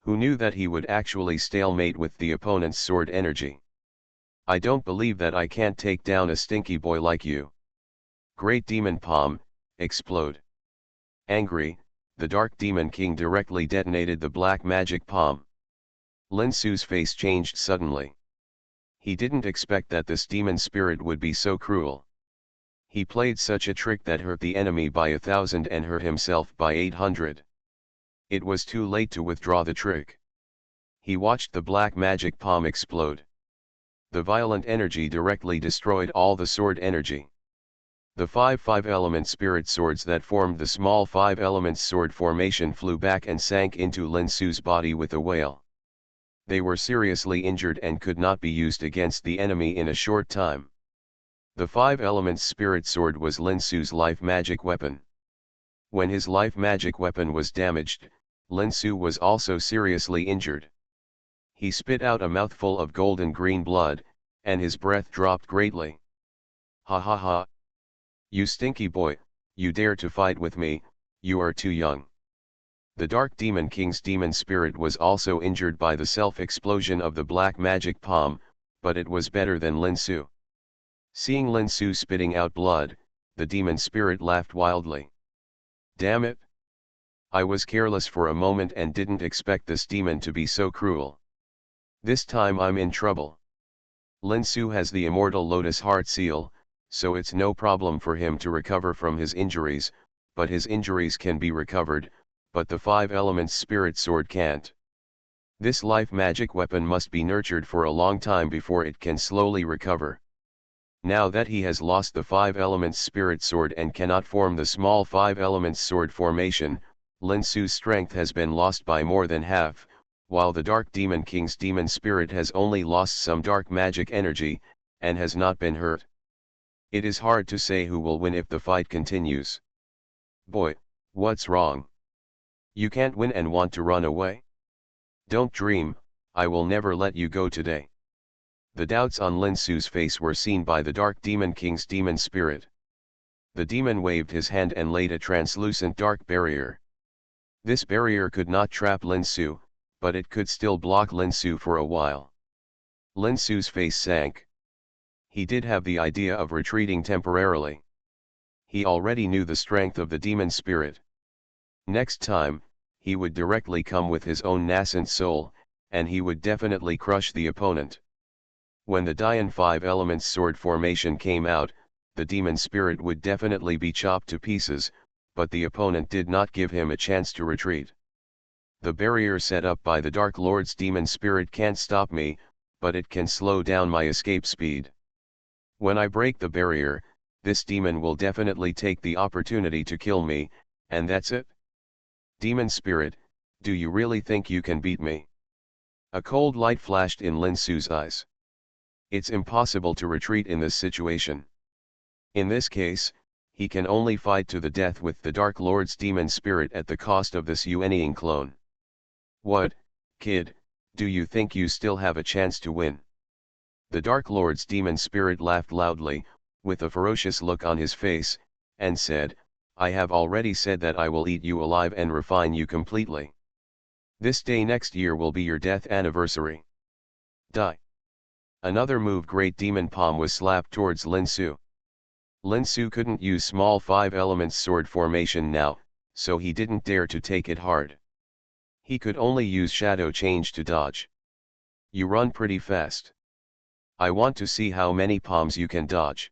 Who knew that he would actually stalemate with the opponent's sword energy? I don't believe that I can't take down a stinky boy like you. Great Demon Palm, explode. Angry, the Dark Demon King directly detonated the black magic palm. Lin Su's face changed suddenly. He didn't expect that this demon spirit would be so cruel. He played such a trick that hurt the enemy by 1,000 and hurt himself by 800. It was too late to withdraw the trick. He watched the black magic palm explode. The violent energy directly destroyed all the sword energy. The 5-5-element spirit swords that formed the small 5-elements sword formation flew back and sank into Lin Su's body with a wail. They were seriously injured and could not be used against the enemy in a short time. The 5-elements spirit sword was Lin Su's life magic weapon. When his life magic weapon was damaged, Lin Su was also seriously injured. He spit out a mouthful of golden green blood, and his breath dropped greatly. Ha ha ha. You stinky boy, you dare to fight with me, you are too young. The Dark Demon King's demon spirit was also injured by the self-explosion of the black magic palm, but it was better than Lin Su. Seeing Lin Su spitting out blood, the demon spirit laughed wildly. Damn it! I was careless for a moment and didn't expect this demon to be so cruel. This time I'm in trouble. Lin Su has the immortal Lotus Heart Seal, so it's no problem for him to recover from his injuries, but his injuries can be recovered, but the 5 elements spirit sword can't. This life magic weapon must be nurtured for a long time before it can slowly recover. Now that he has lost the 5 elements spirit sword and cannot form the small 5 elements sword formation, Lin Su's strength has been lost by more than half, while the Dark Demon King's demon spirit has only lost some dark magic energy, and has not been hurt. It is hard to say who will win if the fight continues. Boy, what's wrong? You can't win and want to run away? Don't dream, I will never let you go today. The doubts on Lin Su's face were seen by the Dark Demon King's demon spirit. The demon waved his hand and laid a translucent dark barrier. This barrier could not trap Lin Su, but it could still block Lin Su for a while. Lin Su's face sank. He did have the idea of retreating temporarily. He already knew the strength of the demon spirit. Next time, he would directly come with his own nascent soul, and he would definitely crush the opponent. When the Dian 5 elements sword formation came out, the demon spirit would definitely be chopped to pieces, but the opponent did not give him a chance to retreat. The barrier set up by the Dark Lord's demon spirit can't stop me, but it can slow down my escape speed. When I break the barrier, this demon will definitely take the opportunity to kill me, and that's it. Demon spirit, do you really think you can beat me? A cold light flashed in Lin Su's eyes. It's impossible to retreat in this situation. In this case, he can only fight to the death with the Dark Lord's demon spirit at the cost of this Yuanying clone. What, kid, do you think you still have a chance to win? The Dark Lord's demon spirit laughed loudly, with a ferocious look on his face, and said, I have already said that I will eat you alive and refine you completely. This day next year will be your death anniversary. Die. Another move Great Demon Palm was slapped towards Lin Su. Lin Su couldn't use small 5 elements sword formation now, so he didn't dare to take it hard. He could only use shadow change to dodge. You run pretty fast. I want to see how many palms you can dodge.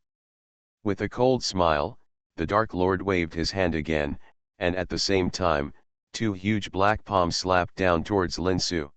With a cold smile, the Dark Lord waved his hand again, and at the same time, 2 huge black palms slapped down towards Lin Su.